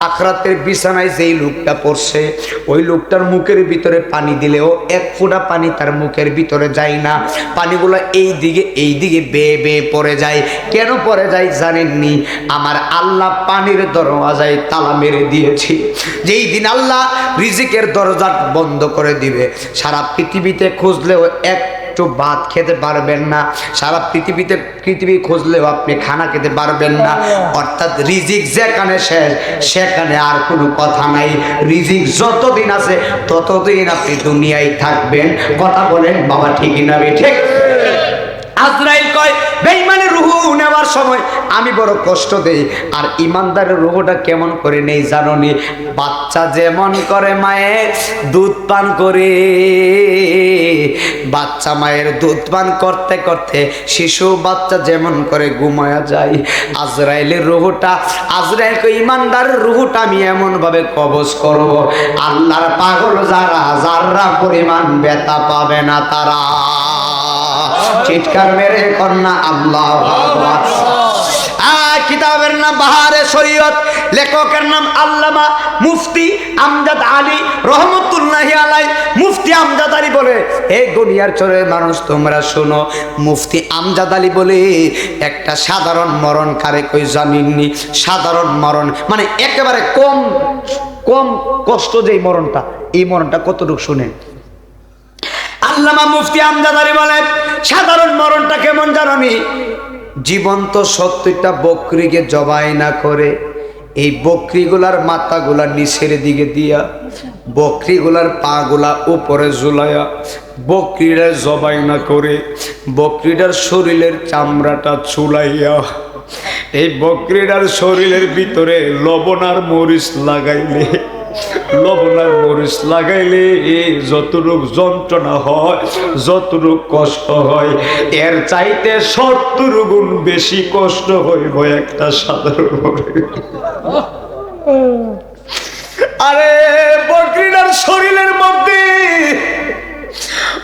আখরাতের বিছানায় যেই লোকটা পড়ছে ওই লোকটার মুখের ভিতরে পানি দিলেও এক ফোঁটা পানি তার মুখের ভিতরে যায় না, পানিগুলো এই দিকে বেয়ে বেয়ে পড়ে যায়। কেন পড়ে যায় জানেননি? আমার আল্লাহ পানির দরওয়াজায় তালা মেরে দিয়েছি। যেই দিন আল্লাহ রিজিকের দরজা বন্ধ করে দিবে, সারা পৃথিবীতে খুঁজলেও একটু ভাত খেতে পারবেন না, সারা পৃথিবী খুঁজলেও আপনি খানা খেতে পারবেন না। অর্থাৎ রিজিক যেখানে শেষ সেখানে আর কোনো কথা নাই। রিজিক যতদিন আছে ততদিন আপনি দুনিয়ায় থাকবেন। কথা বলেন বাবা, ঠিক না ঠিক? আজরাইল কয় বেঈমানের রূহ নেওয়ার সময় আমি বড় কষ্ট দেই, আর ইমানদারের রূহটা কেমন করে নেই জানোনি? বাচ্চা যেমন করে মায়ের দুধ পান করে, বাচ্চা মায়ের দুধ পান করতে করতে শিশু বাচ্চা যেমন করে ঘুমায়া যায়, আজরাইলের রূহটা, আজরাইল কয় ইমানদারের রূহটা আমি এমন ভাবে কবজ করব আল্লাহর পাগল যারা পরিমাণ ব্যথা পাবে না তারা। চিৎকার মেরে কন্যা আল্লাহু আকবার। কিতাবের নাম বাহারে শরীয়ত, লেখকের নাম আল্লামা মুফতি আমজাদ আলী রহমতুল্লাহি আলাই। মুফতি আমজাদ আলী বলে, এই দুনিয়ার চোরের মানুষ তোমরা শোনো, মুফতি আমজাদ আলী বলে একটা সাধারণ মরণ কারে কই জানেননি? সাধারণ মরণ মানে একেবারে কম কষ্ট যেই মরণটা, এই মরণটা কতটুকু শুনেন? আল্লামা মুফতি আমজাদ আলী বলে সাধারণ মরণটা কেমন জানোনি? জীবন্ত 70টা বকরিকে জবাই না করে এই বকরিগুলার মাথাগুলা নিচের দিকে দিয়া, বকরিগুলার পাগুলা উপরে ঝুলাইয়া, বকরিটা জবাই না করে বকরিটার শরীরের চামড়াটা চুলাইয়া, এই বকরিটার শরীরের ভিতরে লবণ আর মরিচ লাগাইলে, লবণ আর মরিচ লাগাইলে যতটুক যন্ত্রণা হয়, যতটুক কষ্ট হয়, এর চাইতে 70 গুণ বেশি কষ্ট হইব একটা সাধারণ মরণ। আরে বকরিটার শরীরের মধ্যে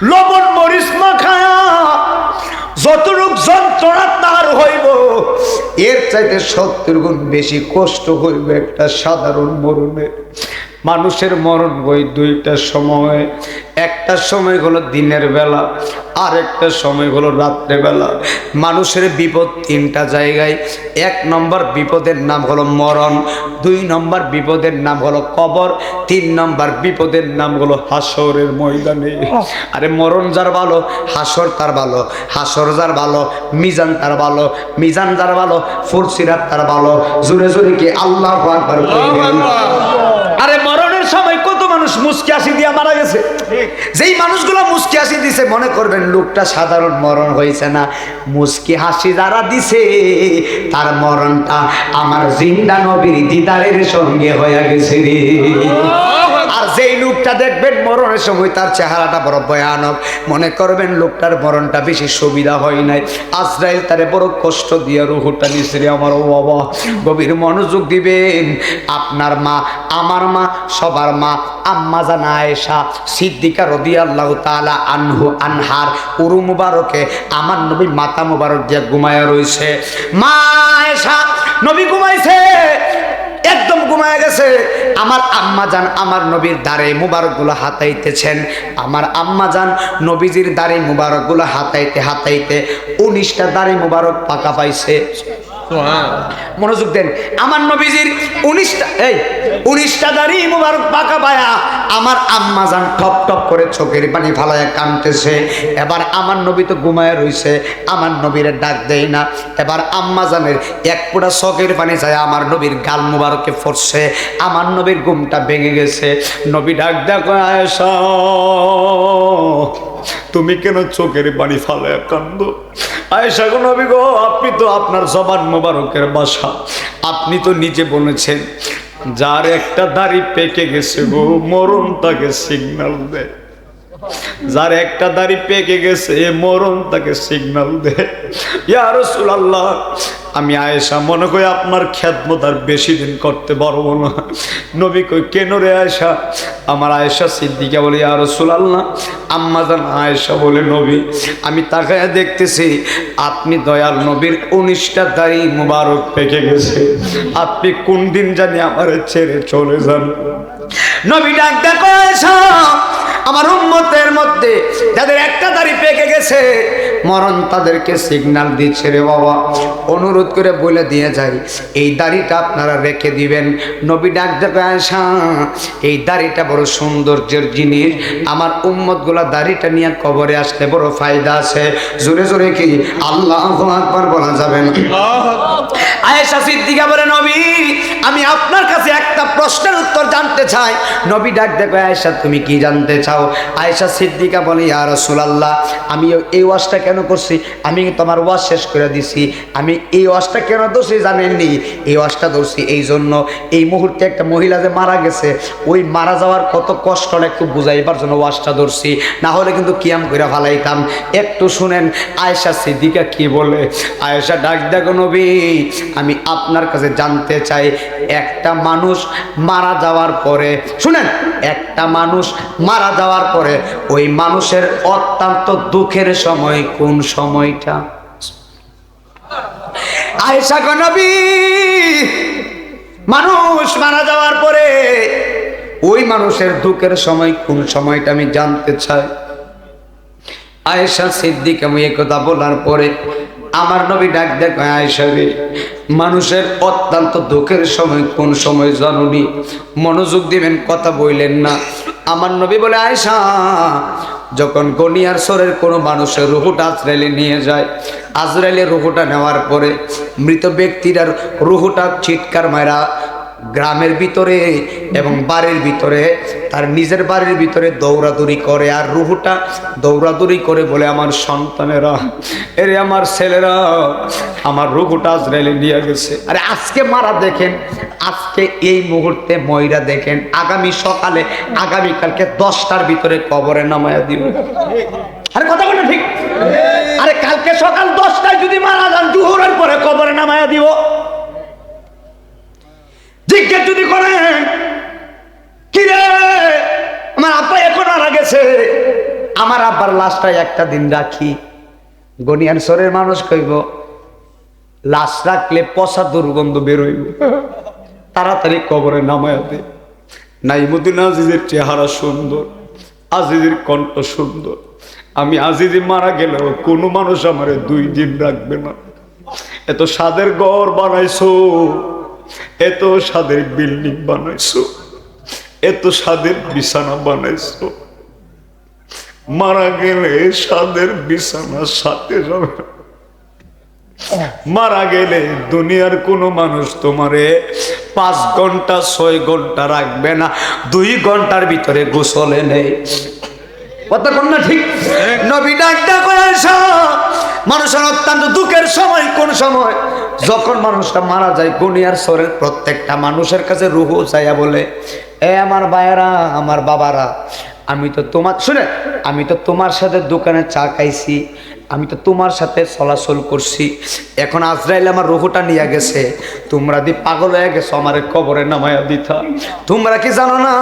লবণ মরিচ মাখায়া যতটুক যন্ত্রণা তার হইব, এর চাইতে 70 গুণ বেশি কষ্ট হইবে একটা সাধারণ মরণে। মানুষের মরণ ওই দুইটা সময়, একটা সময় হলো দিনের বেলা, আর একটা সময় হলো রাত্রে বেলা। মানুষের বিপদ 3টা জায়গায়। 1 নম্বর বিপদের নাম হলো মরণ, 2 নম্বর বিপদের নাম হলো কবর, 3 নম্বর বিপদের নাম হলো হাসরের ময়দানে। আরে মরণ যার ভালো, হাসর তার ভালো, হাসর যার ভালো, মিজান তার ভালো, মিজান যার ভালো, ফুরসিরাত তার ভালো। জোরে জোরে কি আল্লাহু আকবার কইবেন? আরে মরণের সময় কত মানুষ মুচকি হাসি দিয়া মারা গেছে। যেই মানুষগুলো মুচকি হাসি দিছে মনে করবেন লোকটা সাধারণ মরণ হয়েছে না, মুচকি হাসি যারা দিছে তার মরণটা আমার জিন্দা নবীর দিদারের সঙ্গে হয়ে গেছে রে। আর যেই লোকটা দেখবেন মরণের সময় তার চেহারাটা বড় ভয়ানক, মনে করবেন লোকটার মরণটা বেশি সুবিধা হয় নাই। আজরাইল তারে বড় কষ্ট দিয়ে রুহটা নিছে রে। আমার বাবা, গভীর মনোযোগ দিবেন। আপনার মা, আমার মা, সবার মা আম্মা জান আয়েশা সিদ্দিকা রাদিয়াল্লাহু তাআলা আনহার উরু মুবারকে আমার নবী মাথা মুবারক দিয়ে ঘুমায়া রইছে। মা আয়েশা, নবী ঘুমাইছে, একদম ঘুমায় গেছে। আমার আম্মা জান আমার নবীর দাড়ি মুবারকগুলো হাতাইতেছেন। আমার আম্মা জান নবীজির দাড়ি মুবারকগুলো হাতাইতে হাতাইতে 19টা দাড়ি মুবারক পাকা পাইছে। মনোযোগ দেন। আমার নবীজির 19টা দাড়ি মুবারক পাকা পায়া আমার আম্মা জান টপ টপ করে চোখের পানি ফালায়া কাঁদতেছে। এবার আমার নবী তো ঘুমায় রইছে, আমার নবীর ডাক দেয় না। এবার আম্মা জানের এক ফোঁটা চোখের পানি যায় আমার নবীর গাল মুবারকে পড়ছে। আমার নবীর ঘুমটা ভেঙে গেছে। নবী ডাক দেখো, আয়েশা তুমি কেন চোখের পানি ফালায়া কান্দো? আয়েশা গো, নবী গো, আপনি তো আপনার জবান মোবারকের বাসা, আপনি তো নিজে বলেছেন যার একটা দাড়ি পেকে গেছে গো মরণ তাকে সিগন্যাল দেয়, যার একটা দাড়ি পেকে গেছে মরণ তাকে সিগন্যাল দেয়। ইয়া রাসূলুল্লাহ, আমি আয়েশা মনে করি আপনার খেদমত আর বেশি দিন করতে পারবো না। নবী কই কেন রে আয়েশা? আমার আয়েশা সিদ্দিকা বলে ইয়া রাসূলুল্লাহ। আম্মা জান আয়েশা বলে নবী আমি তাকায়া দেখতেছি আপনি দয়াল নবীর 19টা দাড়ি মুবারক পেকে গেছে, আপনি কোন দিন জানি আমার ছেড়ে চলে যান। নবী ডাক দেখো আয়েশা, আমার উম্মতের মধ্যে যাদের একটা দাড়ি পেকে গেছে মরণ তাদেরকে সিগন্যাল দিচ্ছে রে বাবা, অনুরোধ করে বলে দিয়ে যাই এই দাড়িটা আপনারা রেখে দিবেন। নবী ডাক দেখো আয়েশা, এই দাড়িটা বড় সৌন্দর্যের জিনিস, আমার উম্মতগুলা দাড়িটা নিয়ে কবরে আসতে বড় ফায়দা আছে। জোরে জোরে কি আল্লাহু আকবার বলা যাবে না? আয়েশা সিদ্দিকা বলে নবী আমি আপনার কাছে একটা প্রশ্নের উত্তর জানতে চাই। নবী ডাক দেখো আয়েশা তুমি কি জানতে চাও? আয়েশা সিদ্দিকা বলে ইয়া রাসূলুল্লাহ আমি এই ওয়াজটা কেন করছি? আমি তোমার ওয়াজ শেষ করে দিছি। আমি এই ওয়াজটা কেন ধরছি জানেননি? এই ওয়াজটা ধরছি এই জন্য এই মুহূর্তে একটা মহিলা যে মারা গেছে ওই মারা যাওয়ার কত কষ্টটা একটু বুঝাইবার জন্য ওয়াজটা ধরছি, না হলে কিন্তু কিয়াম করে ফালাইতাম। একটু শুনেন আয়েশা সিদ্দিকা কি বলে। আয়েশা ডাক দেখো নবী আমি আপনার কাছে জানতে চাই একটা মানুষ মারা যাওয়ার পরে, শুনেন, একটা মানুষ মারা যাওয়ার পরে ওই মানুষের অত্যন্ত দুঃখের সময় কোন সময়টা? আয়েশা গো নবী মানুষ মারা যাওয়ার পরে ওই মানুষের দুঃখের সময় কোন সময়টা আমি জানতে চাই। আয়েশা সিদ্দিকা এই কথা বলার পরে আমার নবী ডাক দেখো আয়েশা রে মানুষের অত্যন্ত দুঃখের সময় কোন সময় জানুনি? মনোযোগ দিবেন, কথা বললেন না। আমার নবী বলে আয়েশা যখন গনিয়ার সরের কোনো মানুষের রুহুটা আজরাইলে নিয়ে যায়, আজরাইলের রুহুটা নেওয়ার পরে মৃত ব্যক্তির রুহুটা চিৎকার মারা গ্রামের ভিতরে এবং বাড়ির ভিতরে তার নিজের বাড়ির ভিতরে দৌড়াদৌড়ি করে, আর রুহুটা দৌড়াদৌড়ি করে বলে আমার সন্তানেরা এরে আমার ছেলেরা আমার রুহুটা আজরাইলে নিয়ে গেছে। আরে আজকে মারা দেখেন, আজকে এই মুহূর্তে ময়রা দেখেন, আগামী সকালে আগামীকালকে 10টার ভিতরে কবরে নামায়া দিব। আরে কথা বলে ঠিক? আরে কালকে সকাল 10টায় যদি মারা যান জোহরের পরে কবরে নামায়া দিব। জিজ্ঞেস যদি করেন কি রে আমার আব্বা এখন মারা গেছে, আমার আব্বার লাশটা একটা দিন রাখি। গনিয়ান সরের মানুষ কইব লাশ রাখলে পচা দুর্গন্ধ বেরোইব, তাড়াতাড়ি কবরে নামায়া দে। নাইমুদ্দিন আজিজের চেহারা সুন্দর, আজিজের কণ্ঠ সুন্দর। আমি আজিজি মারা গেলেও কোনো মানুষ আমার 2 দিন রাখবে না। এত স্বাদের ঘর বানাইছো, এত স্বাদের বিল্ডিং বানাইছো, এত স্বাদের বিছানা বানাইছো, মারা গেলে স্বাদের বিছানার সাথে যাবে। মারা গেলে দুনিয়ার কোনো মানুষ তোমারে 5 ঘন্টা 6 ঘন্টা রাখবে না, 2 ঘন্টার ভিতরে গোসলে নেই। কতক্ষণ না ঠিক? নবী ডাক দেখো আয়েশা মানুষের অত্যন্ত দুঃখের সময় কোন সময়? যখন মানুষটা মারা যায় গুনিয়ার সরের প্রত্যেকটা মানুষের কাছে রুহু চাইয়া বলে এ আমার ভাইয়েরা আমার বাবারা আমি তো তোমার শুনে আমি তো তোমার সাথে দোকানে চা খাইছি, আমি তো তোমার সাথে চলাচল করছি, এখন আজরাইল আমার রুহুটা নিয়ে গেছে, তোমরা দি পাগল হয়ে গেছো আমার কবরে নামায়া দিতা। তোমরা কি জানো না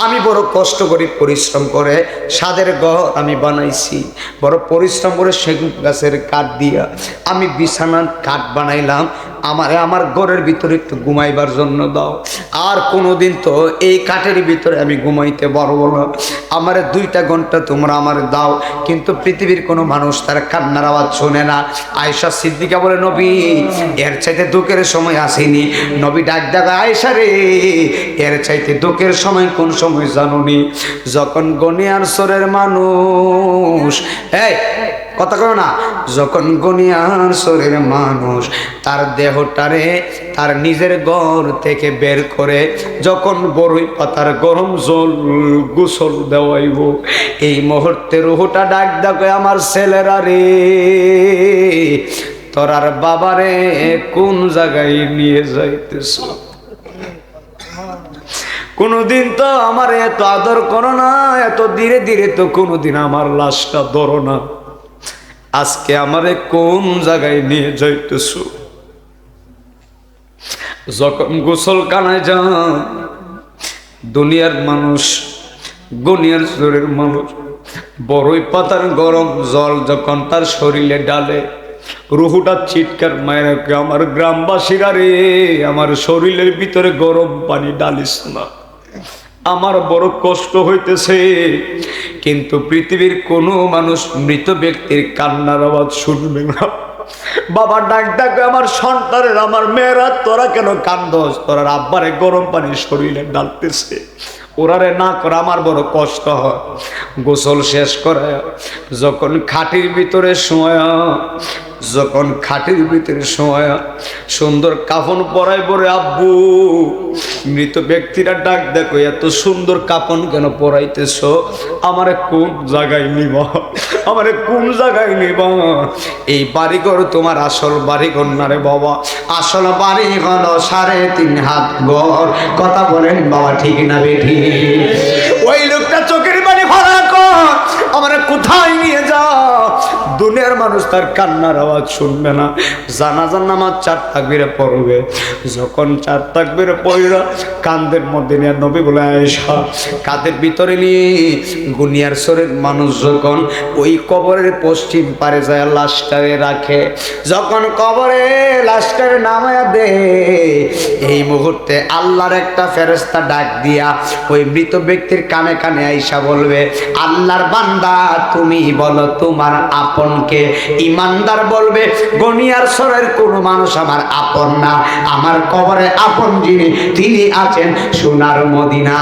আমি বড় কষ্ট করি পরিশ্রম করে সাদের ঘর আমি বানাইছি, বড় পরিশ্রম করে সেগুন গাছের কাঠ দিয়া আমি বিছানার কাঠ বানাইলাম, আমার ঘরের ভিতরে একটু ঘুমাইবার জন্য দাও। আর কোনোদিন তো এই কাঠের ভিতরে আমি ঘুমাইতে পারবো না, আমারে 2টা ঘন্টা তোমরা আমার দাও। কিন্তু পৃথিবীর কোনো মানুষ তার কান্নার আওয়াজ শোনে না। আয়েশা সিদ্দিকা বলে নবী এর চাইতে দুঃখের সময় আসেনি। নবী ডাক দেখো আয়েশা রে এর চাইতে দুঃখের সময় কোন সময় জানুনি? যখন গনিয়ার সরের মানুষ এই কথা কও না, যখন গনিয়ার সরের মানুষ তার দেহটারে তার নিজের ঘর থেকে বের করে যখন বড়ই পাতার গরম জল গোসল দেওয়াইব, এই মুহূর্তে রুহুটা ডাক দেখো আমার ছেলেরা রে তোরার বাবারে কোন জায়গায় নিয়ে যাইতেছ? কোনদিন তো আমার এত আদর করো না, এত ধীরে ধীরে তো কোনদিন আমার লাশটা ধরো না, আজকে আমারে কোন জায়গায় নিয়ে যাইতেছ? যখন গোসলখানায় যান, দুনিয়ার মানুষ, দুনিয়ার শরীরের মানুষ বড়ই পাতার গরম জল যখন তার শরীরে ডালে, রুহুটা চিৎকার মায়ের, আমার গ্রামবাসীরা রে, আমার শরীরের ভিতরে গরম পানি ডালিস না, আমার বড় কষ্ট হইতেছে। কিন্তু পৃথিবীর কোনো মানুষ মৃত ব্যক্তির কান্নার আওয়াজ শুনবে না। বাবা ডাক ডাকে, আমার সন্তানের, আমার মেয়েরা, তোরা কেন কান্দস? তোরা আব্বারে গরম পানি শরীরে ডালতেছে, ওরারে না করে আমার বড় কষ্ট হয়। গোসল শেষ করে যখন খাটির ভিতরে শোয়া, যখন খাটির ভিতরে শোয়া সুন্দর কাফন পরাই পরে, আব্বু, মৃত ব্যক্তিরা ডাক দেখো, এত সুন্দর কাফন কেন পরাইতেছ? আমারে কোন জায়গায় নিব? আমারে কোন জায়গায় নিব? এই বাড়িঘর তোমার আসল বাড়িঘর না রে বাবা, আসল বাড়ি হলো 3.5 হাত ঘর। কথা বলেন বাবা, ঠিক না বেঠি? ওই লোকটা চোখের পানি ভরা কর, আমারে কোথায় নিয়ে যাও? দুনিয়ার মানুষ তার কান্নার আওয়াজ শুনবে না। জানাজার নামাজ 4 তাকবীরে পড়বে, যখন 4 তাকবীরে পড়া কান্দের মধ্যে নিয়ে নবী বলে আয়েশা, কাঁধের ভিতরে নিয়ে গুনিয়ার শরীর মানুষ যখন ওই কবরের পশ্চিম পারে যায় লাশটারে রাখে, যখন কবরে লাশটারে নামায়া দে, এই মুহূর্তে আল্লাহর একটা ফেরেশতা ডাক দিয়া ওই মৃত ব্যক্তির কানে কানে আয়েশা বলবে, আল্লাহর বান্দা তুমি বলো তোমার আপনকে? ইমানদার বলবে, গনিয়ার সরের কোন মানুষ আমার আপন না, আমার কবরে আপন যিনি তিনি আছেন সোনার মদিনা।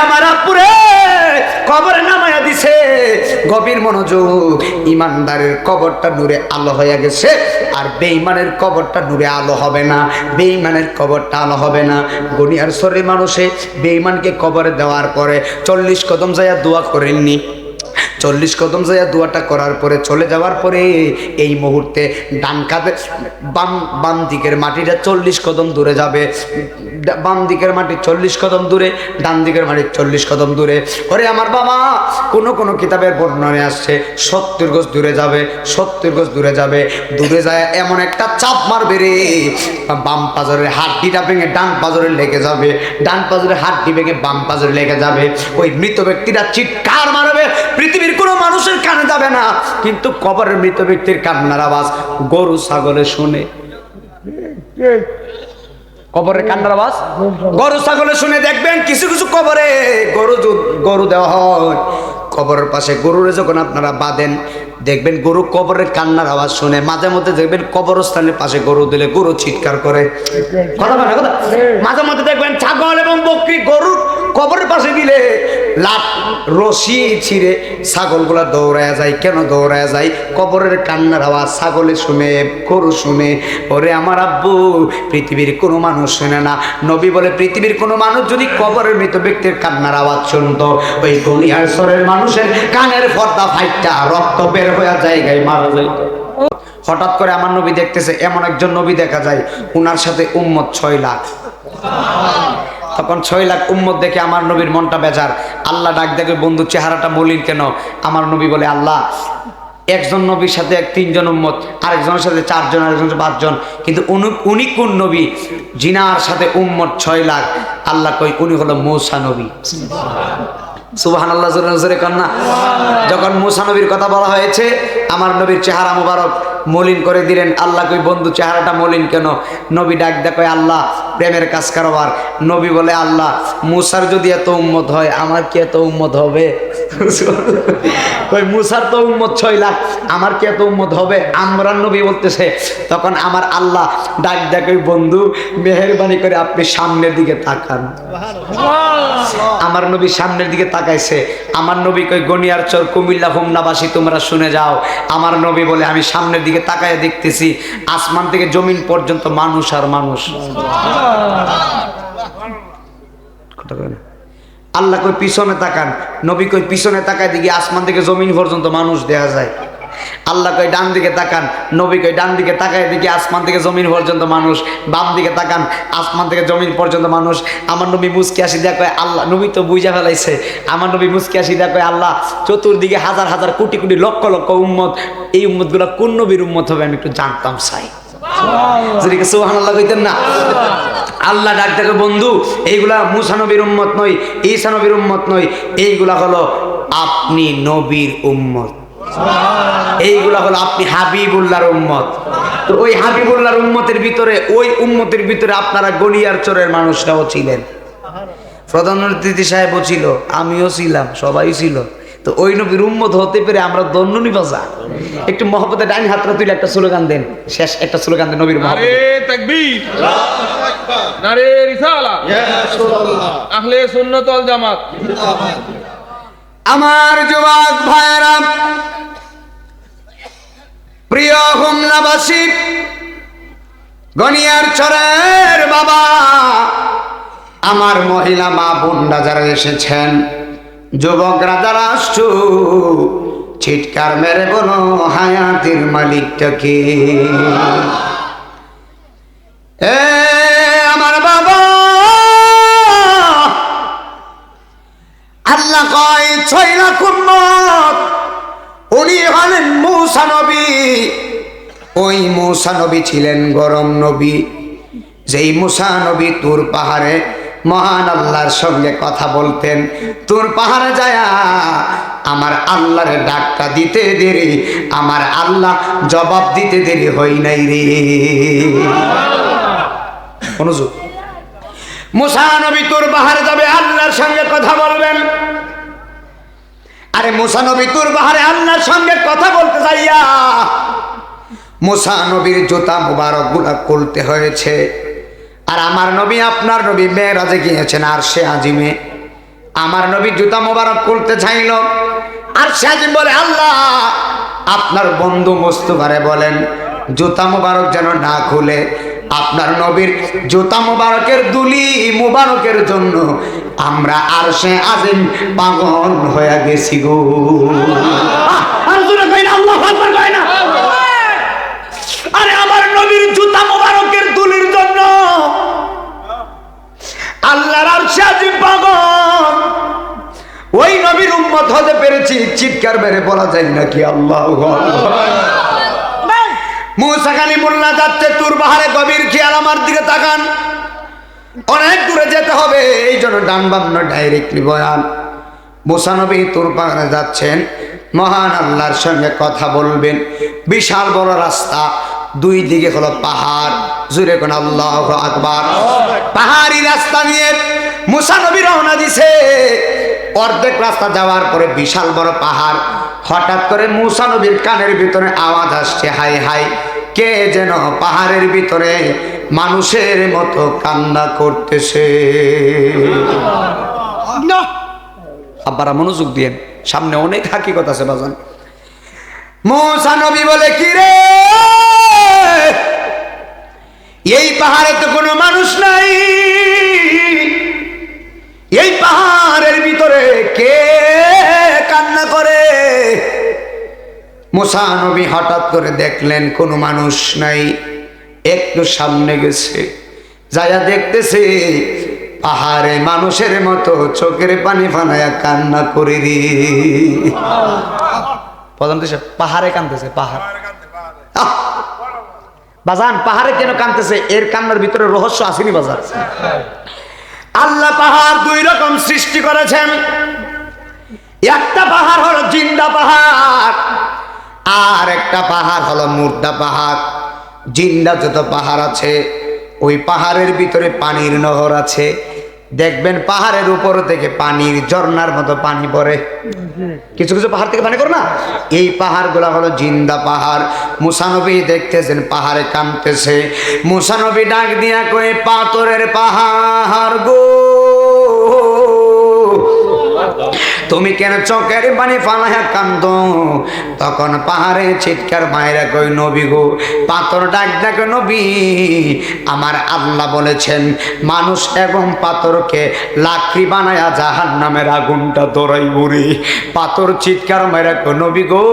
আমার আপুরে কবরে নামায়া দিছে, গভীর মনোযোগ। ইমানদারের কবরটা নূরে আলো হয়ে গেছে, আর বেঈমানের কবরটা নূরে আলো হবে না, বেঈমানের কবরটা আলো হবে না। গনিয়ার সরে মানুষে বেঈমানকে কবরে দেওয়ার পরে 40 কদম যাইয়া দোয়া করেননি, 40 কদম যাইয়া দোয়াটা করার পরে চলে যাওয়ার পরে এই মুহূর্তে ডান কাঁধে বাম দিকের মাটিটা 40 কদম দূরে যাবে, বাম দিকের মাটি 40 কদম দূরে, ডান দিকের মাটি 40 কদম দূরে। ওরে আমার বাবা, কোন কিতাবের বর্ণনায় আসছে 70 গজ দূরে যাবে, 70 গজ দূরে যাবে। দূরে যায় এমন একটা চাপ মারবে রে, বাম পাজরের হাড্ডিটা ভেঙে ডান পাজরে লেগে যাবে, ডান পাজরের হাড্ডি ভেঙে বাম পাজরে লেগে যাবে। ওই মৃত ব্যক্তিটা চিৎকার মারবে, পৃথিবীর কোনো মানুষের কানে যাবে না, কিন্তু কবরের মৃত ব্যক্তির কান্নার আওয়াজ গরু ছাগলে শুনে। কবরের কান্নার আওয়াজ গরু ছাগলে শুনে। দেখবেন কিছু কিছু কবরে গরু দেওয়া হয়, কবরের পাশে গরুরে যখন আপনারা বাঁধেন, দেখবেন গরু কবরের কান্নার আওয়াজ শুনে। মাঝে মধ্যে দেখবেন কবরস্থানের পাশে গরু দিলে গরু চিৎকার করে, কথা বলে কথা। মাঝে মধ্যে দেখবেন ছাগল এবং বকরি গরুর কবরের পাশে দিলে লাট রশি ছিঁড়ে ছাগলগুলা দৌড়ায় যায়। কেন দৌড়ায় যায়? কবরের কান্নার আওয়াজ ছাগলে শুনে, গরু শুনে। ওরে আমার আব্বু, পৃথিবীর কোনো মানুষ শুনে না। নবী বলে, পৃথিবীর কোনো মানুষ যদি কবরের মৃত ব্যক্তির কান্নার আওয়াজ শুনতো, ওই দুনিয়ার সরের মানুষের কানের পর্দা ফাইটটা রক্ত বের হয়ে জায়গায় মারা যাইত। হঠাৎ করে আমার নবী দেখতেছে, এমন একজন নবী দেখা যায়, উনার সাথে উম্মত 6 লাখ। তখন 6 লাখ উম্মত দেখে আমার নবীর মনটা বেজার। আল্লাহ ডাক দেখে, বন্ধু চেহারাটা মলিন কেন? আমার নবী বলে, আল্লাহ, একজন নবীর সাথে 3 জন উম্মত, আরেকজনের সাথে 4 জন, আরেকজনের সাথে 5 জন, কিন্তু উনি কোন নবী জিনার সাথে উম্মত 6 লাখ? আল্লাহ কই, উনি হলো মূসা নবী। সুবহানাল্লাহ, জোরে কন্যা। যখন মূসা নবীর কথা বলা হয়েছে, আমার নবীর চেহারা মুবারক মলিন করে দিলেন। আল্লাহ কই, বন্ধু চেহারাটা মলিন কেন? নবী ডাক দেখো, আল্লাহ প্রেমের কাজ কারবার। নবী বলে, আল্লাহ, মূসার যদি এত উম্মত হয়, আমার কি এত উম্মত হবে? কই, মূসার তো উম্মত 6 লাখ, আমার কি এত উম্মত হবে? আমরা নবী বলতেছে। তখন আমার আল্লাহ ডাক দেখো, বন্ধু মেহেরবানি করে আপনি সামনের দিকে তাকান। আমার নবী সামনের দিকে তাকাইছে। আমার নবী কই, গনিয়ার চর কুমিল্লা হোমনাবাসী তোমরা শুনে যাও। আমার নবী বলে, আমি সামনের দিকে তাকায় দেখতেছি আসমান থেকে জমিন পর্যন্ত মানুষ আর মানুষ। আল্লাহ কই, পিছনে তাকান। নবী কই, পিছনে তাকায় দেখি আসমান থেকে জমিন পর্যন্ত মানুষ দেখা যায়। আল্লাহ কই, ডান দিকে তাকান। নবী কই, ডান দিকে তাকায় দেখি আসমান থেকে জমিন পর্যন্ত মানুষ। বাম দিকে তাকান, আসমান থেকে জমিন পর্যন্ত মানুষ। আমার নবী মুস্কি হাসি দেয়া কয়, আল্লাহ, নবী তো বুঝা ফেলাইছে। আমার নবী মুস্কি হাসি দেয়া কয়, আল্লাহ, চতুর্দিকে হাজার হাজার কোটি কোটি লক্ষ লক্ষ উম্মত, এই উম্মতগুলো কোন নবীর উম্মত হবে আমি একটু জানতাম চাই। যদি সুবহানাল্লাহ কইতেন না। আল্লাহ ডাক দেখে বন্ধু এইগুলা মুসা নবীর উম্মত নয়, ঈসা নবীর উম্মত নয়, এইগুলা হলো আপনি নবীর উম্মত, এইগুলা হলো আপনি হাবিবুল্লাহর উম্মত। তো ওই হাবিবুল্লাহর উম্মতের ভিতরে, ওই উম্মতের ভিতরে আপনারা গনিয়ার চরের মানুষরাও ছিলেন, প্রধান অতিথি সাহেবও ছিল, আমিও ছিলাম, সবাই ছিল। তো ওই নবীর উম্মত হতে পেরে আমরা ধন্য বাজা। একটু মহব্বতে ডাইন হাতটা তুলে একটা স্লোগান দেন, শেষ একটা স্লোগান দেন নবীর মহব্বতে। নারে তাকবীর, নারে রিসালাত, ইয়া রাসূলুল্লাহ, আহলে সুন্নাত ওয়াল জামাত। আমার যুবক ভাইরা, প্রিয় হোমনাবাসী, গনিয়ার চরের বাবা, আমার মহিলা মা বোনরা যারা এসেছেন, যুবকরা যারা আসছো, চিৎকার মেরে বলো হায়াতের মালিকটাকে। এ আমার বাবা, আল্লাহ কয় 6 লাখ উম্মত, উনি হলেন মূসা নবী। ওই মূসা নবী ছিলেন গরম নবী, যেই মূসা নবী তুর পাহাড়ে মহান আল্লাহর সঙ্গে কথা বলতেন। তুর পাহাড়ে যায়া আমার আল্লাহর ডাকটা দিতে দেরি, আমার আল্লাহ জবাব দিতে দেরি হই নাই রে। মনোযোগ, মূসা নবী তুর পাহাড়ে যাবে, আল্লাহর সঙ্গে কথা বলবেন। আরে মূসা নবী তুর পাহাড়ে আল্লাহর সঙ্গে কথা বলতে যাইয়া মূসা নবীর জুতা মুবারক গুলা খুলতে হয়েছে। আর আমার নবী, আপনার নবী মেরাজে গিয়েছেন আরশে আজিমে, আমার নবী জুতা মুবারক খুলতে চাইল। আরশে আজিম বলে, আল্লাহ আপনার বন্ধু মুস্তাফারে বলেন জুতা মুবারক যেন না খুলে, আপনার নবীর জুতা মুবারকের দুলি মুবারকের জন্য আমরা আরশে আজিম পাগল হয়ে গেছি গো। আরে আমার নবীর জুতা মুবারকের দুলির জন্য আল্লাহর আরশে আজিম পাগল। ওই নবীর উম্মত হতে পেরেছি, চিৎকার মেরে বলা যায় নাকি আল্লাহু আকবার। মূসা কালিমুল্লাহ যাচ্ছে তুর পাহাড়ে, গভীর খেয়াল, আমার দিকে তাকান, অনেক দূরে যেতে হবে, এই জন্য ডান বাম ডাইরেক্টলি বয়ান। মূসা নবী তুর পাহাড়ে যাচ্ছেন, মহান আল্লাহর সঙ্গে কথা বলবেন। বিশাল বড় রাস্তা, দুই দিকে হলো পাহাড়, জুড়ে কোন আল্লাহু আকবার। পাহাড়ি রাস্তা নিয়ে মূসা নবী রওনা দিছে। অর্ধেক রাস্তা যাওয়ার পরে বিশাল বড় পাহাড়, হঠাৎ করে মূসা নবীর কানের ভিতরে আওয়াজ আসছে, হাই হাই, কে যেন পাহাড়ের ভিতরে মানুষের মতো কান্না করতেছে। আব্বারা মনোযোগ দিয়েন, সামনে অনেক হাকিকত আছে বাজান। মূসা নবী বলে, কি রে, এই পাহাড়ে তো কোনো মানুষ নাই, এই পাহাড়ের ভিতরে কে কান্না করে? মূসা নবী হঠাৎ করে দেখলেন কোনো মানুষ নাই, একটু সামনে গেছে, যায়া দেখতেছে পাহাড়ে মানুষের মতো চোখের পানি ফানায়া কান্না করে রে। পাহাড়ে কান্দতেছে, পাহাড় বাজান, পাহাড়ে কেন কান্দতেছে? এর কান্নার ভিতরে রহস্য আসেনি বাজান। আল্লাহ পাহাড় দুই রকম সৃষ্টি করেছেন। একটা পাহাড় হলো জিন্দা পাহাড়, আর একটা পাহাড় হলো মুর্দা পাহাড়। জিন্দা যত পাহাড় আছে, ওই পাহাড়ের ভিতরে পানির নহর আছে। দেখবেন পাহাড়ের উপর থেকে পানির ঝর্ণার মতো পানি পড়ে, কিছু কিছু পাহাড় থেকে পানি করে না, এই পাহাড় গুলা হলো জিন্দা পাহাড়। মূসা নবী দেখতেছেন পাহাড়ে কাঁদতেছে। মূসা নবী ডাক দিয়া কয়ে, পাথরের পাহাড় গো, তুমি কেন চোখের পানি ফালাইয়া কান্দো? তখন পাহাড়ে চিৎকার মায়েরা কই, নবী গো, পাথর ডাক ডাকে, নবী আমার আল্লাহ বলেছেন মানুষ এবং পাথরকে লাকড়ি বানায়া জাহান্নামের আগুনটা ধরাইব রে। পাথর চিৎকার মায়েরা কই, নবী গো,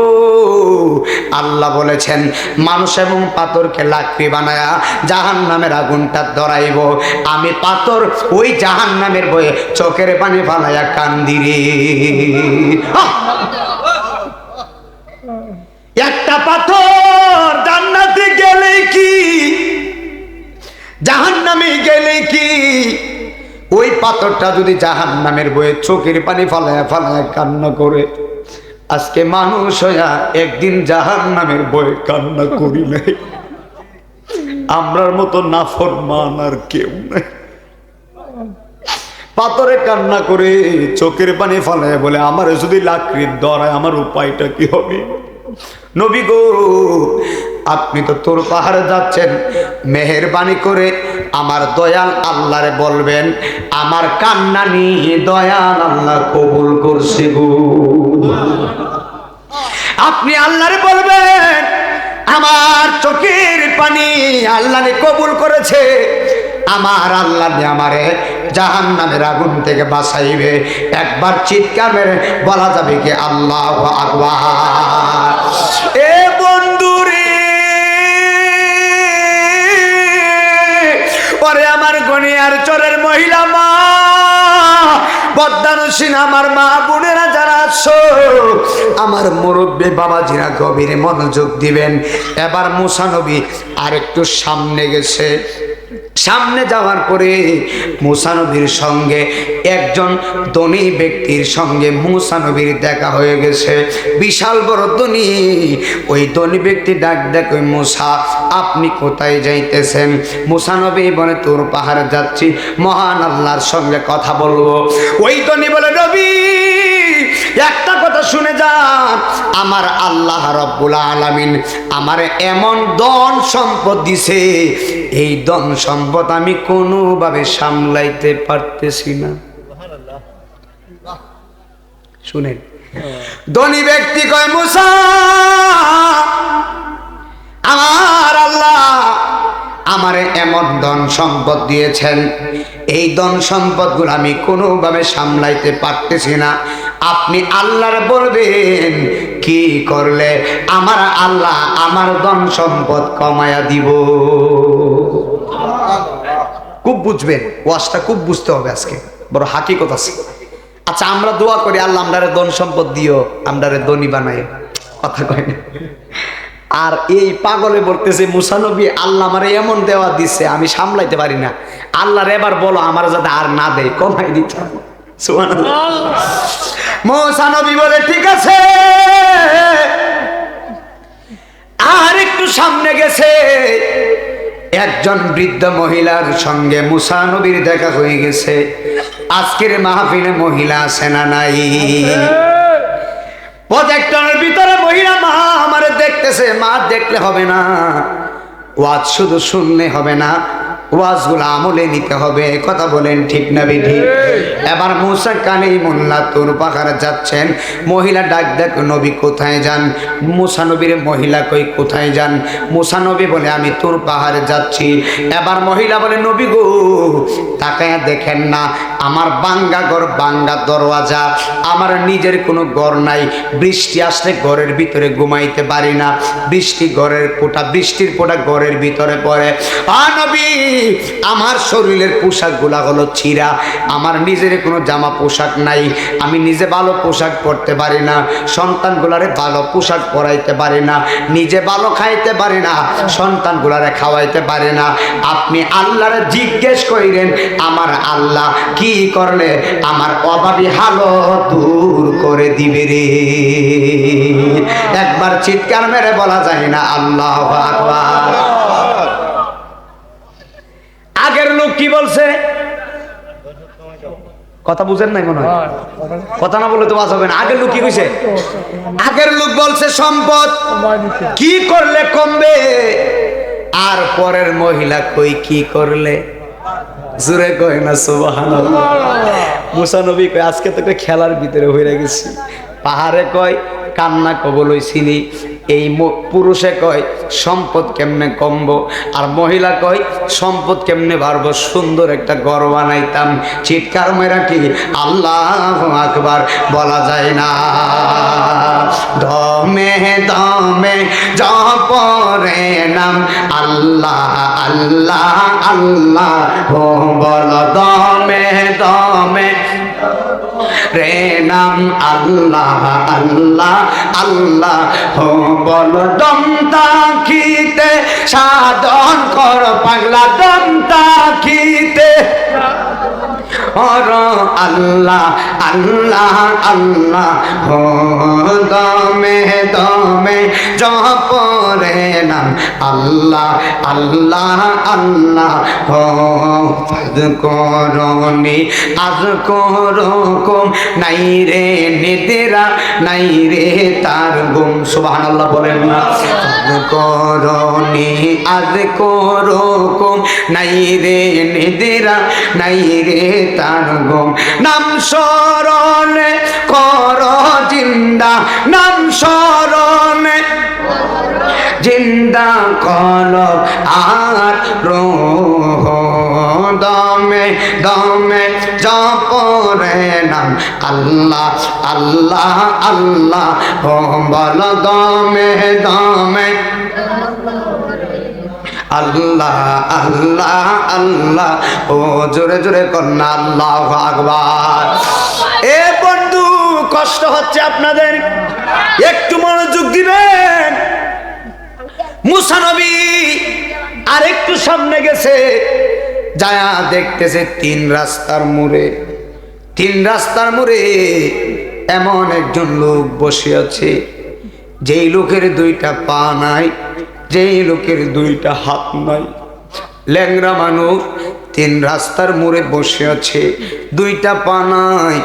আল্লাহ বলেছেন মানুষ এবং পাথরকে লাকড়ি বানায়া জাহান্নামের আগুনটা ধরাইব। আমি পাথর ওই জাহান্নামের বয়ে চোখের পানি ফালাইয়া কান্দি রে। একটা পাথর জান্নাতে গেলে কি জাহান্নামে গেলে কি ওই পাথরটা যদি জাহান্নামের বয়ে চোখের পানি ফালায় ফালায় কান্না করে, আজকে মানুষ হইয়া একদিন জাহান্নামের বয়ে কান্না করি নাই। আমরার মতো নাফরমান আর কেউ নাই। পাথরে কান্না করে চোখের পানি ফালায় বলে, আমার যদি লাকড়ির দরায় আমার উপায়টা কি হবে? নবী গো, আপনি তো তোর পাহাড়ে যাচ্ছেন, মেহেরবানি করে আমার দয়াল আল্লাহরে বলবেন আমার কান্না নিয়ে দয়াল আল্লাহ কবুল করছে গো। আপনি আল্লাহরে বলবেন আমার চোখের পানি আল্লাহরে কবুল করেছে, আমার আল্লাহ আমারে জাহান্নামের আগুন থেকে বাঁচাইবে। একবার চিৎকার মেরে বলা যাবে কি আল্লাহু আকবার। এ বন্ধুরে, পরে আমার গনিয়ার চরের মহিলা মা, বদ্দানুসীন আমার মা বোনেরা যারা আছো, আমার মুরব্বী বাবাজিরা গভীরে মনোযোগ দিবেন। এবার মুসা নবী আর একটু সামনে গেছে। সামনে যাওয়ার পরে মুসা নবীর সঙ্গে একজন ধনী ব্যক্তির সঙ্গে মুসা নবীর দেখা হয়ে গেছে। বিশাল বড় ধনী। ওই ধনী ব্যক্তি ডাক দেখো, মুসা আপনি কোথায় যাইতেছেন? মুসা নবী বলে তোর পাহাড়ে যাচ্ছি, মহান আল্লাহর সঙ্গে কথা বলবো। ওই ধনী বলে নবী একটা কথা শুনে যান, আমার আল্লাহ রব্বুল আলামিন আমারে এমন ধন সম্পদ দিছে, এই ধন সম্পদ আমি কোনোভাবে সামলাইতে পারতেছি না। শুনেন, ধনী ব্যক্তি কয় মুসা আমার আল্লাহ আমারে এমন ধন সম্পদ দিয়েছেন, এই ধন সম্পদগুলো আমি কোনোভাবে সামলাইতে পারতেছি না। আপনি আল্লাহর বলবেন কি করলে আমার আল্লাহ আমার ধন সম্পদ কমায়া দিব। খুব বুঝবেন, ওয়াজটা খুব বুঝতে হবে, আজকে বড় হাকিকত আছে। আচ্ছা, আমরা দোয়া করি আল্লাহ আমরারে ধন সম্পদ দিও, আমরারে ধনী বানায়, কথা কয় না। আর এই পাগলে বলতেছে মুসা নবী আল্লাহ আমারে এমন দেওয়া দিচ্ছে আমি সামলাইতে পারি না, আল্লাহর এবার বলো আমার যাতে আর না দেয়, কমাই দিতে। মুসা নবী বলে ঠিক আছে। আর একটু সামনে গেছে, একজন বৃদ্ধ মহিলার সঙ্গে মুসা নবীর দেখা হয়ে গেছে। আজকের মাহফিলে মহিলা আছে না নাই? প্রজেক্টরের ভিতরে মহিলা মা আমারে দেখতেছে। মা দেখলে হবে না, ওয়াজ শুধু শুনলে হবে না, ওয়াজগুলো আমলে নিতে হবে। কথা বলেন ঠিক না বেঠি? এবার মুসা কালিমুল্লাহ তোর পাহাড়ে যাচ্ছেন। মহিলা ডাক দেখ, নবী কোথায় যান? মুসা নবীর মহিলা কই কোথায় যান? মুসা নবী বলে আমি তোর পাহাড়ে যাচ্ছি। এবার মহিলা বলে নবী গো তাকায়া দেখেন না, আমার বাঙ্গা ঘর, বাঙ্গা দরওয়াজা, আমার নিজের কোনো ঘর নাই। বৃষ্টি আসলে ঘরের ভিতরে ঘুমাইতে পারি না, বৃষ্টি ঘরের ফোঁটা, বৃষ্টির ফোঁটা ঘরের ভিতরে পড়ে। নবী আমার শরীরের পোশাক গুলা হলো ছিঁড়া, আমার নিজের কোনো জামা পোশাক নাই, আমি নিজে ভালো পোশাক পরতে পারি না, সন্তানগুলারে ভালো পোশাক পরাইতে পারি না, নিজে ভালো খাইতে পারি না, সন্তানগুলারে খাওয়াইতে পারি না। আপনি আল্লাহরে জিজ্ঞেস কইরেন আমার আল্লাহ কি করলে আমার অভাবী হালত দূর করে দিবে রে। একবার চিৎকার মেরে বলা যায় না আল্লাহু আকবার। আগের লোক কি বলছে? কথা বুঝেন নাই মনে হয়? কথা না বলে তো বাঁচ হবে না। আগের লোক কি কইছে? আগের লোক বলছে সম্পদ কি করলে কমবে, আর পরের মহিলা কই কি করলে জোরে কয় না সুবহানাল্লাহ। মুসা নবী কয় আজকে তো খেলার ভিতরে হয়ে গেছি। পাহাড়ে কয় কান্না কবল হইছিনি, এই পুরুষে কয় সম্পদ কেমনে কমবো, আর মহিলা কয় সম্পদ কেমনে বাড়বো, সুন্দর একটা ঘর বানাইতাম। চিৎকার মেরা কি আল্লাহু আকবার বলা যায় না? দমে দমে জপরে নাম আল্লাহ আল্লাহ আল্লাহ, বল দমে দমে রে নাম আল্লাহ আল্লাহ আল্লাহ হো বল দম তাকিতে সাধন কর পাগলা দম তাকিতে আল্লাহ আল্লাহ আল্লাহ হো দমে দমে জপরে নাম আল্লাহ আল্লাহ আল্লাহ হো ফাদ করনি আজ করকম নাই রে নিদেরা নাই রে তার গুম সুবহানাল্লাহ বলেন না ফাদ করনি আজ করকম নাই রে নিদেরা নাই রে তার গুম নাম স্মরণে কর জিন্দা নাম স্মরণে জিন্দা কল আর রোহ দমে দমে জপরে নাম আল্লাহ আল্লাহ আল্লাহ হো বল দমে দমে আল্লাহ আল্লাহ আল্লাহ ও জোরে জোরে কন্যা আল্লাহু আকবার। এ বন্ধু কষ্ট হচ্ছে আপনাদের, একটু মনোযোগ দিবেন। মুসা নবী আর একটু সামনে গেছে, যায়া দেখতেছে তিন রাস্তার মোড়ে এমন একজন লোক বসে আছে, যেই লোকের দুইটা পা নাই, যেই লোকের দুইটা হাত নাই, ল্যাংড়া মানুষ তিন রাস্তার মোড়ে বসে আছে, দুইটা পা নাই,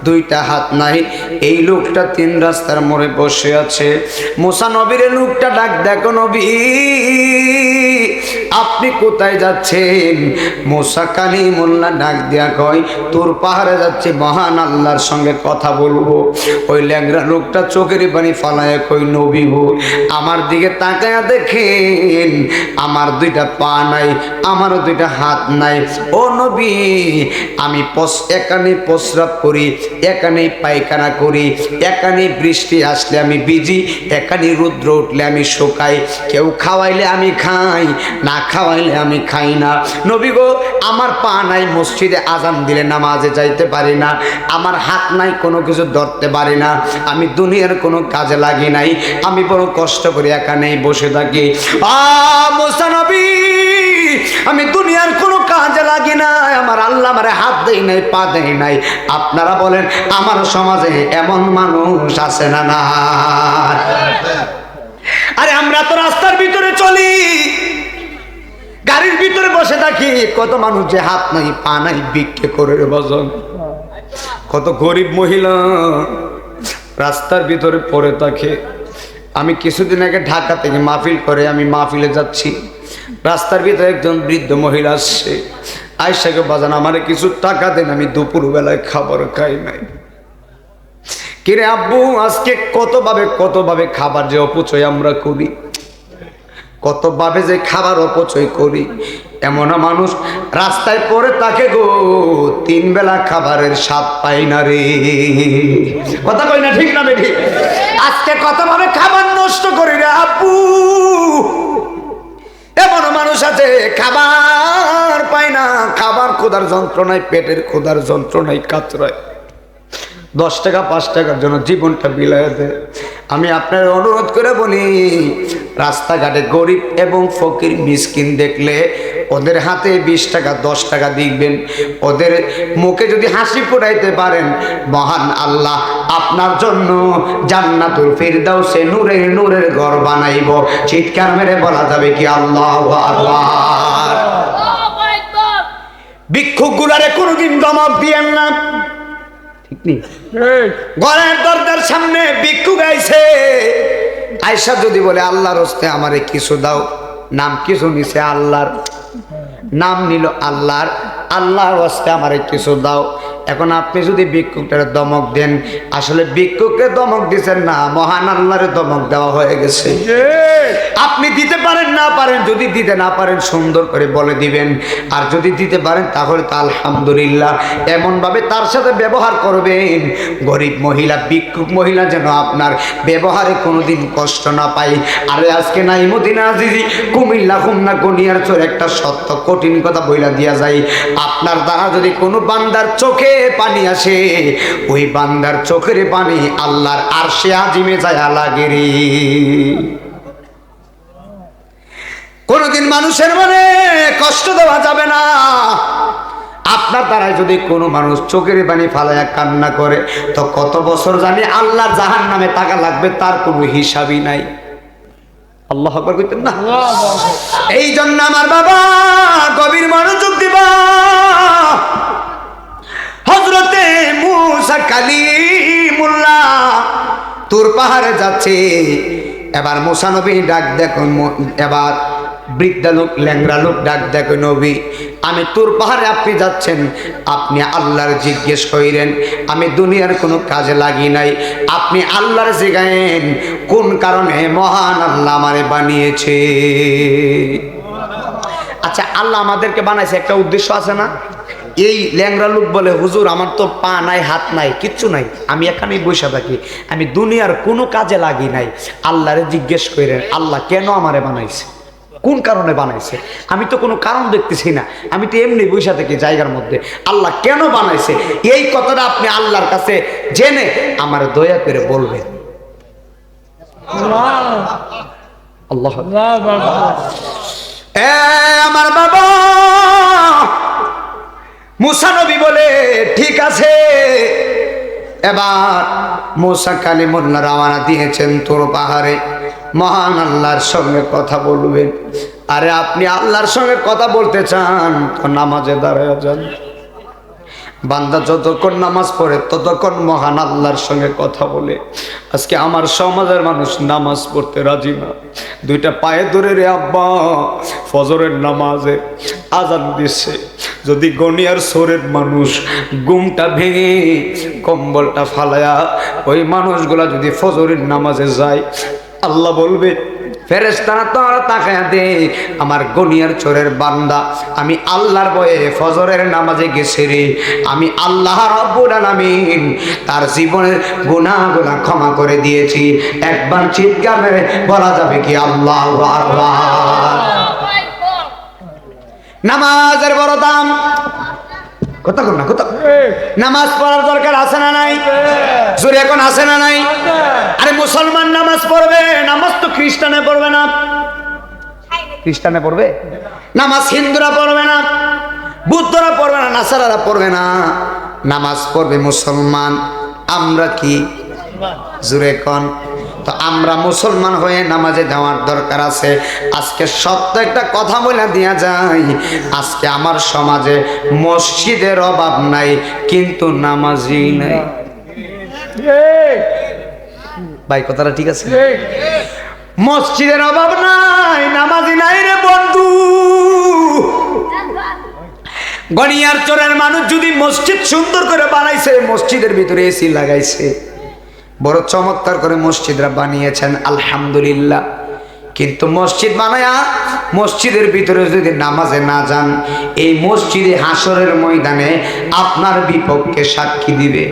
দুইটা হাত নাই, এই লোকটা তিন রাস্তার মোড়ে বসে আছে। মুসা নবীর লোকটা ডাক, দেখো নবী আপনি কোথায় যাচ্ছেন? মুসা কালিমুল্লাহ ডাক দিয়া কয়, তোর পাহাড়ে যাচ্ছে, মহান আল্লাহর সঙ্গে কথা বলবো। ওই ল্যাংড়া লোকটা চোখের পানি ফালায় কই, নবী গো আমার দিকে তাকায়া দেখেন, আমার দুইটা পা নাই, আমারও দুইটা হাত নাই। ও নবী আমি এখানে প্রস্রাব করি, এখানে পায়খানা করি, এখানে বৃষ্টি আসলে আমি ভিজি, এখানে রৌদ্র উঠলে আমি শুকাই, কেউ খাওয়াইলে আমি খাই, না খাওয়াইলে আমি খাই না। নবী গো আমার পা নাই, মসজিদে আজান দিলে নামাজে যাইতে পারি না, আমার হাত নাই, কোনো কিছু ধরতে পারি না, আমি দুনিয়ার কোনো কাজে লাগি নাই, আমি বড় কষ্ট করে এখানেই বসে থাকি। মুসা নবী আমি দুনিয়ার কোনো কাজে লাগি না, আমার আল্লাহ আমারে হাত দেই নাই, পা দেই নাই। আপনারা বলেন আমার সমাজে এমন মানুষ আছে না? না, আরে আমরা তো রাস্তার ভিতরে চলি, গাড়ির ভিতরে বসে থাকি, কত মানুষ যে হাত নাই পা নাই ভিক্ষে করে বজন, কত গরিব মহিলা রাস্তার ভিতরে পড়ে থাকে। আমি কিছুদিন আগে ঢাকা থেকে মাহফিল করে আমি মাহফিলে যাচ্ছি, রাস্তার ভিতরে একজন বৃদ্ধ মহিলা আসছে, আয়েশাকে বাজান আমারে কিছু টাকা দেন, আমি দুপুর বেলায় খাবার খাই নাই। কিরে আব্বু আজকে কতভাবে খাবার যে অপচয় আমরা করি, কতভাবে যে খাবার অপচয় করি। এমন মানুষ রাস্তায় পড়ে থাকে গো, তিন বেলা খাবারের স্বাদ পাই না রে। কথা কই না, ঠিক না বেঠি? আজকে কতভাবে খাবার নষ্ট করি রে আব্বু। এমন মানুষ আছে খাবার পায় না, খাবার ক্ষুধার যন্ত্রণায়, পেটের ক্ষুধার যন্ত্রণায় কাতরায়, 10 টাকা 5 টাকার জন্য জীবনটা বিলায় দেয়। আমি আপনার অনুরোধ করে বলি, রাস্তাঘাটে গরিব এবং ফকির মিসকিন দেখলে ওদের হাতে 20 টাকা 10 টাকা দিবেন, ওদের মুখে যদি হাসি ফুটাইতে পারেন, মহান আল্লাহ আপনার জন্য জান্নাতুল ফিরদাউসে নূরের ঘর বানাইব। চিৎকার মেরে বলা যাবে কি আল্লাহু আকবার। ভিক্ষুকগুলারে কোনোদিন দমক দিয়েন না, ঠিক নেই? ঘরের দরজার সামনে ভিক্ষু গাইছে, আয়েশা যদি বলে আল্লাহর হস্তে আমারে কিছু দাও, নাম কিছু নিছে আল্লাহর, নাম নিল আল্লাহর হস্তে আমারে কিছু দাও। এখন আপনি যদি ভিক্ষুকটারে দমক দেন, আসলে ভিক্ষুককে দমক দিচ্ছেন না, মহান আল্লাহরে দমক দেওয়া হয়ে গেছে। আপনি দিতে পারেন না পারেন, যদি দিতে না পারেন সুন্দর করে বলে দিবেন, আর যদি দিতে পারেন তাহলে তো আলহামদুলিল্লাহ। এমনভাবে তার সাথে ব্যবহার করবেন, গরিব মহিলা ভিক্ষুক মহিলা যেন আপনার ব্যবহারে কোনোদিন কষ্ট না পাই। আরে আজকে নাইমুদ্দিন আজিজি কুমিল্লা খুলনা গনিয়ার চোর একটা সত্য কঠিন কথা বইলা দিয়া যায়। আপনার দ্বারা যদি কোনো বান্দার চোখে পানি আসে, ওই বান্দার চোখের পানি আল্লাহর আরশে আজিমে যায় লাগে রে। কোনদিন মানুষের মনে কষ্ট দেওয়া যাবে না। আপনার দ্বারা যদি কোনো মানুষ চোখের পানি ফালায়া কান্না করে, তো কত বছর জানি আল্লাহর জাহান্নামে টাকা লাগবে, তার কোনো হিসাবই নাই। আল্লাহু আকবার কইতেন না? এই জন্য আমার বাবা গভীর মনোযোগ দিবা। হযরতে মূসা কালিমুল্লাহ তুর পাহাড়ে যাচ্ছে। এবার মূসা নবী ডাক দেখুন, এবার বৃদ্ধা লোক ল্যাংড়া লোক ডাক দেখো, নবী আমি তুর পাহাড়ে আপনি যাচ্ছেন, আপনি আল্লাহর জিজ্ঞেস কইরেন, আমি দুনিয়ার কোনো কাজে লাগি নাই, আপনি আল্লাহর জিগায়েন কোন কারণে মহান আল্লাহ আমারে বানিয়েছে। আচ্ছা, আল্লাহ আমাদেরকে বানাইছে একটা উদ্দেশ্য আছে না? এই ল্যাংড়া লোক বলে, হুজুর আমার তো পা নাই, হাত নাই, কিচ্ছু নাই, আমি এখানেই বসে থাকি, আমি দুনিয়ার কোনো কাজে লাগি নাই। আল্লাহরে জিজ্ঞেস কইরেন আল্লাহ কেন আমারে বানাইছে, কোন কারণে বানাইছে? আমি তো কোনো কারণ দেখতেছি না, আমি তো এমনি বসে থাকি জায়গার মধ্যে, আল্লাহ কেন বানাইছে? এই কথাটা আপনি আল্লাহর কাছে জেনে আমার দয়া করে বলবেন। আল্লাহ আমার বাবা মূসা নবী বলে, ঠিক আছে। এবার মূসা কালিমুল্লাহ রওনা দিয়েছেন তুর পাহাড়ে মহান আল্লাহর সঙ্গে কথা বলবেন। আরে আপনি আল্লাহর সঙ্গে কথা বলতে চান তো নামাজে দাঁড়ায় যান। বান্দা যতক্ষণ নামাজ পড়ে ততক্ষণ মহান আল্লাহর সঙ্গে কথা বলে। আজকে আমার সমাজের মানুষ নামাজ পড়তে রাজি না। দুইটা পায়ে ধরে রে আব্বা, ফজরের নামাজে আজান দিচ্ছে, যদি গনিয়ার সোরের মানুষ ঘুমটা ভেঙে কম্বলটা ফালায়া ওই মানুষগুলা যদি ফজরের নামাজে যায়, আল্লাহ বলবে ফেরেশতারা তোরা তাকায়া দে, আমার গনিয়ার চোরের বান্দা আমি আল্লাহর ভয়ে ফজরের নামাজে গেছে রে, আমি আল্লাহ রাব্বুল আলামিন তার জীবনের গুনাহগুলো ক্ষমা করে দিয়েছি। একবার চিৎকার মেরে বলা যাবে কি আল্লাহু আকবার। নামাজের বড় দাম। কথা কর না, কথা। নামাজ পড়ার দরকার আছে না নাই? জোরে এখন আছে না নাই? আরে মুসলমান নামাজ পড়বে, নামাজ তো খ্রিস্টানে পড়বে না। খ্রিস্টানে পড়বে নামাজ, হিন্দুরা পড়বে না, বুদ্ধরা পড়বে না, নাসারারা পড়বে না, নামাজ পড়বে মুসলমান। আমরা কি? জোরে কোন। তো আমরা মুসলমান হয়ে নামাজে যাওয়ার দরকার আছে। আজকে সত্য একটা কথা বলে দিয়া যায়, আজকে আমার সমাজে মসজিদের অভাব নাই, কিন্তু নামাজি নাই। ভাই কথাটা ঠিক আছে? মসজিদের অভাব নাই, নামাজি নাই রে বন্ধু। গনিয়ার চোরের মানুষ যদি মসজিদ সুন্দর করে বানাইছে, মসজিদের ভিতরে এসি লাগাইছে, বড় চমৎকার করে মসজিদরা বানিয়েছেন, আলহামদুলিল্লাহ। কিন্তু মসজিদ বানায়া মসজিদের ভিতরে যদি নামাজে না যান, এই মসজিদে হাসরের ময়দানে আপনার বিপক্ষে সাক্ষী দিবে।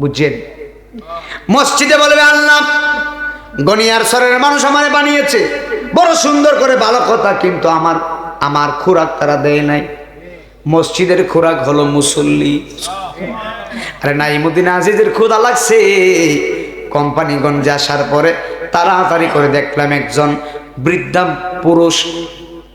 বুঝছেন? মসজিদে বলবে আল্লাহ গনিয়ার সরের মানুষ আমারে বানিয়েছে, বড় সুন্দর করে, ভালো কথা, কিন্তু আমার খোরাক তারা দেয় নাই। মসজিদের খোরাক হলো মুসল্লি। আরে নাইমুদ্দিন আজিজের ক্ষুধা লাগছে, কোম্পানিগঞ্জে আসার পরে তাড়াতাড়ি করে দেখলাম একজন বৃদ্ধা পুরুষ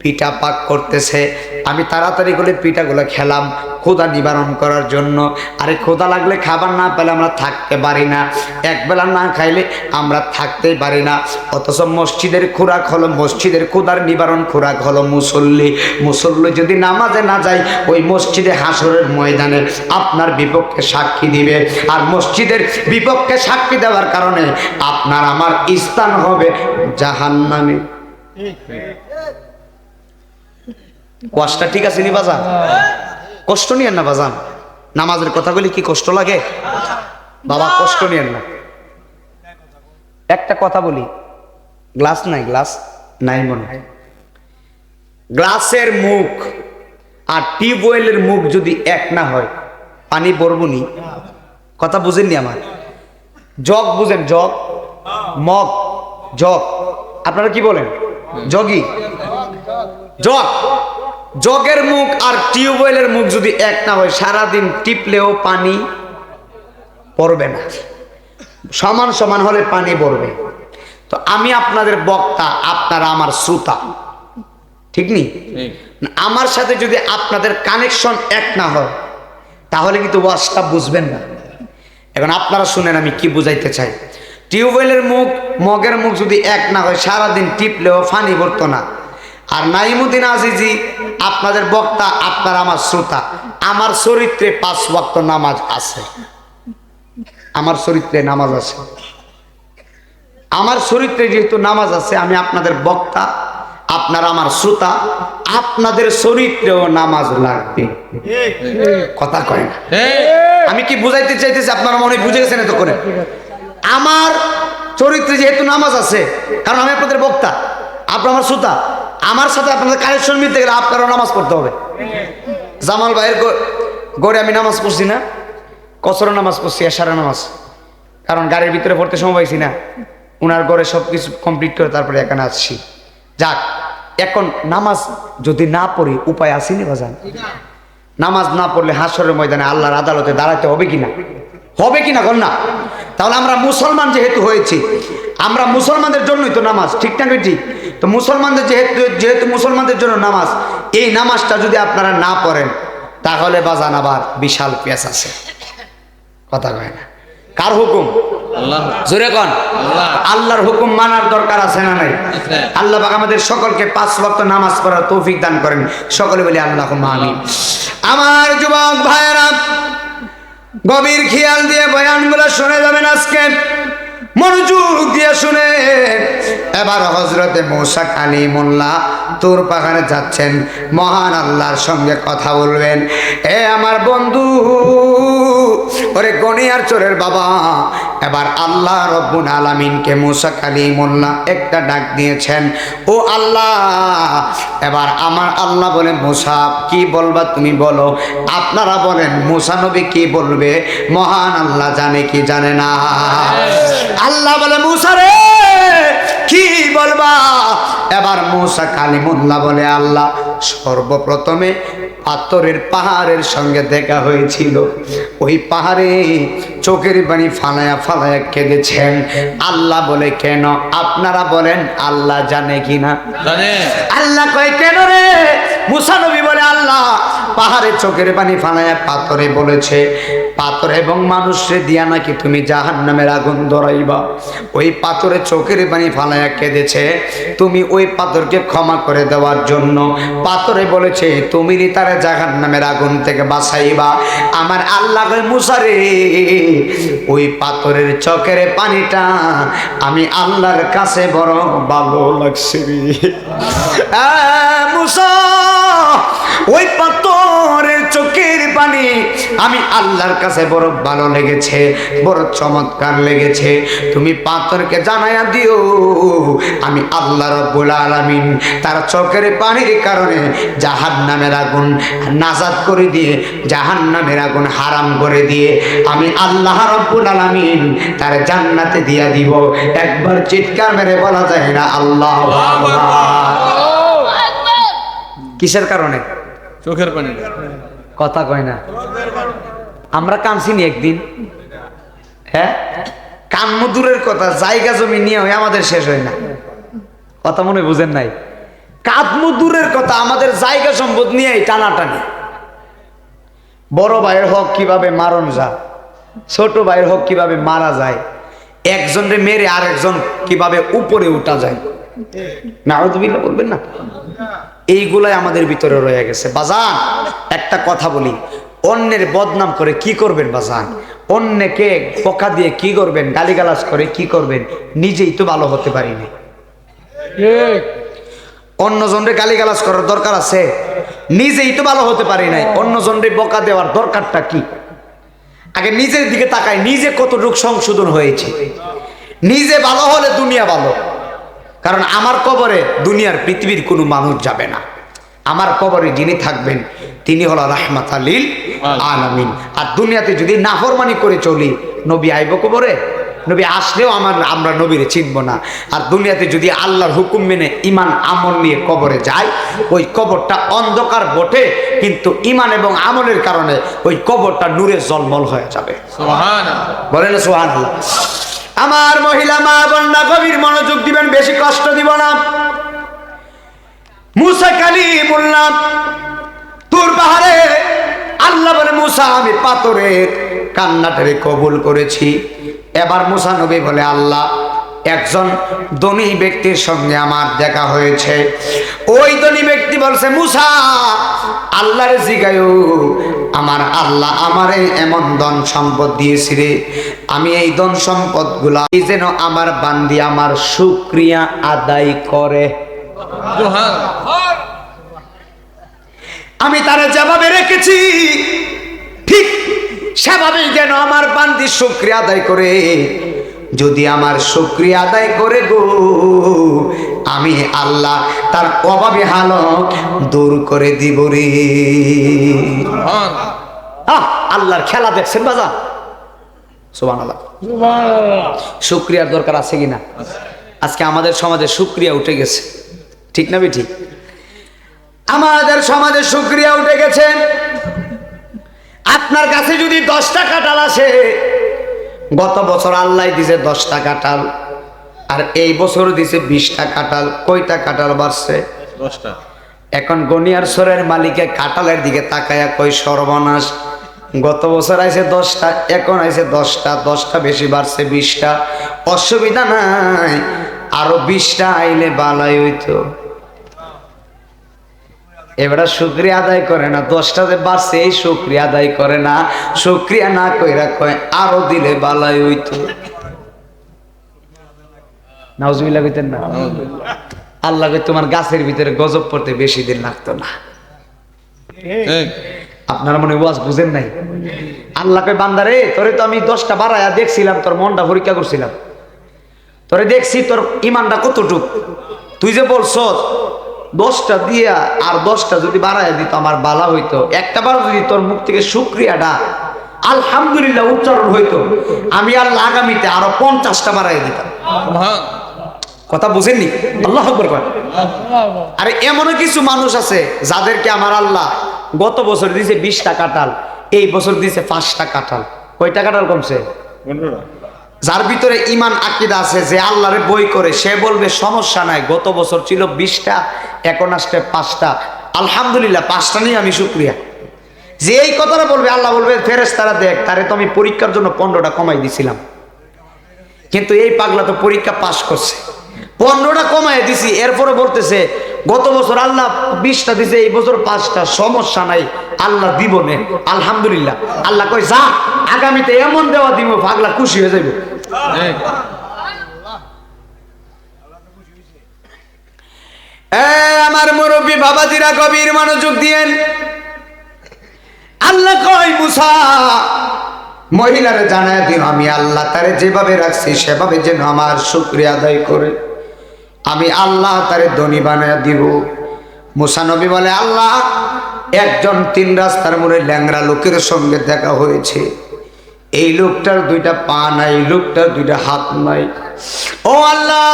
পিঠা পাক করতেছে। আমি তাড়াতাড়ি করে পিঠাগুলো খেলাম ক্ষুধা নিবারণ করার জন্য। আরে ক্ষুধা লাগলে খাবার না পেলে আমরা থাকতে পারি না, একবেলা না খাইলে আমরা থাকতেই পারি না। অথচ মসজিদের খোরাক হলো, মসজিদের ক্ষুধার নিবারণ খোরাক হলো মুসল্লি। মুসল্লি যদি নামাজে না যায়, ওই মসজিদে হাসরের ময়দানে আপনার বিপক্ষে সাক্ষী দিবে। আর মসজিদের বিপক্ষে সাক্ষী দেওয়ার কারণে আপনার আমার স্থান হবে জাহান্নামে। কষ্টটা ঠিক আছে নি বাজান? কষ্ট নিয়েন না বাজান। নামাজের কথা বলি কি কষ্ট লাগে বাবা? কষ্ট নিয়েন না। একটা কথা বলি, গ্লাস নাই, গ্লাস নাই মনে হয়। গ্লাসের মুখ আর টিউবওয়েলের মুখ যদি এক না হয়, পানি বরবনি। কথা বুঝেননি আমার? জগ বুঝেন? Jug, mug, jug. আপনারা কি বলেন? জগি, জগ। জগের মুখ আর টিউবওয়েলের মুখ যদি এক না হয়, সারাদিন টিপলেও পানি পড়বে না, সমান সমান হলে পানি পড়বে। তো আমি আপনাদের বক্তা, আপনারা আমার শ্রোতা, ঠিক নেই? আমার সাথে যদি আপনাদের কানেকশন এক না হয়, তাহলে কিন্তু ওয়াজটা বুঝবেন না। এখন আপনারা শুনেন আমি কি বুঝাইতে চাই। টিউবওয়েলের মুখ মগের মুখ যদি এক না হয়, সারাদিন টিপলেও পানি পড়তো না। আর নাইমুদ্দিন আজিজি আপনাদের বক্তা, আপনারা আমার শ্রোতা, আমার চরিত্রে 5 ওয়াক্ত নামাজ আছে, আমার চরিত্রে নামাজ আছে। আমার চরিত্রে যেহেতু নামাজ আছে, আমি আপনাদের বক্তা, আপনারা আমার শ্রোতা, আপনাদের চরিত্রেও নামাজ লাগবে। কথা কয় না? আমি কি বুঝাইতে চাইতেছি আপনারা মনে বুঝে গেছেন এত করে? আমার চরিত্রে যেহেতু নামাজ আছে, কারণ আমি আপনাদের বক্তা, আপনার আমার শ্রোতা, আমার সাথে আপনাদের কানেকশন মিলতে গেলে আপনারও নামাজ পড়তে হবে। জামাল ভাইয়ের গড়ে আমি নামাজ পড়ছি না, কসর নামাজ পড়ছি, এশারা নামাজ, কারণ গাড়ির ভিতরে পড়তে সময় পাইছি না। ওনার ঘরে সব কিছু কমপ্লিট করে তারপরে এখানে আসছি। যাক, এখন নামাজ যদি না পড়ি উপায় আসেনি বাজান? নামাজ না পড়লে হাসরের ময়দানে আল্লাহর আদালতে দাঁড়াতে হবে কিনা? হবে কিনা বল না? তাহলে আমরা মুসলমান যেহেতু হয়েছি, আমরা মুসলমানদের জন্যই তো নামাজ, ঠিক না বেটি? তো মুসলমানদের যেহেতু মুসলমানদের জন্য নামাজ, এই নামাজটা যদি আপনারা না পড়েন, তাহলে বাজান আবার বিশাল পেঁচ আছে। কথা কয় না? কার হুকুম? জোরে কোন? আল্লাহর হুকুম মানার দরকার আছে না নাই? আল্লাহ পাক আমাদের সকলকে 5 ওয়াক্ত নামাজ পড়ার তৌফিক দান করেন। সকলে বলি আল্লাহুম্মা আমিন। আমার যুবক ভাইয়েরা, গভীর খেয়াল দিয়ে বয়ানগুলো শুনে যাবেন আজকে, মনোযোগ দিয়ে শুনে। এবার হযরতে মূসা কালিমুল্লাহ তুর পাহাড়ে যাচ্ছেন, মহান আল্লাহর সঙ্গে কথা বলবেন। এ আমার বন্ধু, ওরে গনিয়ার চোরের বাবা, এবার আল্লাহ রব্বুল আলামিনকে মূসা কালিমুল্লাহ একটা ডাক দিয়েছেন। ও আল্লাহ, এবার আমার আল্লাহ বলেন, মূসা কি বলবা তুমি বলো। আপনারা বলেন মূসা নবী কি বলবে, মহান আল্লাহ জানে কি জানে না? আল্লাহ বলে, মূসা রে কি বলবা? এবার মূসা কালিমুল্লাহ বলে, আল্লাহ সর্বপ্রথমে পাথরের পাহাড়ের সঙ্গে দেখা হয়েছিল, ওই পাহাড়ে চোখের পানি ফালায়া ফালায়া কেঁদেছেন। আল্লাহ বলে, কেন? আপনারা বলেন আল্লাহ জানে কিনা? জানে। আল্লাহ কয়, কেন রে? মূসা নবী বলে, আল্লাহ পাহাড়ে চোখের পানি ফালায়া পাথরে বলেছে, পাথর এবং মানুষরে দিয়া নাকি তুমি জাহান্নামের আগুন ধরাইবা। ওই পাথরে চোখের পানি ফালায়া কেঁদেছে, তুমি ওই পাথরকে ক্ষমা করে দেওয়ার জন্য। পাথরে বলেছে তুমি তারে জাহান্নামের আগুন থেকে বাঁচাইবা। আমার আল্লাহ কয়, মূসা রে, ওই পাথরের চোখের পানিটা আমি আল্লাহর কাছে বড় ভালো লাগছে রে। মূসা, ওই পাথরের চোখের পানি আমি আল্লাহর কাছে বড় ভালো লেগেছে, বড় চমৎকার লেগেছে। তুমি পাথরকে জানাইয়া দিও আমি আল্লাহ রব্বুল আলামিন তার চোখের পানির কারণে জাহান্নামের আগুন নাজাত করে দিয়ে, জাহান্নামের আগুন হারাম করে দিয়ে আমি আল্লাহ রব্বুল আলামিন তার জান্নাতে দিয়া দিব। একবার চিৎকার মেরে বলা যায় না আল্লাহু আকবার? কিসের কারণে? চোখের পানি। কথা কয় না? আমরা কাঁদছিনি একদিন, হ্যাঁ? কান্ম দূরের কথা, জায়গা জমি নিয়ে হয় আমাদের শেষ হয় না। কথা মনে বুঝেন নাই? কাঁদমু দূরের কথা, আমাদের জায়গা সম্পদ নিয়ে টানাটানি। বড় ভাইয়ের হক কিভাবে মারণ যায়, ছোট ভাইয়ের হক কিভাবে মারা যায়, একজনরে মেরে আরেকজন কিভাবে উপরে উঠা যায়, নাউযুবিল্লাহ বলবেন না? এইগুলাই আমাদের ভিতরে রয়ে গেছে। বাজান একটা কথা বলি, অন্যের বদনাম করে কি করবেন বাজান? অন্যকে পোকা দিয়ে কি করবেন? গালিগালাজ করে কি করবেন? নিজেই তো ভালো হতে পারিনি। অন্যজনরে গালিগালাজ করার দরকার আছে? নিজেই তো ভালো হতে পারি নাই, অন্যজনরে বকা দেওয়ার দরকারটা কি? আগে নিজের দিকে তাকাই, নিজে কতটুকু সংশোধন হয়েছে। নিজে ভালো হলে দুনিয়া ভালো। কারণ আমার কবরে দুনিয়ার পৃথিবীর কোনো মানুষ যাবে না। আমার কবরে যিনি থাকবেন তিনি হলো রাহমাতাল লিল আলামিন। আর দুনিয়াতে যদি নাফরমানি করে চলি, নবী আইব কবরে? নবী আসলেও আমরা নবীরে চিনব না। আর দুনিয়াতে যদি আল্লাহর হুকুম মেনে ইমান আমল নিয়ে কবরে যায়, ওই কবরটা অন্ধকার বটে, কিন্তু ইমান এবং আমলের কারণে ওই কবরটা নূরে জলমল হয়ে যাবে। সুবহানাল্লাহ। বলেন সুবহানাল্লাহ। আমার মহিলা মা বোনরা গভীর মনোযোগ দিবেন, বেশি কষ্ট দিব না। মুসা কালিমুল্লাহ তুর পাহাড়ে আল্লাহ বলে, মুসা আমি পাথরের কান্নাটারে কবুল করেছি। এবার মুসা নবী বলে, আল্লাহ একজন ধনী ব্যক্তির সঙ্গে আমার দেখা হয়েছে। ওই ধনী ব্যক্তি বলছে, মুসা আল্লাহরে জিগায়ো, আমার আল্লাহ আমারে এমন ধন সম্পদ দিয়েছি রে, আমি এই ধন সম্পদ গুলা যেন আমার বান্দি আমার শুকরিয়া আদায় করে। সুবহানাল্লাহ। আমি তারা যেভাবে রেখেছি ঠিক সেভাবেই যেন আমার বান্দি শুকরিয়া আদায় করে। যদি আমার শুকরিয়া আদায় করে গো, আমি আল্লাহ তার অভাবী হালত দূর করে দিব রে। আল্লাহর খেলা দেখছেন বাজা? সুবহানাল্লাহ। শুকরিয়ার দরকার আছে কিনা? আজকে আমাদের সমাজে শুকরিয়া উঠে গেছে, ঠিক না বেঠিক? আমাদের সমাজে শুকরিয়া উঠে গেছে। আপনার কাছে যদি 10টা কাঁঠাল আসে, গত বছর আল্লাহ দিছে 10টা কাঁঠাল, আর এই বছর দিছে 20টা কাঁঠাল, কয়টা কাঁঠাল বাড়ছে? 10টা। এখন গনিয়ার সরের মালিকে কাঁঠালের দিকে তাকায়া কই, সর্বনাশ, গত বছর আইছে 10টা, এখন আইছে 10টা, 10টা বেশি বাড়ছে 20টা, অসুবিধা নাই, আরো 20টা আইলে বালাই হইতো। এবারে শুকরিয়া আদায় করে না, 10টা যে বাড়ছে এই শুকরিয়া আদায় করে না, শুকরিয়া না কইরা কয় আরো দিলে বালাই হইতো। নাউজুবিল্লাহ কইতেন না? আল্লাহ কই তোমার গাছের ভিতরে গজব পড়তে বেশি দিন লাগতো না। ঠিক। আপনারা মনে ওয়াজ বুঝেন নাই? আল্লাহ কই, বান্দারে তোরে তো আমি 10টা বাড়ায়া দেখছিলাম, তোর মনটা পরীক্ষা করছিলাম, তোরে দেখছি তোর ইমানটা কতটুক। তুই যে বলছস 10টা দিয়া আর 10টা যদি বাড়াইয়া দিত আমার বালা হইতো, একটা বার যদি তোর মুখ থেকে শুকরিয়াটা আলহামদুলিল্লাহ উচ্চারণ হইতো, আমি আল্লাহ আগামীতে আরো 50টা বাড়াইয়া দিতাম। সুবহান। কথা বুঝেননি? আল্লাহু আকবার কয়। আরে এমনও কিছু মানুষ আছে যাদেরকে আমার আল্লাহ গত বছর দিয়েছে 20টা কাঁঠাল, এই বছর দিয়েছে 5টা কাঁঠাল। কয়টা কাঁঠাল কমছে? 15টা। যার ভিতরে ইমান আকীদা আছে, যে আল্লাহরে বই করে, সে বলবে সমস্যা নাই, গত বছর ছিল 20টা, এখন আসছে 5টা, আলহামদুলিল্লাহ 5টা নিয়ে আমি শুকরিয়া। যে এই কথাটা বলবে, আল্লাহ বলবে, ফেরেশতারা দেখ, তারে তো আমি পরীক্ষার জন্য 15টা কমাই দিছিলাম, কিন্তু এই পাগলা তো পরীক্ষা পাস করছে, 15টা কমাই দিছি, এরপরে বলতেছে গত বছর আল্লাহ 20টা দিছে, এই বছর 5টা, সমস্যা নাই, আল্লাহ দিব নে, আলহামদুলিল্লাহ। আল্লাহ কয়, যা আগামীতে এমন দেওয়া দিব, পাগলা খুশি হয়ে যাবে। ঠিক। আমার মুরব্বী বাবাজিরা গভীর মনোযোগ দিয়েন। আল্লাহ কয়, মুসা মহিলারে জানায় দিও, আমি আল্লাহ তারে যেভাবে রাখছি সেভাবে যেন আমার শুকরিয়া আদায় করে, আমি আল্লাহ তারে ধনী বানায় দিব। মুসা নবী বলে, আল্লাহ একজন 3 রাস্তার মোড়ে ল্যাংড়া লোকের সঙ্গে দেখা হয়েছে, এই লোকটার 2টা পা নাই, লোকটার 2টা হাত নাই। ও আল্লাহ,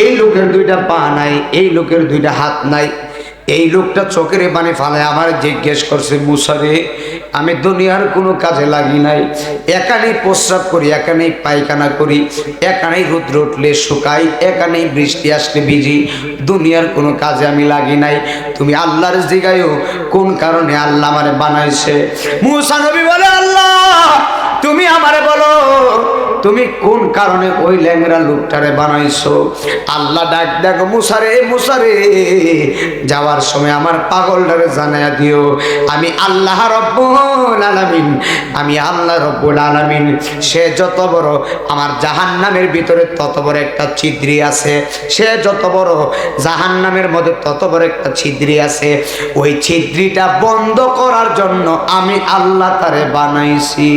এই লোকের 2টা পা নাই, এই লোকের 2টা হাত নাই। এই লোকটা চোখের পানি ফালে আমার জিজ্ঞেস করছে, মুসারে আমি দুনিয়ার কোনো কাজে লাগি নাই, এখানেই প্রস্রাব করি, এখানেই পায়খানা করি, এখানেই রৌদ্র উঠলে শুকাই, এখানেই বৃষ্টি আসলে ভিজি, দুনিয়ার কোনো কাজে আমি লাগি নাই, তুমি আল্লাহর জিগায়ও কোন কারণে আল্লাহ আমারে বানাইছে। মুসা নবী বলে, আল্লাহ তুমি আমারে বলো, তুমি কোন কারণে ওই ল্যাংড়া লোকটারে বানাইছো? আল্লাহ ডাক দেখো, মুসারে, মুসারে যাওয়ার সময় আমার পাগলটারে জানায়া দিও, আমি আল্লাহ রব্বুল আলামিন, আমি আল্লাহ রব্বুল আলামিন, সে যত বড় আমার জাহান্নামের ভিতরে তত বড় একটা ছিদ্রি আছে, সে যত বড় জাহান্নামের মধ্যে তত বড় একটা ছিদ্রি আছে, ওই ছিদ্রিটা বন্ধ করার জন্য আমি আল্লাহ তারে বানাইছি।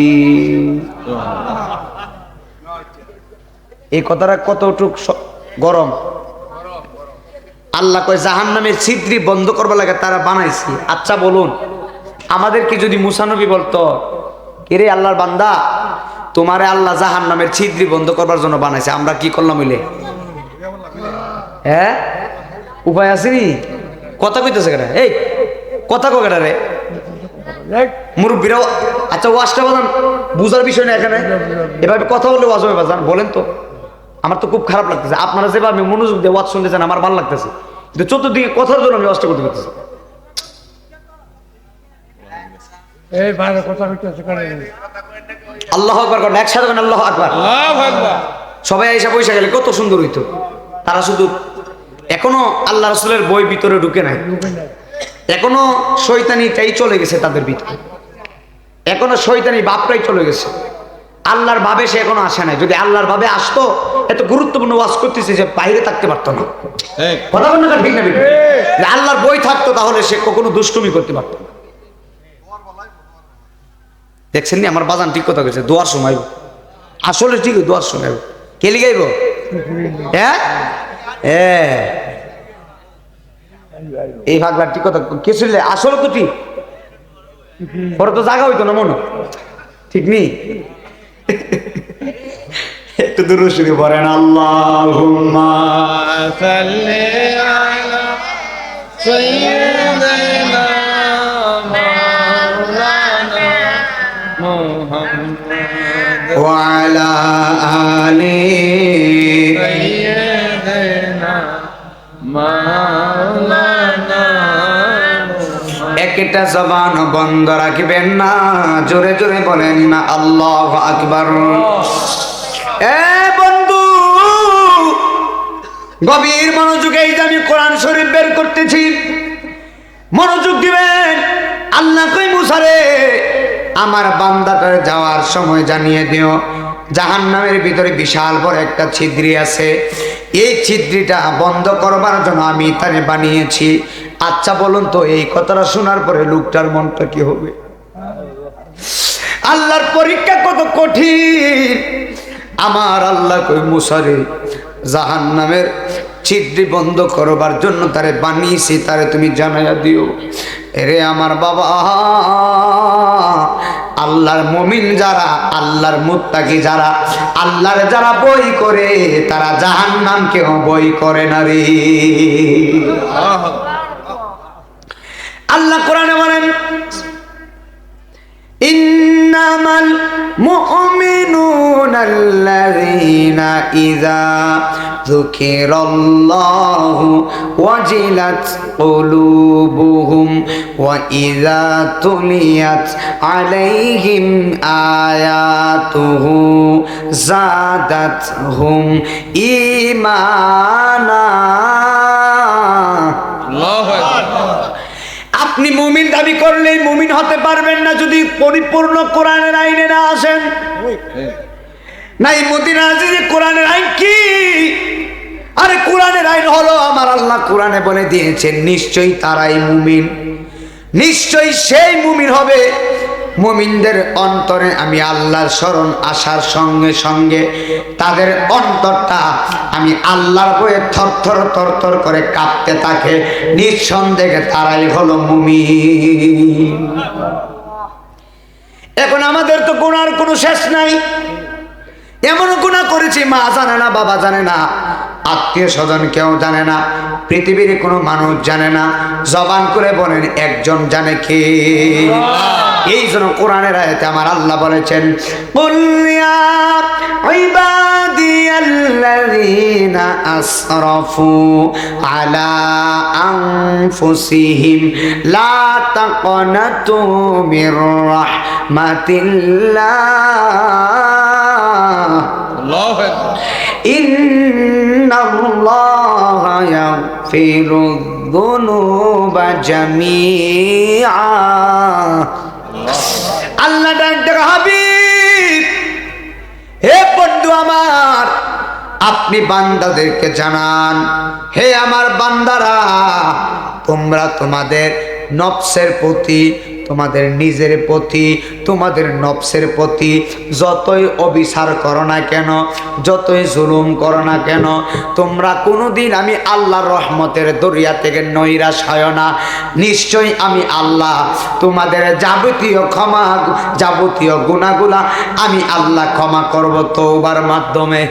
এই কথাটা কতটুক গরম? আল্লাহ কয় জাহান্নামের ছিদ্রি বন্ধ করবার লাগে তারা বানাইছি। আচ্ছা বলুন, আমাদেরকে যদি মুসা নবী বলতো, এরে আল্লাহর বান্দা তোমারে আল্লাহ জাহান্নামের ছিদ্রি বন্ধ করবার জন্য বানাইছে, আমরা কি করলাম মিলে? হ্যাঁ, উপায় আছে নি? কথা কইতেছে কেন? এই কথা কো কেন রে মুরব্বীরাও? আচ্ছা ওয়াজটা বলেন, বুঝার বিষয় না এখানে, এভাবে কথা বললে ওয়াজ হবে বাজান? বলেন তো, আমার তো খুব খারাপ লাগতেছে। আপনারা যেভাবে মনোযোগ দিয়ে ওয়াজ শুনতেছেন আমার ভালো লাগতেছে, কিন্তু চতুর্দিকে কথার জন্য আমি ওয়াজটা করতে পারতেছি। আল্লাহ আকবার করেন, একসাথে করেন আল্লাহ আকবার। সবাই এসে পয়সা গেলে কত সুন্দর হইতো। তারা শুধু এখনো আল্লাহ রাসূলের বই ভিতরে ঢুকে নাই, এখনো শয়তানিটাই চলে গেছে তাদের ভিতরে, এখনো শয়তানি বাপটাই চলে গেছে। আল্লাহর ভাবে সে এখনো আসে নাই। যদি আল্লাহর ভাবে আসতো, এত গুরুত্বপূর্ণ ওয়াজ করতেছে যে বাইরে থাকতে পারতো না। কথা বলেন না ঠিক না? আল্লাহর বই থাকতো তাহলে সে কখনো দুষ্টুমি করতে পারতো না। দেখছেন নি আমার বাজান ঠিক কথা কইছে, দোয়ার সময় আসলে ঠিক দোয়ার সময় কে লিগাইব? হ্যাঁ এই ভাগলা ঠিক কথা কে শুনলে আসলে তো ঠিক, পরে তো জায়গা হইতো না মনে, ঠিক নি? একটু দূর শুনে পড়েন আল্লাহুম্মা সাল্লি আলা সাইয়্যিদিনা মাওলানা মুহাম্মদ ওয়া আলা আলি সাইয়্যিদিনা মাওলানা। একটা জবান বন্ধ রাখবেন না, জোরে জোরে বলেন না আল্লাহু আকবার। এ বন্ধু, গভীর মনোযোগে এই যে আমি কোরআন শরীফ বের করতেছি, মনোযোগ দিবেন। আল্লাহ কই মুসা রে, আমার বান্দাটার যাওয়ার সময় জানিয়ে দিও জাহান্নামের ভিতরে বিশাল বড় একটা ছিদ্রি আছে, এই ছিদ্রিটা বন্ধ করবার জন্য আমি তারে বানিয়েছি। আচ্ছা বলুন তো, এই কথাটা শোনার পরে লোকটার মনটা কি হবে? আল্লাহর পরীক্ষা কত কঠিন। আমার আল্লাহ কই মুসা রে, জাহান্নামের ছিদ্রি বন্ধ করবার জন্য তারে বানিয়েছি, তারে তুমি জানাইয়া দিও। এরে আমার বাবা, আল্লাহর মুমিন যারা, আল্লাহর মুত্তাকি যারা, আল্লাহর যারা বই করে, তারা জাহান্নামকেও বই করে না রে। আল্লাহ কোরআনে বলেন, ইন্নামাল মুমিনুনাল্লাযীনা ইযা যুকিরাল্লাহু ওয়াজিলাত কুলুবুহুম ওয়া ইযা তুলিয়াত আলাইহিম আয়াতুহু যাদাতহুম ঈমানা। আল্লাহু আকবার। আপনি মুমিন দাবি করলেই মুমিন হতে পারবেন না যদি পরিপূর্ণ কোরআনের আইনে না আসেন। নাই মদিনা আজিজে কোরআনের আইন কি? আরে কোরআনের আইন হলো, আমার আল্লাহ কোরআনে বলে দিয়েছেন নিশ্চয়ই তারাই মুমিন, নিশ্চয়ই সেই মুমিন হবে। মুমিনদের অন্তরে আমি আল্লাহর শরণ আসার সঙ্গে সঙ্গে তাদের অন্তরটা আমি আল্লাহর বয়ে থরথর থরথর করে কাঁপতে থাকে। নিঃসন্দেহে তারাই হলো মুমিন। এখন আমাদের তো গুনার কোনো শেষ নাই। এমনও গুনাহ করেছি মা জানে না, বাবা জানে না, আত্মীয় স্বজন কেউ জানে না, পৃথিবীর কোনো মানুষ জানে না। জবান করে বলেন একজন জানে কে? এই জন্য কোরআনের আয়াতে আমার আল্লাহ বলেছেন, কুল ইয়া ইবাদিয়াল্লাযীনা আসরাফু আলা আনফুসিহিম লা তাকনাতু মির রাহমাতিল্লাহ। আল্লাহু আকবার। ইন্নাল্লাহা ইয়াগফিরুয যুনুবা জামিআ। আল্লাহ ডাকতে হাবিব, হে বন্ধু আমার, আপনি বান্দাদেরকে জানান, হে আমার বান্দারা, তোমরা তোমাদের নফসের প্রতি, তোমাদের নিজের প্রতি, তোমাদের নফসের প্রতি যতই অবিচার করো না কেন, যতই জুলুম করো না কেন, তোমরা কোনোদিন আমি আল্লাহর রহমতের দরিয়া থেকে নৈরাশ হয় না। নিশ্চয়ই আমি আল্লাহ তোমাদের যাবতীয় ক্ষমা, যাবতীয় গুনাহগুলা আমি আল্লাহ ক্ষমা করব তওবার মাধ্যমে।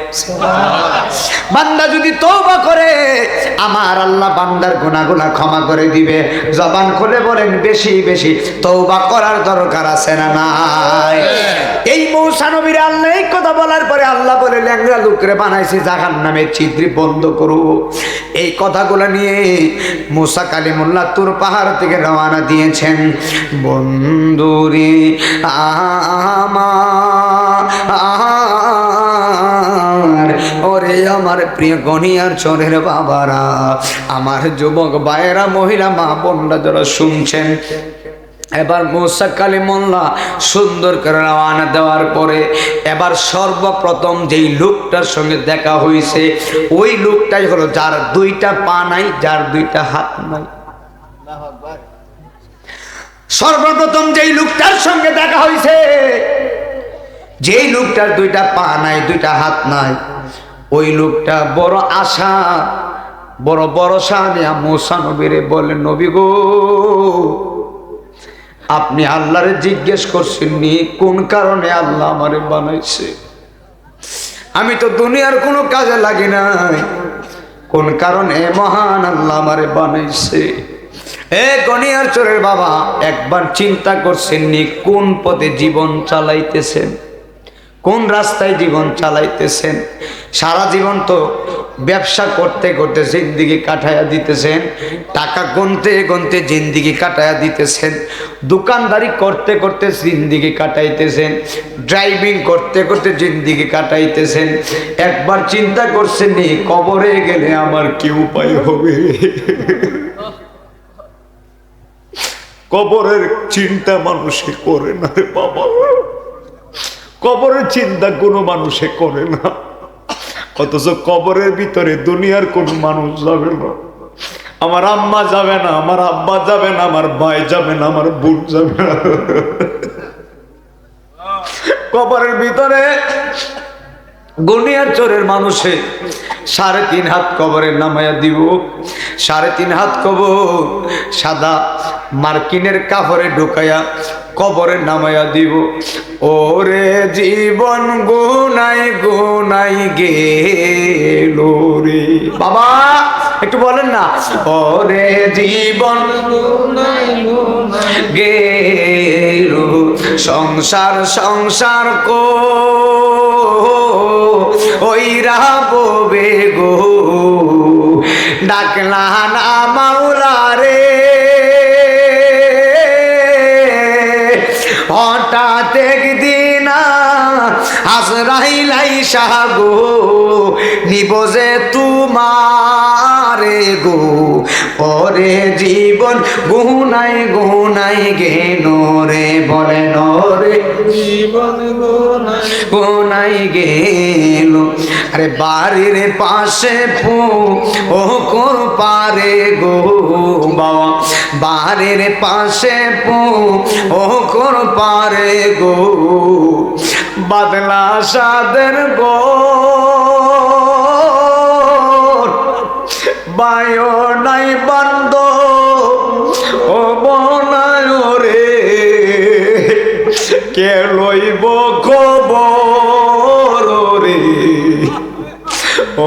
বান্দা যদি তওবা করে আমার আল্লাহ বান্দার গুনাহগুলা ক্ষমা করে দিবে। জবান খুলে বলেন বেশি বেশি তওবা করার দরকার আছে না নাই? এই মূসা নবীর আল্লাহ এই কথা বলার পরে আল্লাহ বলে ল্যাংড়া লোকরে বানাইছে জাহান্নামের ছিদ্রি বন্ধ করো। এই কথাগুলো নিয়ে মূসা কালিমুল্লাহ তুর পাহাড় থেকে রওনা দিয়েছেন। বন্ধুরে আমার, ওরে আমার প্রিয় গনিয়ার চরের বাবারা, আমার যুবক ভাইয়েরা, মহিলা মা বোনরা যারা শুনছেন, এবার মূসা কালিমুল্লাহ সুন্দর করে রওনা দেওয়ার পরে এবার সর্বপ্রথম যেই লোকটার সঙ্গে দেখা হয়েছে ওই লোকটাই হলো যার দুইটা পা নাই, যার দুইটা হাত নাই। সর্বপ্রথম যেই লোকটার সঙ্গে দেখা হয়েছে, যেই লোকটার দুইটা পা নাই, দুইটা হাত নাই, ওই লোকটা বড় আশা, বড় ভরসা নিয়ে মূসা নবীরে বলে, নবী গো, আপনি আল্লাহরে জিজ্ঞেস করছেন নি কোন কারণে আল্লাহ আমারে বানাইছে? আমি তো দুনিয়ার কোনো কাজে লাগি নাই, কোন কারণে মহান আল্লাহ আমারে বানাইছে? এ গনিয়ার চোরের বাবা, একবার চিন্তা করছেন নি কোন পথে জীবন চালাইতেছেন, কোন রাস্তায় জীবন চালাইতেছেন? সারা জীবন তো ব্যবসা করতে করতে জিন্দিগি কাটাইয়া দিতেছেন, টাকা গুনতে গুনতে জিন্দিগি কাটাইয়া দিতেছেন, দোকানদারি করতে করতে জিন্দিগি কাটাইতেছেন, ড্রাইভিং করতে করতে জিন্দিগি কাটাইতেছেন। একবার চিন্তা করছেন নি কবরে গেলে আমার কি উপায় হবে? কবরের চিন্তা মানুষে করে না রে বাবা, কবরের চিন্তা কোনো মানুষে করে না। অথচ কবরের ভিতরে দুনিয়ার কোন মানুষ যাবে না, আমার আম্মা যাবে না, আমার আব্বা যাবে না, আমার ভাই যাবে না, আমার বোন যাবে না। কবরের ভিতরে গুনিয়ার চোরের মানুষে 3.5 হাত কবরে নামাইয়া দিব। 3.5 হাত কবর সাদা মার্কিনের কাপড়ে ঢুকাইয়া কবরে নামাইয়া দিব। ওরে জীবন গুনাই গুনাই গেল রে বাবা, একটু বলেন না, ওরে জীবন গুনাই গুনাই গেল, সংসার সংসার কো ওই রাববে গো, ডাকলা না মাওলা রে, হঠাৎ একদিন আজরাইল গো নিব যে তোমারে গো। ওরে জীবন গুনাই গুনাই গেল রে, বলেন রে জীবন গুনাই গুনাই গেল। আরে বাড়ির পাশে পুকুর পারে গো বাবা, বাড়ির পাশে পুকুর পারে গো, বাদলা সাদের গো বায়ো নাই বান্দ ও বনায় রে, কে লইব খবর রে,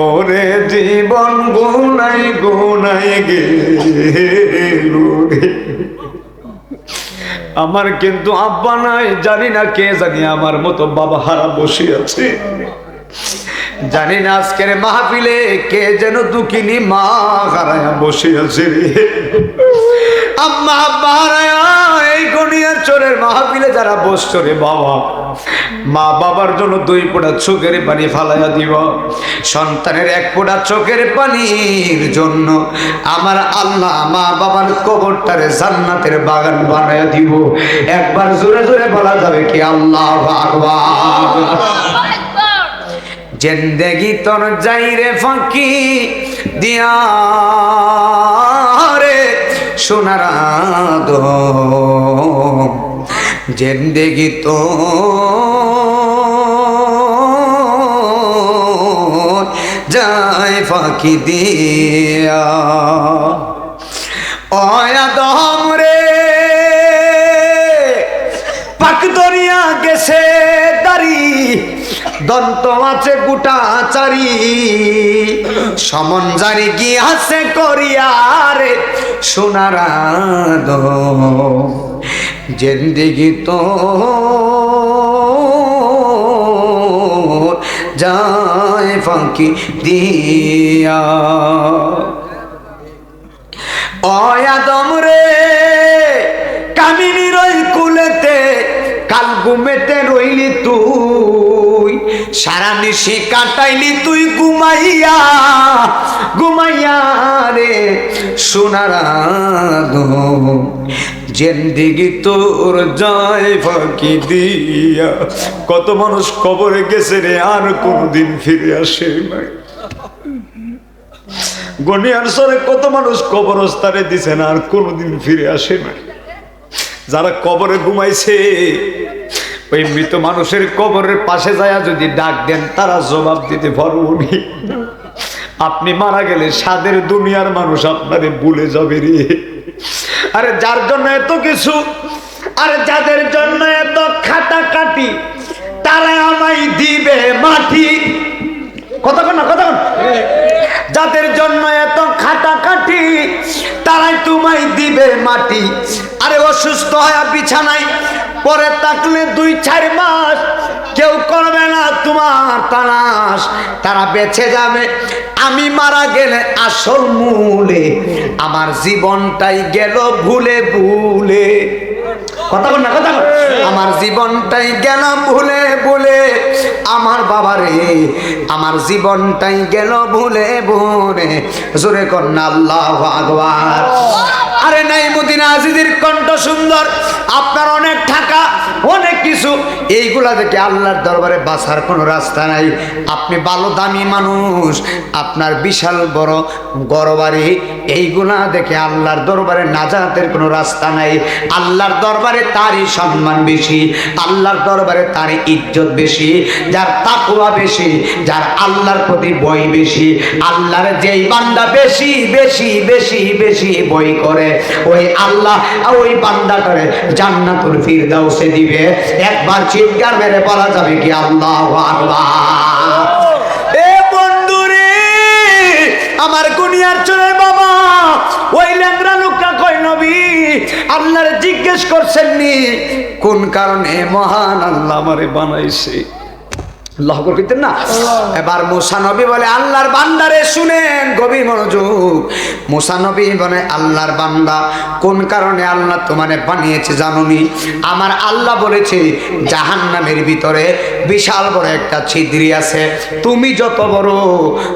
ওরে জীবন গুনাই গুনাই গেল রে। আমার কিন্তু আব্বা নাই, জানি না কে জানি আমার মতো বাবা হারা বসে আছে, জানি না আজকের মাহফিলে কে যেন দুঃখিনী মা হারায়া বসে আছে রে। আম্মা আব্বা হারায়া এই গনিয়ার চোরের মাহফিলে যারা বসছো রে বাবা, মা বাবার জন্য 2 ফোঁটা চোখের পানি ফালাইয়া দিব। সন্তানের 1 ফোঁটা চোখের পানির জন্য আমার আল্লাহ মা বাবার কবরটারে জান্নাতের বাগান বানাইয়া দিব। একবার জোরে জোরে বলা যাবে কি আল্লাহু আকবার। জিন্দেগি তোর যাই রে ফাঁকি দিয়া রে সোনার জিন্দেগি তো যায় ফাঁকি দিয়া। অয়াদম রে পাক দরিয়া গেছে দাড়ি, দন্ত আছে গোটা চারি, সমন জারি গিয়াছে করিয়ারে সোনার জিন্দেগি তো যায় ফাঁকি দিয়া। অয়াদম রে কামিনীর ওই কুলেতে কাল ঘুমেতে রইলি তুই, সারা নিশি কাটাইলি তুই ঘুমাইয়া ঘুমাইয়া রে সোনার জিন্দেগি তোর যায় ফাঁকি দিয়া। কত মানুষ কবরে গেছে রে, আর কোনদিন ফিরে আসে নাই। গনিয়ার সরে কত মানুষ কবরস্থানে দিছে না, আর কোনদিন ফিরে আসে নাই। যারা কবরে ঘুমাইছে ওই মৃত মানুষের কবরের পাশে যায় যদি ডাক দেন, তারা জবাব দিতে পারবনি। আপনি মারা গেলে সাদের দুনিয়ার মানুষ আপনারে ভুলে যাবে রে। আরে যার জন্য এত কিছু, আরে যাদের জন্য এত খাটাখাটি, তারা আমায় দিবে মাটি। কতক্ষণ না কতক্ষণ, যাদের জন্য এত খাটাখাটি, তারাই তোমায় দিবে মাটি। আরে অসুস্থ হয়ে বিছানায় পরে থাকলে 2-4 মাস কেউ করবে না তোমার তালাশ, তারা বেঁচে যাবে। আমি মারা গেলে আসল মূলে আমার জীবনটাই গেল ভুলে ভুলে। কথা বল না, কথা বল। আমার জীবনটাই গেল ভুলে ভুলে, আমার বাবারে আমার জীবনটাই গেল ভুলে ভুলে। জোরে কন্যা আল্লাহু আকবার। আরে নাই মদিনা আজিজের কণ্ঠ সুন্দর, আপনার অনেক টাকা অনেক কিছু, এইগুলা দেখে আল্লাহর দরবারে বাঁচার কোনো রাস্তা নাই। আপনি ভালো দামি মানুষ, আপনার বিশাল বড় গড়বাড়ি, এইগুলা দেখে আল্লাহর দরবারে নাজাতের কোনো রাস্তা নাই। আল্লাহর দরবারে তারই সম্মান বেশি, আল্লাহর দরবারে তারই ইজ্জত বেশি। যার তাকওয়া বেশি, যার আল্লাহর প্রতি ভয় বেশি, আল্লাহর যেই বান্দা বেশি বেশি বেশি বেশি ভয় করে, ওই আল্লাহ ওই বান্দাটারে জান্নাতুল ফিরদাউসে দিবে। একবার চিৎকার মেরে বলা যাবে কি আল্লাহু আকবার। এ বন্ধুরে আমার গুনিয়ার চোরের বাবা, ওই ল্যাংড়া লোকটা কই নবী আল্লাহর জিজ্ঞেস করছেন নি কোন কারণে মহান আল্লাহ আমারে বানাইছে? আল্লাহ করতেন না। এবার মুসা নবী বলে আল্লাহর বান্দারে শুনেন, গভীর মনোযোগ। মুসা নবী বলে আল্লাহর বান্দা কোন কারণে আল্লাহ তোমারে বানিয়েছে জানোনি? আমার আল্লাহ বলেছে জাহান্নামের ভিতরে বিশাল বড় একটা ছিদ্রি আছে, তুমি যত বড়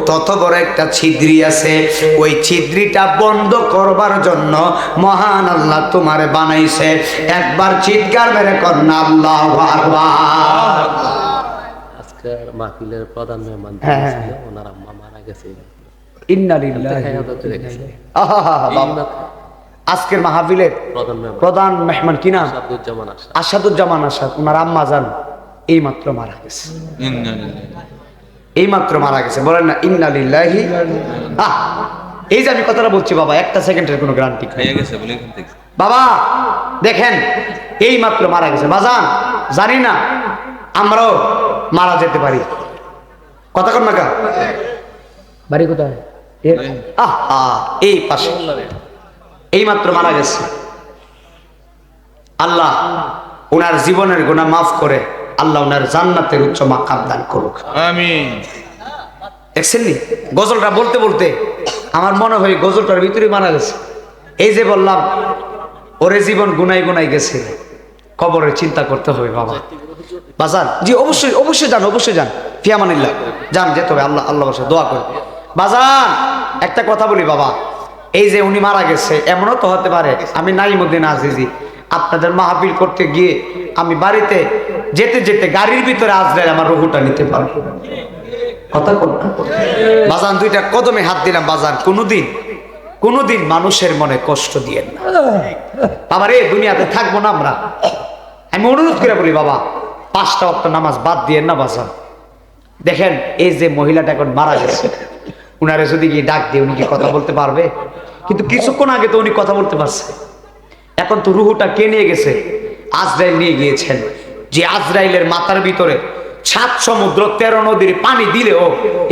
তত বড় একটা ছিদ্রি আছে। ওই ছিদ্রিটা বন্ধ করবার জন্য মহান আল্লাহ তোমারে বানাইছে। একবার চিৎকার মেরে কন্যা আল্লাহু আকবার। মাহফিলের প্রধান মেহমান ছিল, ওনার আম্মা মারা গেছে। ইন্না লিল্লাহি ওয়া ইন্না ইলাইহি রাজিউন। আজকের মাহফিলের প্রধান মেহমান কি নাম? আসাদুজ্জামান আসাদ। ওনার আম্মা জান এইমাত্র মারা গেছে, এইমাত্র মারা গেছে। বলেন না ইন্না লিল্লাহি। এই যে আমি কথাটা বলছি বাবা, একটা সেকেন্ডের কোনো গ্যারান্টি বাবা। দেখেন এইমাত্র মারা গেছে বাজান, জানি না আমরাও মারা যেতে পারি। কথা কন না কা বাড়ি কোথায়? এই পাশে, এইমাত্র মারা গেছে। আল্লাহ ওনার জীবনের গুনাহ মাফ করে আল্লাহ ওনার জান্নাতের উচ্চ মাকাম দান করুক, আমিন। দেখছেন নি গজলটা বলতে বলতে আমার মনে হয় গজলটার ভিতরে মারা গেছে। এই যে বললাম ওরে জীবন গুনাই গুনাই গেছে, কবরের চিন্তা করতে হবে বাবা। বাজান জি অবশ্যই অবশ্যই যান, অবশ্যই যান, ফিয়ামানিল্লাহ যান, যেতে হবে। আল্লাহ আল্লাহ বসে দোয়া করে। বাজান একটা কথা বলি বাবা, এই যে উনি মারা গেছে, এমনও তো হতে পারে আমি নাইমুদ্দিন আজিজি আপনাদের মাহফিল করতে গিয়ে আমি বাড়িতে যেতে যেতে গাড়ির ভিতরে আজরাইল আমার রুহুটা নিতে পারবো। কথা কর বাজান, দুইটা কদমে হাত দিলাম বাজান। কোনোদিন মানুষের মনে কষ্ট দিয়েন না বাবা রে। দুনিয়াতে থাকবো না আমরা, আমি অনুরোধ করে বলি বাবা 5টা ওয়াক্ত নামাজ বাদ দিয়ে না বাঁচান। দেখেন এই যে মহিলাটা এখন মারা গেছে, উনারে যদি গিয়ে ডাক দিয়ে উনি কি কথা বলতে পারবে? কিন্তু কিছুক্ষণ আগে তো উনি কথা বলতে পারছে। এখন তো রুহুটা কে নিয়ে গেছে? আজরাইল নিয়ে গিয়েছেন। যে আজরাইলের মাথার ভিতরে 7 সমুদ্র 13 নদীর পানি দিলেও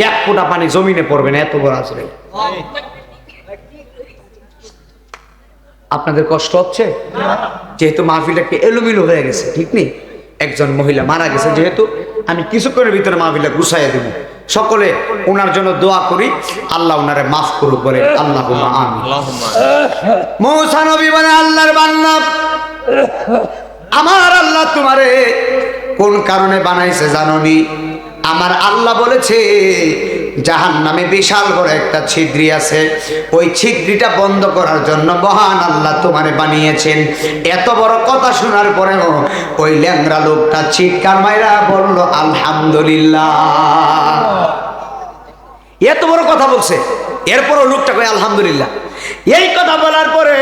1 ফোঁটা পানি জমিনে পড়বে না, এত বড় আজরাইল। আপনাদের কষ্ট হচ্ছে? যেহেতু মাহফিলটা একটু এলোমেলো হয়ে গেছে, ঠিক নেই, একজন মহিলা মারা গেছে, যেহেতু আমি কিছুক্ষণের ভিতরে মাহফিলটা গুছাইয়া দেব। সকলে ওনার জন্য দোয়া করি, আল্লাহ ওনারে মাফ করুক, বলে আল্লাহুম্মা আমিন। মূসা নবী বলে, আল্লাহর বান্দা, আমার আল্লাহ তোমারে কোন কারণে বানাইছে জানোনি? আমার আল্লাহ বলেছে জাহান্নামে বিশাল বড় একটা ছিদ্রি আছে, ওই ছিদ্রিটা বন্ধ করার জন্য মহান আল্লাহ তোমারে বানিয়েছেন। এত বড় কথা শোনার পরেও ওই ল্যাংড়া লোকটা চিৎকার মাইরা বলল আলহামদুলিল্লাহ। এত বড় কথা বলছে, এরপরও লোকটা কয় আলহামদুলিল্লাহ। এই কথা বলার পরে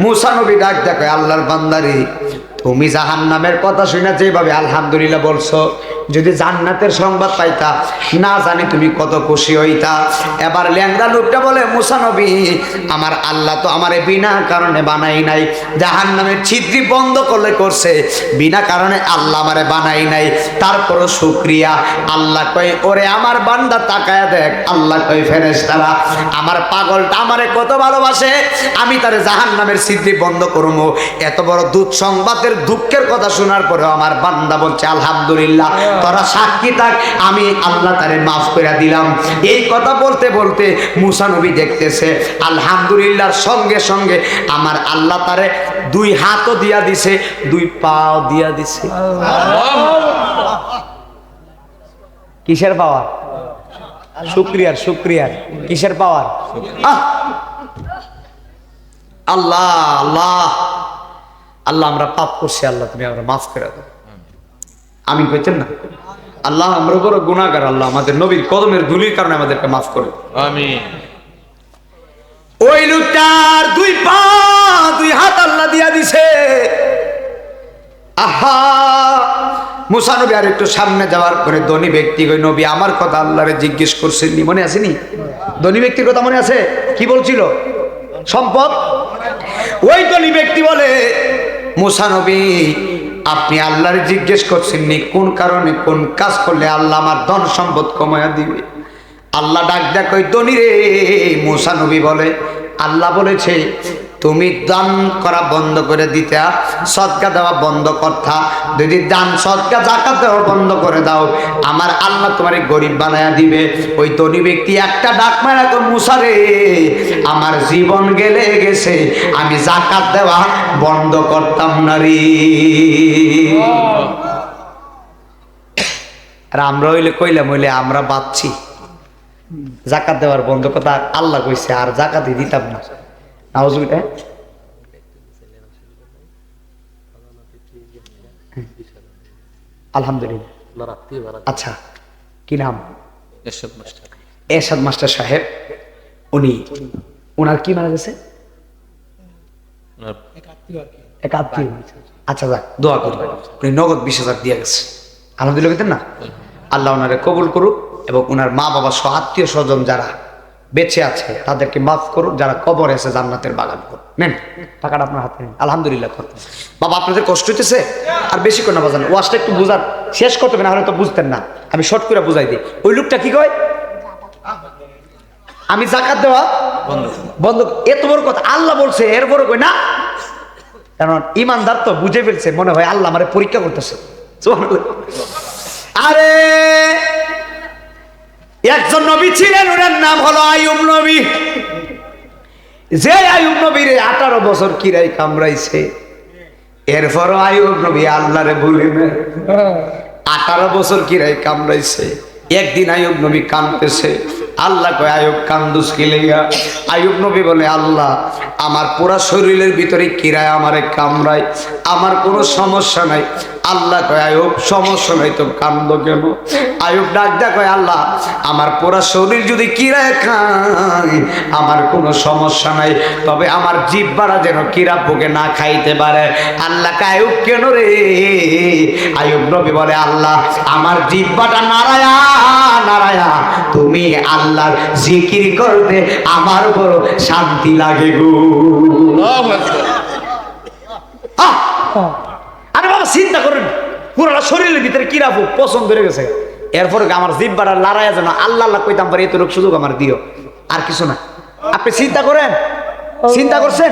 মূসা নবী ডাক দেখে, আল্লাহর বান্দারে, তুমি জাহান্নামের কথা শুনে যেভাবে আলহামদুলিল্লাহ বলছো, যদি জান্নাতের সংবাদ পাইতা না জানি তুমি কত খুশি হইতা। এবার ল্যাংড়া লোকটা বলে, মূসা নবী, আমার আল্লাহ তো আমারে বিনা কারণে বানাই নাই, জাহান্নামের ছিদ্রি বন্ধ করলে করছে, বিনা কারণে আল্লাহ আমারে বানাই নাই। তারপরও শুকরিয়া। আল্লাহ কয়, ওরে আমার বান্দা তাকায়া দেখ। আল্লাহ কয়, ফেরেশতারা, আমার পাগলটা আমারে কত ভালোবাসে, আমি তারে জাহান্নামের ছিদ্রি বন্ধ করবো। এত বড় দুঃসংবাদের দুঃখের কথা শোনার পরেও আমার বান্দা বলছে আলহামদুলিল্লাহ। তোরা সাক্ষী থাক, আমি আল্লাহ তারে মাফ করে দিলাম। এই কথা বলতে বলতে মূসা নবী দেখতেছে আলহামদুলিল্লাহর সঙ্গে সঙ্গে আমার আল্লাহ তারে 2 হাতও দিয়া দিছে, 2 পাও দিয়া দিছে। কিসের পাওয়ার? শুকরিয়ার, শুকরিয়ার। কিসের পাওয়ার? আল্লাহ আল্লাহ আল্লাহ, আমরা পাপ করছি, আল্লাহ তুমি আমরা মাফ করে দাও। আমি কইতেন না, আল্লাহ আমরা বড় গুনাহগার, আল্লাহ আমাদের নবীর কদমের ধুলির কারণে আমাদেরকে মাফ করে দাও। আমিন। ওই লোকটার 2 পা 2 হাত আল্লাহ দিয়া দিছে। আহা, মূসা নবী আর একটু সামনে যাওয়ার পরে ধনী ব্যক্তি কই, নবী আমার কথা আল্লাহরে জিজ্ঞেস করছেননি, মনে আসেনি? ধনী ব্যক্তির কথা মনে আছে? কি বলছিল? সম্পদ। ওই ধনী ব্যক্তি বলে, মূসা নবী, আপনি আল্লাহর জিজ্ঞেস করছেননি কোন কারণে কোন কাজ করলে আল্লাহ আমার ধন সম্পদ কমায়া দিবে? আল্লাহ ডাক দেখ, ওই ধনী রে। মূসা নবী বলে, আল্লাহ বলেছে তুমি দান করা বন্ধ করে দিতা, সদকা দেওয়া বন্ধ করতা। যদি দান সদকা যাকাত দেওয়া বন্ধ করে দাও, আমার আল্লাহ তোমারে গরিব বানায়া দিবে। ওই ধনী ব্যক্তি একটা ডাক মারা কই, মূসা রে, আমার জীবন গেলে গেছে, আমি যাকাত দেওয়া বন্ধ করতাম না রে। আর আমরা হইলে কইলাম হইলে আমরা বাঁচছি, যাকাত দেওয়ার বন্ধ কথা আল্লাহ কইছে, আর যাকাতই দিতাম না। নাউজুবিল্লাহ। আলহামদুলিল্লাহ। আচ্ছা, কি নাম? এরশাদ মাস্টার সাহেব। উনি, ওনার কি মারা গেছে? এক আত্মীয়। আচ্ছা যাক, দোয়া করি। উনি নগদ 20,000 দিয়ে গেছে। আলহামদুলিল্লাহ কইতেন না? আল্লাহ ওনারে কবুল করুক এবং ওনার মা বাবা সহ আত্মীয় স্বজন যারা বেঁচে আছে তাদেরকে মাফ করুক, যারা কবরে আছে জান্নাতের বাগান করুক। নেন টাকাটা আপনার হাতে নেন। আলহামদুলিল্লাহ করতেন। বাবা আপনাদের কষ্ট হইতেছে? আর বেশি করে না বাজান, ওয়াজটা একটু বুঝার শেষ করতে হবে, না হলে তো বুঝতেন না। আমি শর্ট করে বুঝাই দিই। ওই লোকটা কি কয়? আমি যাকাত দেওয়া বন্ধ। এত বড় কথা আল্লাহ বলছে, এর বড় কই না। কারণ ইমানদার তো বুঝে ফেলছে, মনে হয় আল্লাহ আমারে পরীক্ষা করতেছে। আরে একজন নবী ছিলেন, ওনার নাম হলো আইয়ুব নবী। যে আইয়ুব নবীরে 18 বছর কিরাই কামড়াইছে, এরপরও আইয়ুব নবী আল্লাহরে ভুলে না। 18 বছর কিরাই কামড়াইছে। একদিন আইয়ুব নবী কাঁদতেছে। আল্লাহ কয়, আইয়ুব কান্দুস কি লাগা? আইয়ুব নবী বলে, আল্লাহ আমার পুরা শরীরের ভিতরে কিরায় আমারে কামড়ায়, আমার কোনো সমস্যা নাই, আল্লাহ কয় আয়ুব সমস্যা নাই তো কান্দ কেন? আয়ুব ডাক দেয়া কয় আল্লাহ আমার পুরা শরীর যদি কিরা খায় আমার কোনো সমস্যা নাই, তবে আমার জিহ্বাটা যেন কিরা পোকে না খাইতে পারে। আল্লাহ কয় আয়ুব কেন রে? আয়ুব নবী বলে আল্লাহ আমার জিহ্বাটা নারায়া নারায়া তুমি আল্লাহর জিকির করতে আমার বড় শান্তি লাগে গো। আরে বাবা চিন্তা করেন, পুরোটা শরীরের ভিতরে কিরা পোক পছন্দ হয়ে গেছে, এরপরে আমার জিহ্বাটা লড়াইয়া যেন আল্লাহ আল্লাহ কইতাম পারি এত সুযোগ আমার দিও, আর কিছু না। আপনি চিন্তা করেন, চিন্তা করছেন?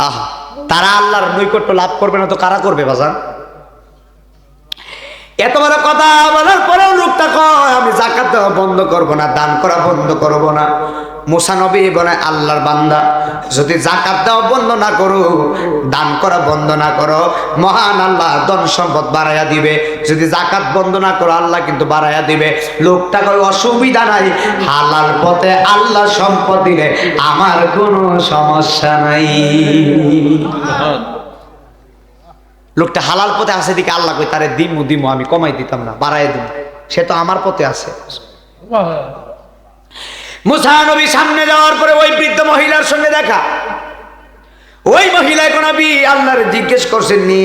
আহা, তারা আল্লাহর নৈকট্য লাভ করবে না তো কারা করবে বাজান? এত বড় কথা বলার পরেও লোকটা কয় আমি যাকাত দেওয়া বন্ধ করব না, দান করা বন্ধ করব না। মুসা নবী বলে আল্লাহর বান্দা যদি যাকাত দেওয়া বন্ধ না করো, দান করা বন্ধ না করো, মহান আল্লাহ ধন সম্পদ বাড়াইয়া দিবে। যদি যাকাত বন্ধ না করো আল্লাহ কিন্তু বাড়াইয়া দিবে। লোকটা কয় অসুবিধা নাই, হালাল পথে আল্লাহ সম্পদ দিলে আমার কোনো সমস্যা নাই। লোকটা হালাল পথে আছে দিকে আল্লাহ কই তারে দিমু দিমু, আমি কমাই দিতাম না, বাড়াই দিব, সে তো আমার পথে আছে। মুসা নবী সামনে যাওয়ার পরে ওই বৃদ্ধ মহিলার সঙ্গে দেখা। ওই মহিলা কোন নবী আল্লাহর জিজ্ঞেস করছেন নি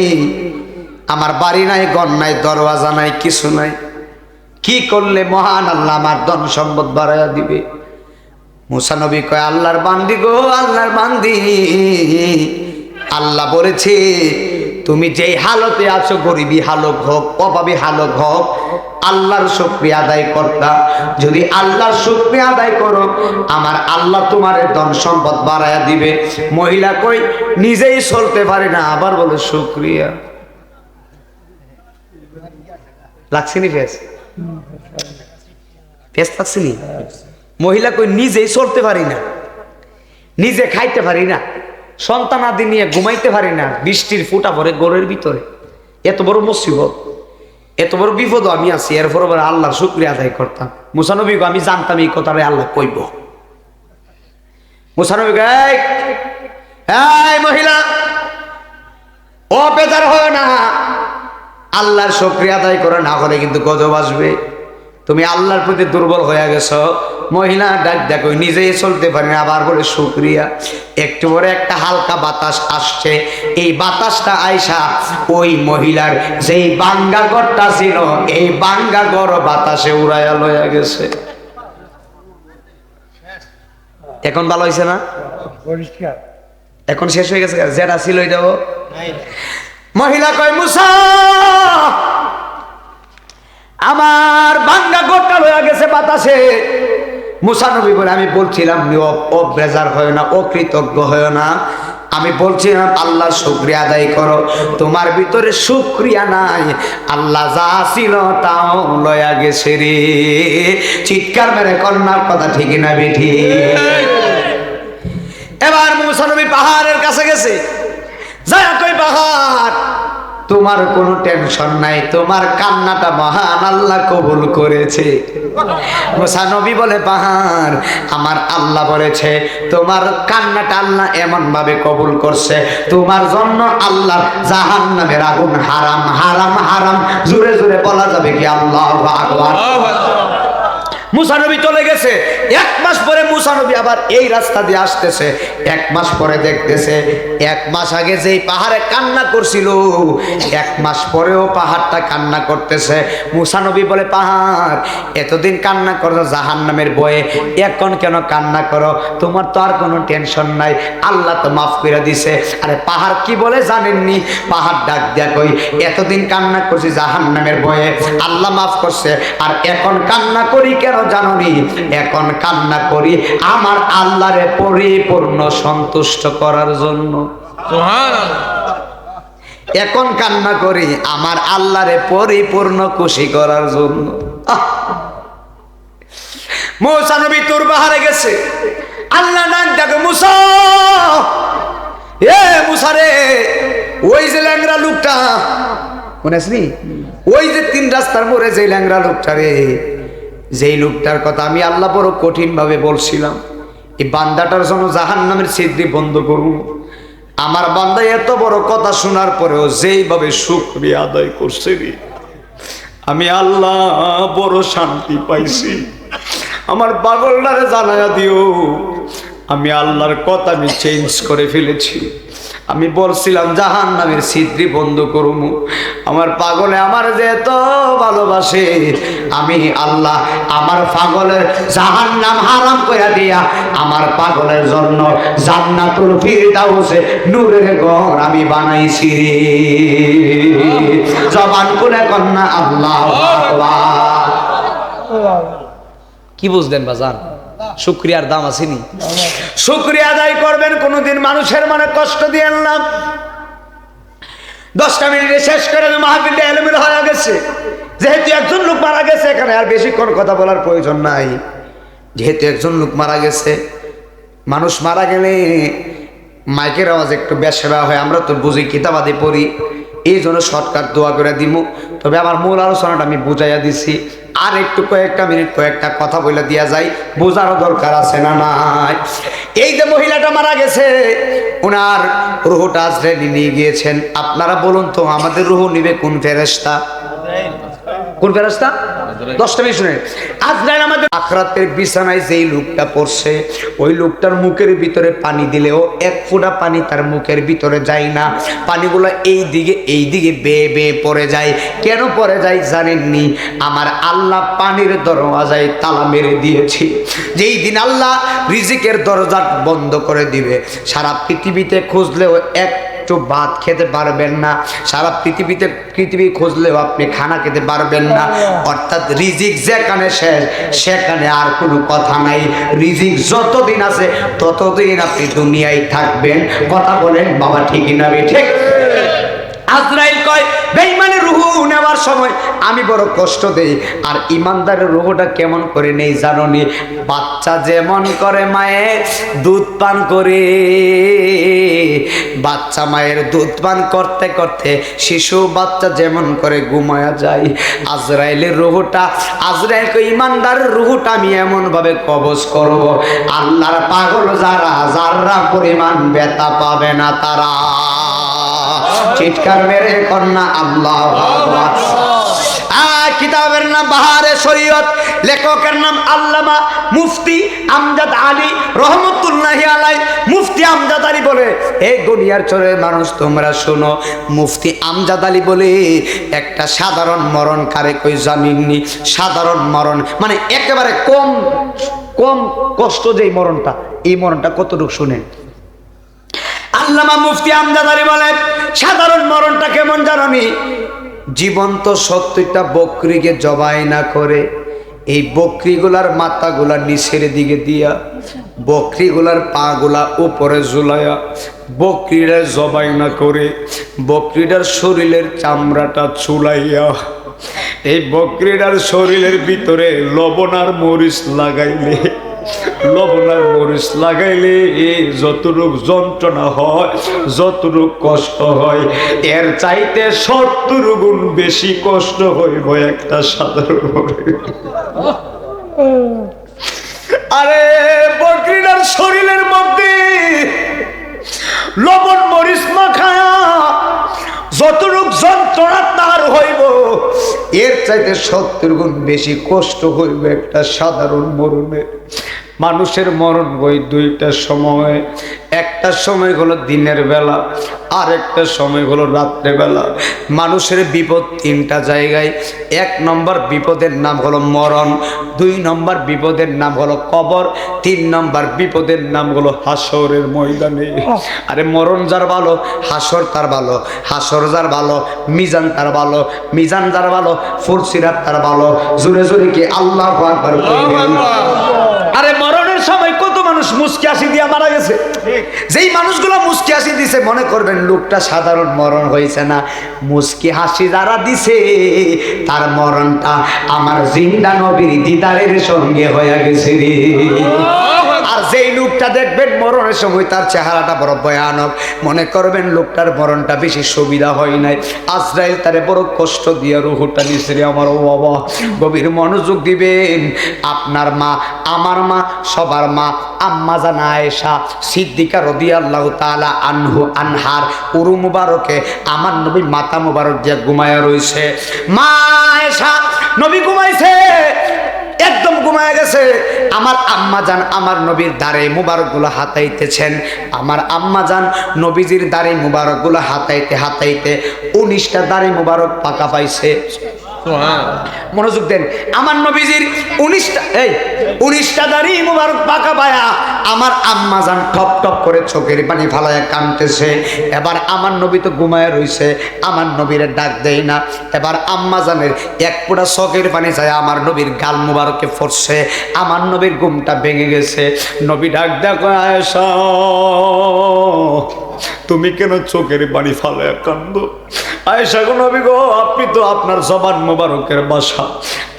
আমার বাড়ি নাই, ঘর নাই, দরওয়াজা নাই, কিছু নাই, কি করলে মহান আল্লাহ আমার ধন সম্পদ বাড়াইয়া দিবে? মুসা নবী কয় আল্লাহর বান্দি গো, আল্লাহর বান্দি, আল্লাহ বলেছে তুমি যেই হালতে আছো, গরিবী হালক হোক, অভাবী হালক হোক, আল্লাহর শুকরিয়া আদায় করতা। যদি আল্লাহর শুকরিয়া আদায় করো আমার আল্লাহ তোমার ধন সম্পদ বাড়াইয়া দিবে। মহিলা কই নিজেই চলতে পারে না, আবার বলে শুকরিয়া। লাগছিনি ফেস? ফেস লাগছিনি? মহিলা কই নিজেই চলতে পারি না, নিজে খাইতে পারি না, সন্তানাদি নিয়ে ঘুমাইতে পারি না, বৃষ্টির ফুটা পড়ে ঘরের ভিতরে, এত বড় মুসিবত, এত বড় বিপদ আমি আছি, এরপর আল্লাহর শুকরিয়া আদায় করতাম। মুসা নবী আমি জানতাম এই কথাটা আল্লাহ কইব। মুসা নবী এই মহিলা ও বেজার হয় না, আল্লাহর শুকরিয়া আদায় করে না হলে কিন্তু গজব আসবে। তুমি আল্লাহর প্রতি দুর্বল হয়ে গেছো। মহিলা ডাক দেখো নিজেই চলতে পারি না, আবার বলে শুকরিয়া। একটু পরে একটা হালকা বাতাস আসছে, এই বাতাসটা আইসা ওই মহিলার যেই বাঙ্গা ঘরটা ছিল এই বাঙ্গা ঘর বাতাসে উড়াইয়া লইয়া গেছে। এখন ভালো হয়েছে না? এখন শেষ হয়ে গেছে, যেটা ছিল এটাও। মহিলা কয় মুসা আমার বাঙ্গা ঘরটা লইয়া গেছে বাতাসে। মুসা নবী বলে আমি বলছিলাম বেজার হয় না, অকৃতজ্ঞ হয় না, আমি বলছিলাম আল্লাহর শুকরিয়া আদায় করো। তোমার ভিতরে শুকরিয়া নাই, আল্লাহ যা ছিল তাও লয়া গেছে রে। চিৎকার মেরে কন্যার কথা ঠিক না বেঠি? এবার মুসা নবী পাহাড়ের কাছে গেছে, যায় কই পাহাড় তোমার কোনো টেনশন নাই, তোমার কান্নাটা মহান আল্লাহ কবুল করেছে। মুসা নবী বলে পাহাড় আমার আল্লাহ বলেছে তোমার কান্নাটা আল্লাহ এমন ভাবে কবুল করছে, তোমার জন্য আল্লাহর জাহান্নামের আগুন হারাম হারাম হারাম। জোরে জোরে বলা যাবে কি আল্লাহু আকবার? মুসা নবী চলে গেছে। এক মাস পরে মুসা নবী আবার এই রাস্তা দিয়ে আসতেছে। এক মাস পরে দেখতেছে এক মাস আগে যেই পাহাড়ে কান্না করছিল এক মাস পরেও পাহাড়টা কান্না করতেছে। মুসা নবী বলে পাহাড় এতদিন কান্না করো জাহান্নামের ভয়ে, এখন কেন কান্না করো? তোমার তো আর কোনো টেনশন নাই, আল্লাহ তো মাফ করে দিছে। আরে পাহাড় কি বলে জানেননি? পাহাড় ডাক দিয়া কই এতদিন কান্না করছি জাহান্নামের ভয়ে, আল্লাহ মাফ করছে, আর এখন কান্না করি কেন জানি? এখন কান্না করি আমার আল্লাহরে পরিপূর্ণ সন্তুষ্ট করার জন্য। এখন কান্না করি আমার আল্লাহরে পরিপূর্ণ খুশি করার জন্য। মুসা নবী তুর পাহাড়ে গেছে, আল্লাহ ডাক ডাকে মুসা, এ মুসা রে, ওই যে ল্যাংরা লোকটা মনে আসনি, ওই যে তিন রাস্তার মোড়ে যে ল্যাংরা লোকটা রে, যেই লোকটার কথা আমি আল্লাহ বড় কঠিন ভাবে বলছিলাম এই বান্দাটার জন্য জাহান্নামের ছিদ্রি বন্ধ করুন, আমার বান্দা এত বড় কথা শোনার পরেও যেইভাবে শুকরিয়া আদায় করছে রে, আমি আল্লাহ বড় শান্তি পাইছি। আমার পাগলটারে জানায়া দিও, আমি আল্লাহর কথা আমি চেঞ্জ করে ফেলেছি। আমি বলছিলাম জাহান্নামের ছিদ্রি বন্ধ করবো। আমার পাগলে আমার যে এত ভালোবাসে, আমি আল্লাহ আমার পাগলের জাহান্নাম হারাম করে দিয়া আমার পাগলের জন্য জান্নাতুল ফিরদাউসে নূরের ঘর আমি বানাইছি রে। জবান খুলে কন্যা আল্লাহু আকবার। কি বুঝলেন বাজান? শুকরিয়ার দাম আসেনি? শুকরিয়া আদায় করবেন, কোনদিন মানুষের মনে কষ্ট দিয়েন না। 10টা মিনিটে শেষ করে মাহফিলটা এলোমেলো হয়ে গেছে। যেহেতু একজন লোক মারা গেছে, এখানে আর বেশিক্ষণ কথা বলার প্রয়োজন নাই। যেহেতু একজন লোক মারা গেছে, মানুষ মারা গেলে মাইকের আওয়াজ একটু বেশরা হয়, আমরা তো বুঝি, কিতাবাদি পড়ি, এই জন্য শর্টকাট দোয়া করে দিব। তবে আমার মূল আলোচনাটা আমি বুঝাইয়া দিছি। আর একটু কয়েকটা মিনিট কয়েকটা কথা বলে দিয়া যায়, বোঝারও দরকার আছে না নাই? এই যে মহিলাটা মারা গেছে, ওনার রুহটা আজরাইল নিয়ে গিয়েছেন। আপনারা বলুন তো, আমাদের রুহ নিবে কোন ফেরেশতা? কোন ফেরেশতা? 10টা মিনিট শুনে। আজরাইল আমাদের আখিরাতের বিছানায় যেই লোকটা পড়ছে, ওই লোকটার মুখের ভিতরে পানি দিলেও এক ফোঁটা পানি তার মুখের ভিতরে যায় না। পানিগুলো এই দিকে বেয়ে বেয়ে পড়ে যায়। কেন পড়ে যায় জানেননি? আমার আল্লাহ পানির দরওয়াজায় তালা মেরে দিয়েছি। যেই দিন আল্লাহ রিজিকের দরজা বন্ধ করে দিবে, সারা পৃথিবীতে খুঁজলেও একটু ভাত খেতে পারবেন না। সারা পৃথিবী খুঁজলেও আপনি খানা খেতে পারবেন না। অর্থাৎ রিজিক যেখানে শেষ, সেখানে আর কোনো কথা নাই। রিজিক যতদিন আছে ততদিন আপনি দুনিয়ায় থাকবেন। কথা বলেন বাবা, ঠিক না ঠিক? আজরাইল কয়, বেঈমানের রূহ নেওয়ার সময় আমি বড় কষ্ট দেই। আর ইমানদারের রূহটা কেমন করে নেই জানোনি? বাচ্চা যেমন করে মায়ের দুধ পান করে, বাচ্চা মায়ের দুধ পান করতে করতে শিশু বাচ্চা যেমন করে ঘুমায়া যায়, আজরাইলের রূহটা, আজরাইলকে ইমানদারের রূহটা আমি এমন ভাবে কবজ করব, আল্লাহর পাগল যারা পরিমাণ ব্যথা পাবে না তারা। চিৎকার মেরে কন্যা আল্লাহু আকবার। কিতাবের নাম বাহারে শরীয়ত, লেখকের নাম আল্লামা মুফতি আমজাদ আলী রহমতুল্লাহি আলাই। মুফতি আমজাদ আলী বলে, এই দুনিয়ার চোরের মানুষ তোমরা শোনো, মুফতি আমজাদ আলী বলে একটা সাধারণ মরণ কারে কই জানেননি? সাধারণ মরণ মানে একেবারে কম কষ্ট যেই মরণটা, এই মরণটা কতটুকু শুনেন? আল্লামা মুফতি আমজাদ আলী বলেন, সাধারণ মরণটা কেমন জানোনি? জীবন্ত 70টা বকরিকে জবাই না করে, এই বকরিগুলার মাথাগুলা নিচের দিকে দিয়া, বকরিগুলার পা গুলা উপরে ঝুলাইয়া, বকরিরা জবাই না করে বকরিটার শরীরের চামড়াটা চুলাইয়া, এই বকরিটার শরীরের ভিতরে লবণ আর মরিচ লাগাইলে, লবণ আর মরিচ লাগাইলে যতটুক যন্ত্রণা হয়, যতটুক কষ্ট হয়, এর চাইতে 70 গুণ বেশি কষ্ট হইব একটা সাধারণ মরে। আরে বকরিটার শরীরের মধ্যে লবণ মরিচ মাখায়া যতটুক যন্ত্রণা তার হইব, এর চাইতে 70 গুণ বেশি কষ্ট হইবে একটা সাধারণ মরণের। মানুষের মরণ বই দুইটা সময়, একটা সময় হলো দিনের বেলা, আর একটা সময় হলো রাত্রে বেলা। মানুষের বিপদ 3টা জায়গায়। 1 নম্বর বিপদের নাম হলো মরণ, 2 নম্বর বিপদের নাম হলো কবর, 3 নম্বর বিপদের নাম হলো হাসরের ময়দানে। আরে মরণ যার ভালো, হাসর তার ভালো, হাসর যার ভালো, মিজান তার ভালো, মিজান যার ভালো, ফুলসিরাত তার ভালো। জোরে জোরে কি আল্লাহু আকবার কইবেন? আরে মরণের সময় কত মানুষ মুচকি হাসি দিয়া মারা গেছে। যেই মানুষগুলো মুচকি হাসি দিছে, মনে করবেন লোকটা সাধারণ মরণ হয়েছে না। মুচকি হাসি যারা দিছে, তার মরণটা আমার জিন্দা নবীর দিদারের সঙ্গে হয়ে গেছে রে। আর যেই লোকটা দেখবেন মরণের সময় তার চেহারাটা বড় ভয়ানক, মনে করবেন লোকটার মরণটা বেশি সুবিধা হয় নাই। আজরাইল তারে বড় কষ্ট দিয়ে রুহটা নিছে রে আমার। ও বাবা, গভীর মনোযোগ দিবেন। আপনার মা, আমার মা, সবার মা আম্মা জান আয়েশা সিদ্দিকা রাদিয়াল্লাহু তাআলা আনহার উরু মুবারকে আমার নবী মাথা মুবারক দিয়ে ঘুমায়া রইছে। মা আয়েশা, নবী ঘুমাইছে, একদম ঘুমায় গেছে। আমার আম্মা জান আমার নবীর দাড়ি মুবারকগুলো হাতাইতেছেন। আমার আম্মা জান নবীজির দাড়ি মুবারকগুলো হাতাইতে হাতাইতে 19টা দাড়ি মুবারক পাকা পাইছে। মনোযোগ দেন, আমার নবীজির 19টা দাড়ি মুবারক পাকা পায়া আমার আম্মা জান টপ টপ করে চোখের পানি ফালায়া কাঁদতেছে। এবার আমার নবী তো ঘুমায় রইছে, আমার নবীরে ডাক দেয় না। এবার আম্মা জানের এক ফোঁটা চোখের পানি যায় আমার নবীর গাল মুবারকে পড়ছে। আমার নবীর ঘুমটা ভেঙে গেছে। নবী ডাক দেখো, আয়েশা তুমি কেন চোখের পানি ফালায়া কান্দো? আয়েশা গো, নবী গো, আপনি তো আপনার জবান মোবারকের বাসা,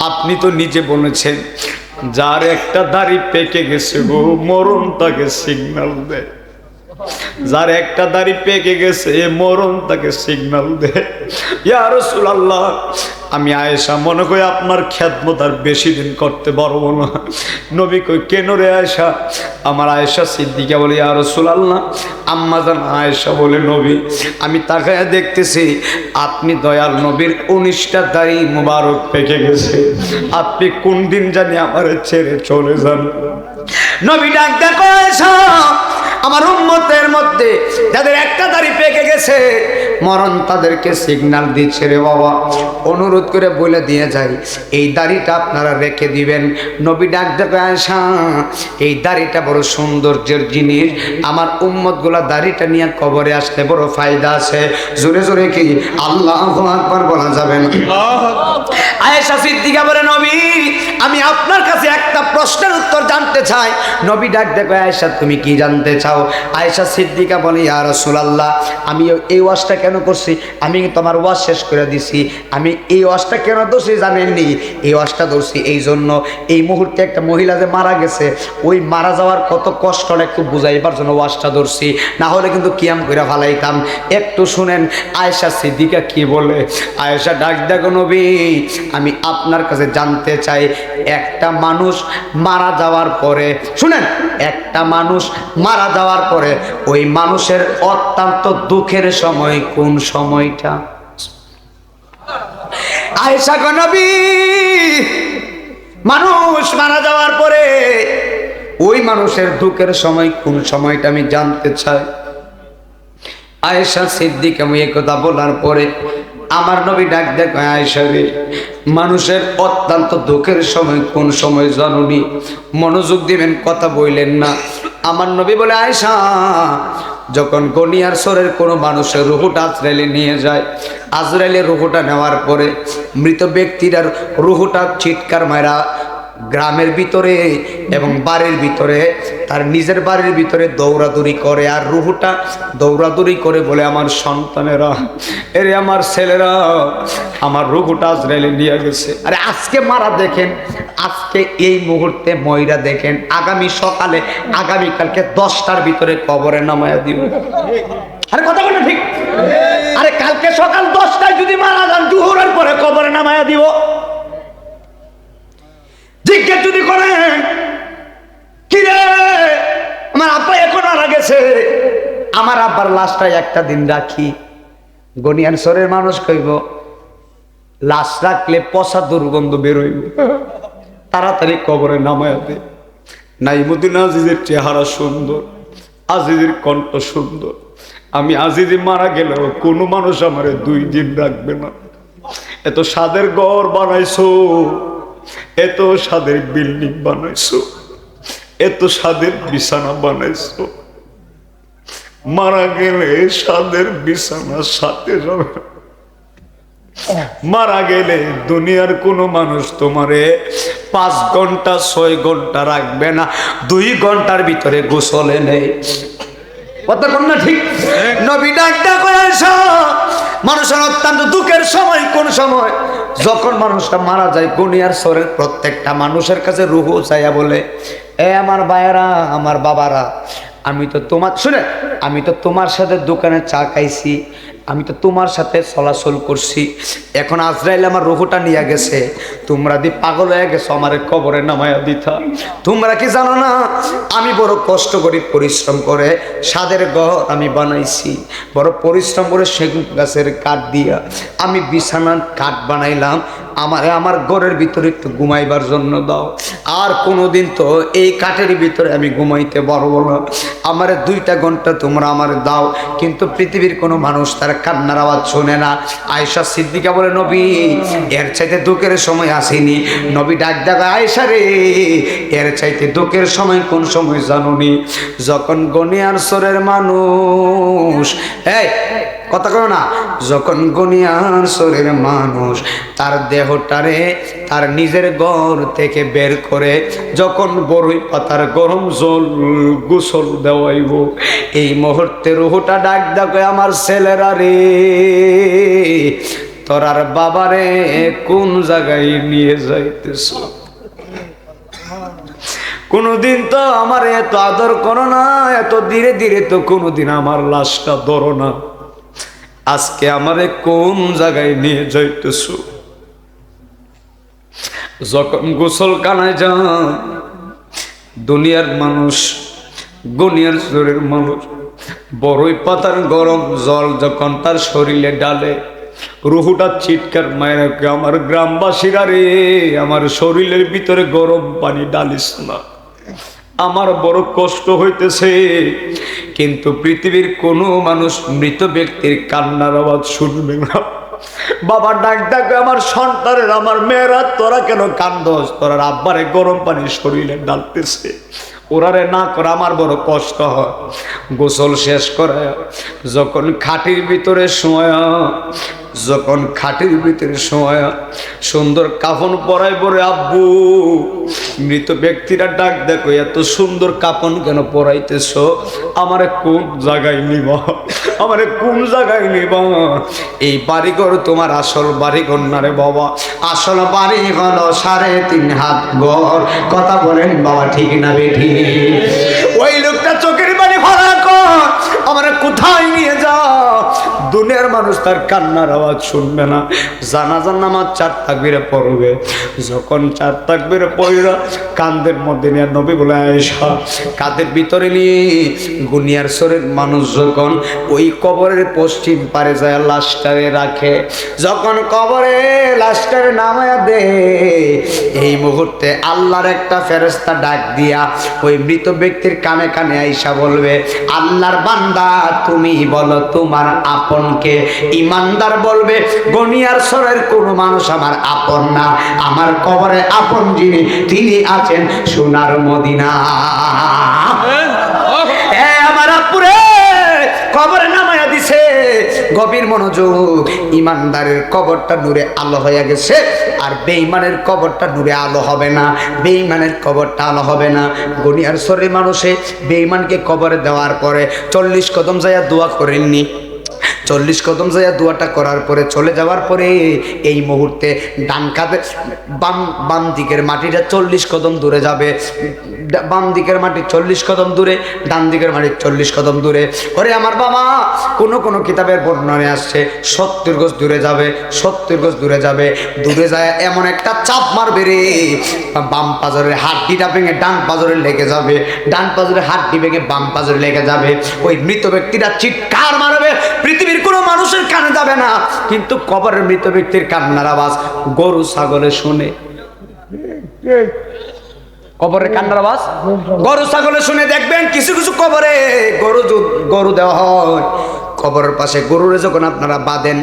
আপনি তো নিজে বলেছেন যার একটা দাড়ি পেকে গেছে গো মরণ তাকে সিগন্যাল দেয়। যার একটা দাড়ি পেকে গেছে মরণ তাকে সিগন্যাল দেয়। ইয়া রাসূলুল্লাহ, আমি আয়েশা মনে করি আপনার খেদমত আর বেশি দিন করতে পারবো না। নবী কই কেন রে আয়েশা? আমার আয়েশা সিদ্দিকা বলে, ইয়া রাসূলুল্লাহ, আম্মা জান আয়েশা বলে, নবী আমি তাকায়া দেখতেছি আপনি দয়াল নবীর 19টা দাড়ি মুবারক পেকে গেছে, আপনি কোন দিন জানি আমার ছেড়ে চলে যান। নবী ডাক দেখো, আয়েশা আমার উম্মতের মধ্যে যাদের একটা দাড়ি পেকে গেছে মরণ তাদেরকে সিগন্যাল দিচ্ছে রে বাবা, অনুরোধ করে বলে দিয়ে যাই এই দাড়িটা আপনারা রেখে দিবেন। নবী ডাক দেখো, আয়েশা এই দাড়িটা বড় সৌন্দর্যের জিনিস, আমার উম্মতগুলা দাড়িটা নিয়ে কবরে আসলে বড় ফায়দা আছে। জোরে জোরে কি আল্লাহু আকবার বলা যাবে না? আয়েশা সিদ্দিকা বলে, নবী আমি আপনার কাছে একটা প্রশ্নের উত্তর জানতে চাই। নবী ডাক দেখো, আয়েশা তুমি কি জানতে চাও? আয়েশা সিদ্দিকা বলে, ইয়া রাসূলুল্লাহ, আমি এই ওয়াজটা কেন করছি? আমি তোমার ওয়াজ শেষ করে দিছি। আমি এই ওয়াজটা কেন ধরছি জানেননি? এই ওয়াজটা ধরছি এই জন্য, এই মুহূর্তে একটা মহিলা যে মারা গেছে, ওই মারা যাওয়ার কত কষ্টটা একটু বুঝাইবার জন্য ওয়াজটা ধরছি, না হলে কিন্তু কিয়াম করে ফালাইতাম। একটু শুনেন আয়েশা সিদ্দিকা কি বলে। আয়েশা ডাক দেখো, নবী আমি আপনার কাছে জানতে চাই একটা মানুষ মারা যাওয়ার পরে, শুনেন, একটা মানুষ মারা যাওয়ার পরে ওই মানুষের অত্যন্ত দুঃখের সময় কোন সময়টা? আয়েশা গো, নবী মানুষ মারা যাওয়ার পরে ওই মানুষের দুঃখের সময় কোন সময়টা আমি জানতে চাই। আয়েশা সিদ্দিকা এই কথা বলার পরে আমার নবী ডাক দেখো, আয়েশা রে মানুষের অত্যন্ত দুঃখের সময় কোন সময় জানুনি? মনোযোগ দিবেন, কথা বললেন না। আমার নবী বলে, আয়েশা যখন গনিয়ার সরের কোনো মানুষের রুহুটা আজরাইলে নিয়ে যায়, আজরাইলের রুহুটা নেওয়ার পরে মৃত ব্যক্তির রুহুটা চিৎকার মারা গ্রামের ভিতরে এবং বাড়ির ভিতরে, তার নিজের বাড়ির ভিতরে দৌড়াদৌড়ি করে, আর রুহুটা দৌড়াদৌড়ি করে বলে, আমার সন্তানেরা, এরে আমার ছেলেরা, আমার রুহুটা আজরাইলে নিয়ে গেছে। আরে আজকে মারা দেখেন, আজকে এই মুহূর্তে ময়রা দেখেন, আগামী সকালে আগামীকালকে 10টার ভিতরে কবরে নামায়া দিব। আরে কথা বলে ঠিক? আরে কালকে সকাল 10টায় যদি মারা যান, জোহরের পরে কবরে নামায়া দিব। জিজ্ঞেস যদি করেন কি রে আমার আব্বা এখন মারা গেছে, আমার আব্বার লাশটা একটা দিন রাখি। গনিয়ান সরের মানুষ কইব লাশ রাখলে পচা দুর্গন্ধ বেরোইব, তাড়াতাড়ি কবরে নামায়া দে। নাইমুদ্দিন আজিজের চেহারা সুন্দর, আজিজের কণ্ঠ সুন্দর। আমি আজিজি মারা গেলেও কোনো মানুষ আমারে 2 দিন রাখবে না। এত স্বাদের ঘর বানাইছো, এত স্বাদের বিল্ডিং বানাইছো, এত স্বাদের বিছানা বানাইছো, মারা গেলে স্বাদের বিছানার সাথে যাবে। মারা গেলে দুনিয়ার কোনো মানুষ তোমারে 5 ঘন্টা 6 ঘন্টা রাখবে না, 2 ঘন্টার ভিতরে গোসলে নেই। কতক্ষণ না ঠিক? নবী ডাকটা করেছো মানুষের অত্যন্ত দুঃখের সময় কোন সময়? যখন মানুষটা মারা যায়, দুনিয়ার সরের প্রত্যেকটা মানুষের কাছে রুহু চাইয়া বলে, এ আমার ভাইয়েরা, আমার বাবারা, আমি তো তোমার শুনে, আমি তো তোমার সাথে দোকানে চা খাইছি, আমি তো তোমার সাথে চলাচল করছি, এখন আজরাইল আমার রুহটা নিয়ে গেছে, তোমরা দি পাগল হয়ে গেছো আমার কবরে নামায়া দিতা। তোমরা কি জানো না আমি বড় কষ্ট করি, পরিশ্রম করে সাদের ঘর আমি বানাইছি, বড় পরিশ্রম করে সেগুন গাছের কাঠ দিয়া আমি বিছানার কাঠ বানাইলাম, আমার ঘরের ভিতরে একটু ঘুমাইবার জন্য দাও। আর কোনোদিন তো এই কাঠের ভিতরে আমি ঘুমাইতে পারবো না, আমারে 2টা ঘন্টা তোমরা আমার দাও। কিন্তু পৃথিবীর কোনো মানুষ তার কান্নার আওয়াজ শোনে না। আয়েশা সিদ্দিকা বলে, নবী এর চাইতে দুঃখের সময় আসেনি। নবী ডাক ডাকা, আয়েশা রে, এর চাইতে দুঃখের সময় কোন সময় জানুনি? যখন গনিয়ার সরের মানুষ, এই কথা কও না, যখন গনিয়ার সরের মানুষ তার দেহটারে তার নিজের ঘর থেকে বের করে যখন বড়ই পাতার গরম জল গোসল দেওয়াইব, এই মুহূর্তে রুহটা ডাক ডাকে, আমার ছেলেরা রে, তোরার বাবারে কোন জায়গায় নিয়ে যাইতেছ? কোনদিন তো আমার এত আদর করো না, এত ধীরে ধীরে তো কোনদিন আমার লাশটা ধরো না, আজকে আমারে কোন জায়গায় নিয়ে যাইতেছ? যখন গোসল কানায় যান দুনিয়ার মানুষ, গনিয়ার শরীরের মানুষ বড়ই পাতার গরম জল যখন তার শরীরে ডালে, রুহুটা চিৎকার মায়ের, আমার গ্রামবাসীরা রে, আমার শরীরের ভিতরে গরম পানি ডালিস না, আমার বড় কষ্ট হইতেছে। কিন্তু পৃথিবীর কোনো মানুষ মৃত ব্যক্তির কান্নার আওয়াজ শুনবে না। বাবা ডাক ডাকে, আমার সন্তানের, আমার মেয়েরা, তোরা কেন কান্দস? তোরা আব্বারে গরম পানি শরীরে ডালতেছে, ওরারে না করে আমার বড় কষ্ট হয়। গোসল শেষ করে যখন খাটির ভিতরে শোয়া, যখন খাটির ভিতরে শোয়া সুন্দর কাফন পরাই পরে, আব্বু মৃত ব্যক্তিরা ডাক দেখো, এত সুন্দর কাপন কেন পরাইতেছ? আমারে কোন জায়গায় নিবা? আমারে কোন জায়গায় নিবা? এই বাড়িঘর তোমার আসল বাড়িঘর না রে বাবা, আসল বাড়ি হলো 3.5 হাত ঘর। কথা বলেন বাবা, ঠিক না বেঠি? ওই লোকটা চোখের পানি ভরা কর, আমারে কোথায় নিয়ে যাও? দুনিয়ার মানুষ তার কান্নার আওয়াজ শুনবে না। জানাজার নামাজ 4 তাকবীরে পড়বে, যখন 4 তাকবীরে পড়া কান্দের মধ্যে নিয়ে নবী বলে, আয়েশা কাঁধের ভিতরে নিয়ে গুনিয়ার শরীর মানুষ যখন ওই কবরের পশ্চিম পারে যায় লাশটারে রাখে, যখন কবরে লাশটারে নামায়া দে, এই মুহূর্তে আল্লাহর একটা ফেরেশতা ডাক দিয়া ওই মৃত ব্যক্তির কানে কানে আয়েশা বলবে, আল্লাহর বান্দা তুমি বলো তোমার আপনকে? ইমানদার বলবে, গনিয়ার শরীর কোন মানুষ আমার আপন না, আমার কবরে আপন যিনি তিনি আছেন সোনার মদিনা। আমার আপুরে কবরে নামায়া দিছে, গভীর মনোযোগ। ইমানদারের কবরটা নূরে আলো হয়ে গেছে, আর বেঈমানের কবরটা নূরে আলো হবে না, বেঈমানের কবরটা আলো হবে না। গনিয়ার শরীর মানুষে বেঈমানকে কবরে দেওয়ার পরে 40 কদম যাইয়া দোয়া করেননি, 40 কদম যাইয়া দোয়াটা করার পরে চলে যাওয়ার পরে এই মুহূর্তে ডান কাঁধে বাম দিকের মাটিটা 40 কদম দূরে যাবে, বাম দিকের মাটি 40 কদম দূরে, ডান দিকের মাটি 40 কদম দূরে। ওরে আমার বাবা, কোন কিতাবের বর্ণনায় আসছে 70 গজ দূরে যাবে, 70 গজ দূরে যাবে। দূরে যায় এমন একটা চাপ মারবে রে, বাম পাজরের হাড্ডিটা ভেঙে ডান পাজরে লেগে যাবে, ডান পাজরের হাড্ডি ভেঙে বাম পাজরে লেগে যাবে। ওই মৃত ব্যক্তিটা চিৎকার মারবে, পৃথিবীর কোনো মানুষের কানে যাবে না, কিন্তু কবরের মৃত ব্যক্তির কান্নার আওয়াজ গরু ছাগলে শুনে। কবরের কান্নার আওয়াজ গরু ছাগলে শুনে। দেখবেন কিছু কিছু কবরে গরু দেওয়া হয়, কবরের পাশে গরুরে যখন আপনারা বাঁধেন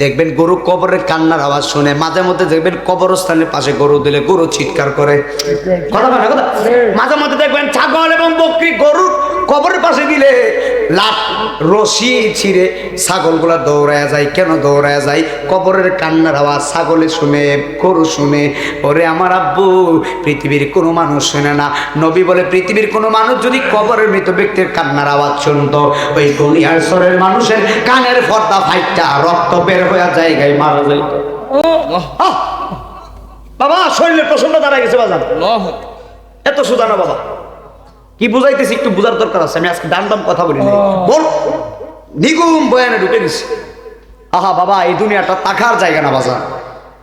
দেখবেন গরু কবরের কান্নার আওয়াজ শুনে। মাঝে মধ্যে দেখবেন কবরস্থানের পাশে গরু দিলে গরু চিৎকার করে, কথা বলে কথা। মাঝে মধ্যে দেখবেন ছাগল এবং বকরি গরুর কবরের পাশে দিলে রশি ছিঁড়ে ছাগলগুলা দৌড়ায় যায়। কেন দৌড়ায় যায়? কবরের কান্নার আওয়াজ ছাগলে শুনে, গরু শুনে। ওরে আমার আব্বু, পৃথিবীর কোনো মানুষ শুনে না। নবী বলে, পৃথিবীর কোনো মানুষ যদি কবরের মৃত ব্যক্তির কান্নার আওয়াজ শুনতো, ওই দুনিয়ার শরীরের মানুষের কানের পর্দা ফাইটা রক্ত বের হয়ে জায়গায় মারা যাইত। বাবা শরীরের প্রসন্ন দাঁড়ায় গেছে বাজার। এত সোজা না বাবা, কি বুঝাইতেছি একটু বুঝার দরকার আছে। আমি আজকে ডান বাম কথা বলি নাই, বল নিগুম বয়ানে ঢুকে দিছি। আহা বাবা, এই দুনিয়াটা তাকার জায়গা না বাজান,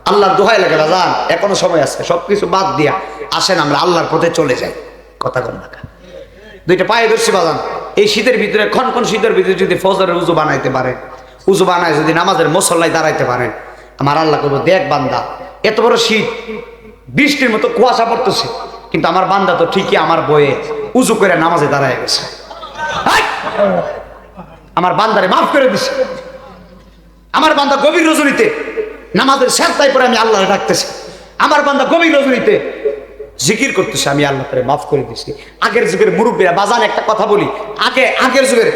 আল্লাহর দোহাই লাগে বাজান, এখনো সময় আছে। সবকিছু বাদ দিয়া আসেন আমরা আল্লাহর পথে চলে যাই। কথা কন না, দুইটা পায়ে ধরছি বাজান। এই শীতের ভিতরে, ক্ষণ শীতের ভিতরে যদি ফজরের উজু বানাইতে পারে, উজু বানায় যদি নামাজের মুসল্লায় দাঁড়াইতে পারেন, আমার আল্লাহ করবো দেখ বান্দা, এত বড় শীত, বৃষ্টির মতো কুয়াশা পড়তেছে, কিন্তু আমার বান্দা তো ঠিকই আমার বয়ে উজু করে নামাজে দাঁড়ায় গেছে। আমার বান্দারে মাফ করে দিছে। আমার বান্দা গভীর রজনীতে নামাজের শেষদায় পরে আমি আল্লাহরে ডাকতেছি। আমার বান্দা গভীর রজনীতে জিকির করতেছে, আমি আল্লাহ করে মাফ করে দিছি। আগের যুগের মুরব্বীরা বাজান, একটা কথা বলি, আগের যুগের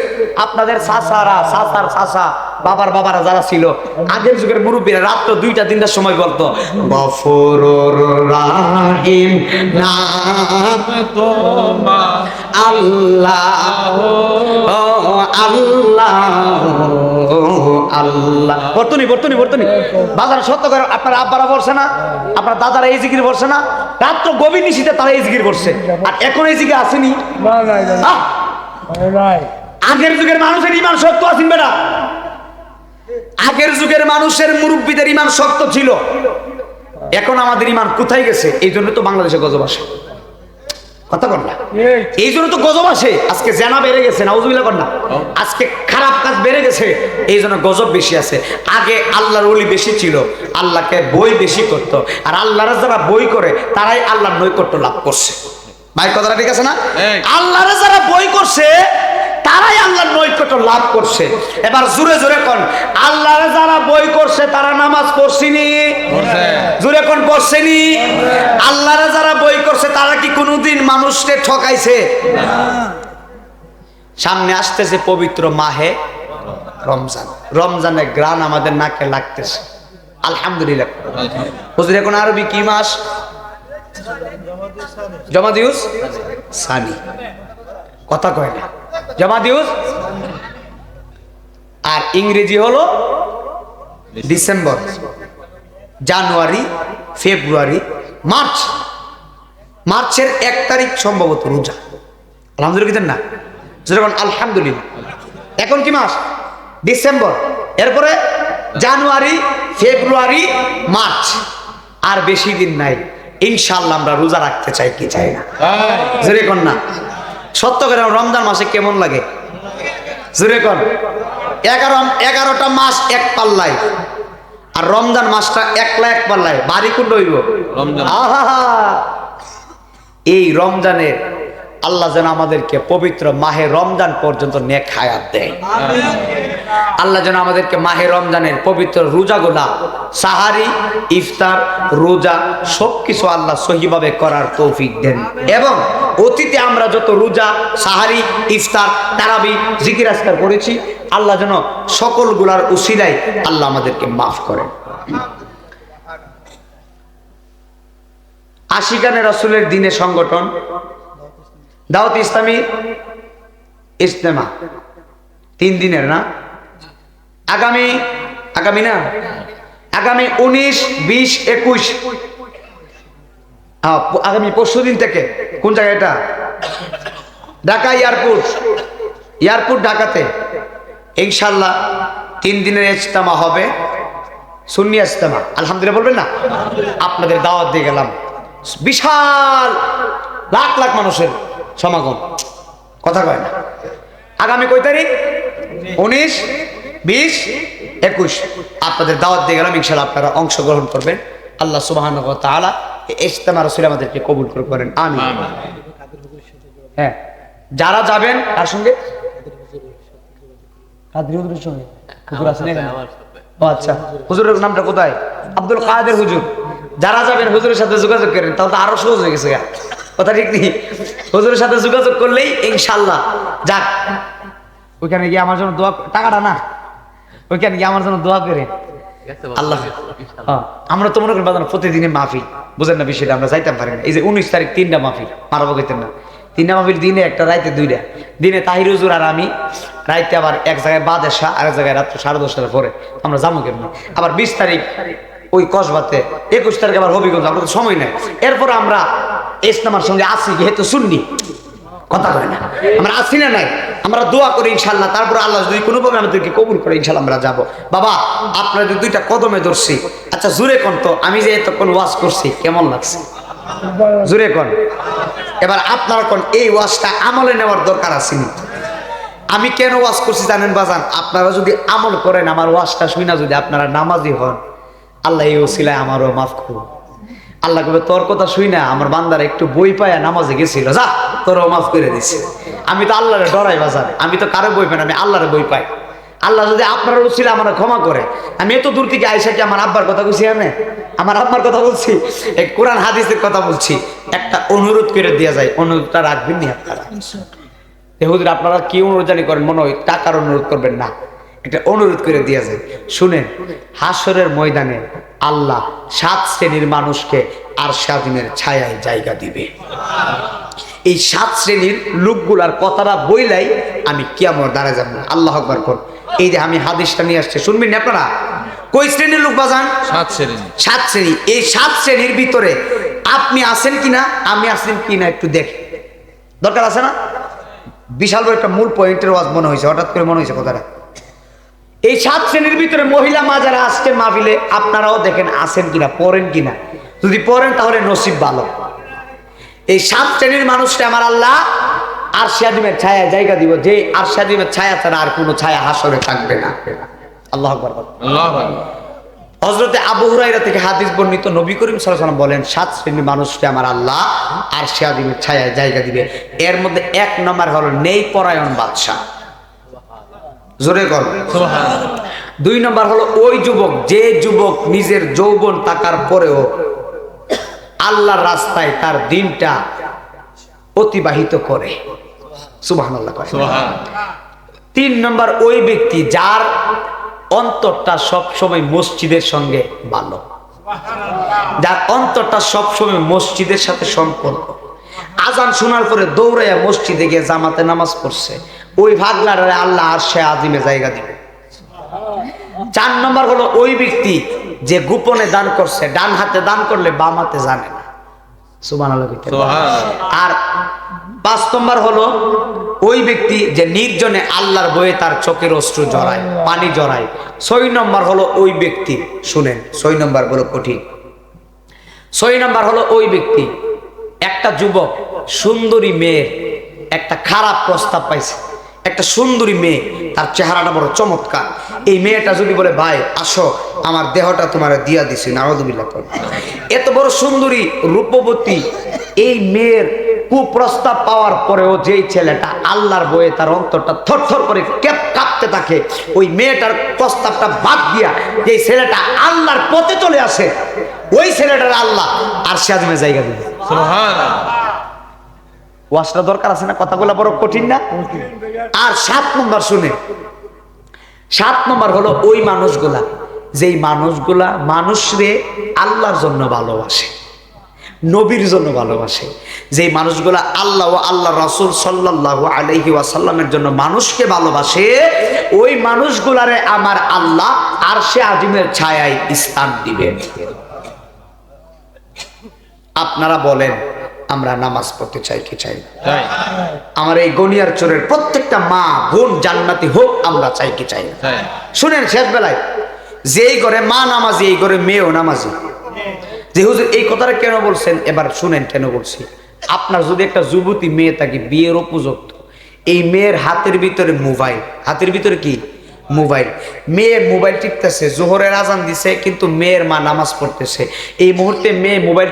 আপনাদের চাচা বাবার বাবারা যারা ছিল, আগের যুগের মুরব্বীরা রাত্র 2টা 3টার সময় বলতো গফুরুর রাহিম নাম তোমার আল্লাহ আল্লাহ আল্লাহ। বর্তনি বাজার সত্য করে আপনার আব্বারা বলছে না, আপনার দাদারা এই জিকির বলছে না, রাত্র গভীর নিশীতে তারা এই জিকির করছে। আর এখন এই জিকির আসেনি। আগের যুগের মানুষের ইমান শক্ত আছেন বেটা, আগের যুগের মানুষের মুরব্বীদের ইমান শক্ত ছিল। এখন আমাদের ইমান কোথায় গেছে? এই জন্য তো বাংলাদেশে গজব আসে। কথা কর না, এই জন্য তো গজব আসে। আজকে জেনা বেড়ে গেছে, নাউজুবিল্লাহ কর না, আজকে খারাপ কাজ বেড়ে গেছে, এই জন্য গজব বেশি আছে। আগে আল্লাহর ওলি বেশি ছিল, আল্লাহকে বই বেশি করতো, আর আল্লাহরা যারা বই করে তারাই আল্লাহর নৈকট্য লাভ করছে। ভাই কথাটা ঠিক আছে না? আল্লাহরা যারা বই করছে তারাই আল্লাহর নৈকট্য লাভ করছে। এবার জোরে জোরে কোন, আল্লাহরা যারা বই করছে তারা নামাজ পড়ছেনি? জোরে কোন, পড়ছেনি? আল্লাহরা যারা বই করছে তারা কি কোনোদিন মানুষকে ঠকাইছে? সামনে আসতেছে পবিত্র মাহে রমজান, রমজানের গ্রান আমাদের নাকে লাগতেছে, আলহামদুলিল্লাহ। হুজুর এখন আরবি কি মাস? জমাদিউস সানি। কথা কয় না, জমাদিউস। আর ইংরেজি হলো ডিসেম্বর, জানুয়ারি, ফেব্রুয়ারি, মার্চ। মার্চের 1 তারিখ সম্ভবত রোজা। আলহামদুলিল্লাহ না, যেরকম আলহামদুলিল্লাহ। এখন কি মাস? ডিসেম্বর, এরপরে জানুয়ারি, ফেব্রুয়ারি, মার্চ। আর বেশি দিন নাই, ইনশাআল্লাহ আমরা রোজা রাখতে চাই কি চাই না? যেরকম না, সত্য করে রমজান মাসে কেমন লাগে? জোরে কোন। 11টা মাস এক পাল্লায়, আর রমজান মাসটা একলা এক পাল্লায়। বাড়ি কোন হইব? এই রমজানের আল্লাহ যেন আমাদেরকে পবিত্র মাহে রমজান পর্যন্ত নেক হায়াত দেয়। আল্লাহ যেন আমাদেরকে মাহে রমজানের পবিত্র রোজাগুলা, সাহারি, ইফতার, রোজা সবকিছু আল্লাহ সহিভাবে করার তৌফিক দেন। এবং অতীতে আমরা যত রোজা, সাহারি, ইফতার, তারাবি, জিকির আজকার করেছি, আল্লাহ যেন সকলগুলার উসিলায় আল্লাহ আমাদেরকে মাফ করেন। আশিকানে রাসূলের দিনে সংগঠন দাওয়াত ইসলামী ইজতেমা 3 দিনের না, আগামী না, আগামী 19, 20, 21, আগামী পরশুদিন থেকে। কোন জায়গায় এটা? ঢাকা এয়ারপোর্ট ঢাকাতে ইনশাআল্লাহ 3 দিনের ইজতেমা হবে, সুন্নি ইজতেমা। আলহামদুলিল্লাহ বলবেন না? আপনাদের দাওয়াত দিয়ে গেলাম, বিশাল লাখ লাখ মানুষের সমাগম। কথা কয় না। আগামী কয় তারিখ? 19, 20, 21 আপনাদের দাওয়াত দিয়ে গেলাম, ইনশাআল্লাহ আপনারা অংশগ্রহণ করবেন। আল্লাহ সুবহানাহু ওয়া তাআলা ইজতেমা রাসূল আমাদেরকে কবুল করেন, আমিন। হ্যাঁ, যারা যাবেন তার সঙ্গে কাদের হুজুরের সঙ্গে, হুজুর আছেন এখানে? ও আচ্ছা, হুজুরের নামটা কোথায়? আব্দুল কাদের হুজুর। যারা যাবেন হুজুরের সাথে যোগাযোগ করেন, তাহলে তো আরো সহজ হয়ে গেছে। কথা ঠিক নেই? হুজুরের সাথে যোগাযোগ করলেই ইনশাআল্লাহ যাক, ওইখানে গিয়ে আমার জন্য দোয়া, টাকাটা না, ওইখানে গিয়ে আমার জন্য দোয়া করে আল্লাহ। আমরা তো মনে করি বাজানো প্রতিদিনে মাহফিল, বুঝেন না বিষয়টা, আমরা যাইতাম পারি না। এই যে 19 তারিখ 3টা মাহফিল, মারাবো কইতেন না, 3টা মাহফিল, দিনে একটা, রাইতে 2টা। দিনে তাহির হুজুর আর আমি, রাইতে আবার এক জায়গায় বাদেশা, আর এক জায়গায় রাত্র 10:30টার পরে। আমরা যাবো কেমনি? আবার 20 তারিখ ওই কসবাতে, 21 তারিখ আবার হবিগঞ্জ, আমরা তো সময় নেই। এরপর আমরা ইসলামের সঙ্গে আসি যেহেতু শুননি কথা হয় না, আমরা আসি না নাই, আমরা দোয়া করি ইনশাল্লাহ, তারপর আল্লাহ যদি কোনোভাবে আমাদেরকে কবুল করে ইনশাল্লাহ আমরা যাব। বাবা আপনাদের দুইটা কদমে ধরছি, আচ্ছা জুরে কোন তো আমি যে এতক্ষণ ওয়াজ করছি কেমন লাগছে জুরে কোন। এবার আপনারা কোন এই ওয়াজটা আমলে নেওয়ার দরকার আছে। আমি কেন ওয়াজ করছি জানেন বাজান, আপনারা যদি আমল করেন, আমার ওয়াজটা শুই না যদি আপনারা নামাজি হন, আল্লাহ এই ওসিলায় আমারও মাফ করুন। আল্লাহ কবে তোর কথা শুই না আমার বান্দারা একটু বই পায় নামাজে গেছিল, যা তোরও মাফ করে দিছে। আমি তো আল্লাহরে ডরাই বাজান, আমি তো কারো বই পাই না, আমি আল্লাহরে বই পাই। আল্লাহ যদি আপনার ওসিলা আমার ক্ষমা করে, আমি এত দূর থেকে আইসা কি আমার আব্বার কথা বলছি, আমি আমার আব্বার কথা বলছি, এই কোরআন হাদিসের কথা বলছি। একটা অনুরোধ করে দেওয়া যায়, অনুরোধটা রাখবেন নি আপনারা? হুজুর আপনারা কি অনুরোধ জানি করেন, মনে হয় টাকার অনুরোধ করবেন না, একটা অনুরোধ করে দেওয়া যায়। শুনেন, হাসরের ময়দানে আল্লাহ 7 শ্রেণীর মানুষকে আরশে আজিমের ছায়ায় জায়গা দিবে। এই 7 শ্রেণীর লোকগুলার কথাটা বইলাই আমি কিয়ামত দাঁড়ায় যাব। আল্লাহ আকবার কোন। এই যে আমি হাদিসটা নিয়ে আসছি, শুনবেন না আপনারা? কই শ্রেণীর লোক বাজান? 7 শ্রেণী। 7 শ্রেণী। এই 7 শ্রেণীর ভিতরে আপনি আছেন কিনা, আমি আছেন কিনা একটু দেখেন, দরকার আছে না? বিশাল বড় একটা মূল পয়েন্টের ওয়াজ মনে হয়েছে, হঠাৎ করে মনে হয়েছে কথাটা। এই 7 শ্রেণীর ভিতরে মহিলা মা যারা আসছেন মাহফিলে, আপনারাও দেখেন আছেন কিনা, পড়েন কিনা। যদি পড়েন তাহলে নসিব ভালো। এই 7 শ্রেণীর মানুষটা আমার আল্লাহ আরশে আজিমের ছায়া জায়গা দিব, যে আরশে আজিমের ছায়া ছাড়া আর কোনো ছায়া হাসরে থাকবে না। আল্লাহু আকবার। আল্লাহু আকবার। হযরতে আবু হুরায়রা থেকে হাদিস বর্ণিত, নবী করিম সাল্লাল্লাহু আলাইহি ওয়াসাল্লাম বলেন 7 শ্রেণীর মানুষকে আমার আল্লাহ আরশে আজিমের ছায়ায় জায়গা দিবে। এর মধ্যে 1 নম্বর হলো নেই পরায়ণ বাদশা, জোরে কর সুবহানাল্লাহ। 2 নম্বর হলো ওই যুবক, যে যুবক নিজের যৌবন থাকার পরেও আল্লাহর রাস্তায় তার দিনটা অতিবাহিত করে, সুবহানাল্লাহ সুবহানাল্লাহ। 3 নম্বর ওই ব্যক্তি যার অন্তরটা সবসময় মসজিদের সঙ্গে ভালো, যার অন্তরটা সবসময় মসজিদের সাথে সম্পর্ক। আজান শোনার পরে দৌড়াইয়া মসজিদে গিয়ে জামাতে নামাজ পড়ছে, ওই ভাগলারে আল্লাহ আরশে আজিমে জায়গা দিবে। 4 নম্বর হলো ওই ব্যক্তি যে গোপনে দান করছে, ডান হাতে দান করলে বাম হাতে জানে না, সুবহানাল্লাহ। আর 5 নম্বর হলো ওই ব্যক্তি যে নির্জনে আল্লাহর বয়ে তার চোখের অশ্রু জড়ায়, পানি জড়ায়। 6 নম্বর হলো ওই ব্যক্তি, শুনেন 6 নম্বর বড় কঠিন। 6 নম্বর হলো ওই ব্যক্তি, একটা যুবক সুন্দরী মেয়ের একটা খারাপ প্রস্তাব পাইছে, একটা সুন্দরী মেয়ে, তার চেহারাটা বড় চমৎকার। এই মেয়েটা যদি বলে ভাই আসো আমার দেহটা তোমার দিয়া দিছি, নাউযুবিল্লাহ, এত বড় সুন্দরী রূপবতী এই মেয়ের কুপ্রস্তাব পাওয়ার পরেও যেই ছেলেটা আল্লাহর বয়ে তার অন্তরটা থরথর করে কাঁপতে থাকে, ওই মেয়েটার প্রস্তাবটা বাদ দিয়া যে ছেলেটা আল্লাহর পথে চলে আসে, ওই ছেলেটার আল্লাহ আরশে আজিমে জায়গা দিবে, সুবহানাল্লাহ। ওয়াজটা দরকার আছে না? কথাগুলো বড় কঠিন না? আর 7 নম্বর শুনে, 7 নম্বর হলো ওই মানুষগুলা, যেই মানুষগুলা মানুষরে আল্লাহর জন্য ভালোবাসে, নবীর জন্য ভালোবাসে, যেই মানুষগুলা আল্লাহ ও আল্লাহ রাসূল সাল্লাল্লাহু আলাইহি ওয়াসাল্লামের জন্য মানুষকে ভালোবাসে, ওই মানুষগুলারে আমার আল্লাহ আরশে আজিমের ছায়ায় স্থান দিবেন। আপনারা বলেন আমরা নামাজ পড়তে চাই কি চাই না? আমার এই গনিয়ার চোরের প্রত্যেকটা মা বোন জান্নাতি হোক, আমরা চাই কি চাই না? শুনেন, শেষ বেলায় যেই ঘরে মা নামাজি, এই ঘরে মেয়েও নামাজি। যে হুজুর এই কথাটা কেন বলছেন, এবার শুনেন কেন বলছি। আপনার যদি একটা যুবতী মেয়ে থাকে বিয়ের উপযুক্ত, এই মেয়ের হাতের ভিতরে মোবাইল, হাতের ভিতরে কি মোবাইল, মেয়ে মোবাইল টিপতেছে, জোহরের আজান দিছে কিন্তু মেয়ের মা নামাজ পড়তেছে, এই মুহূর্তে মেয়ে মোবাইল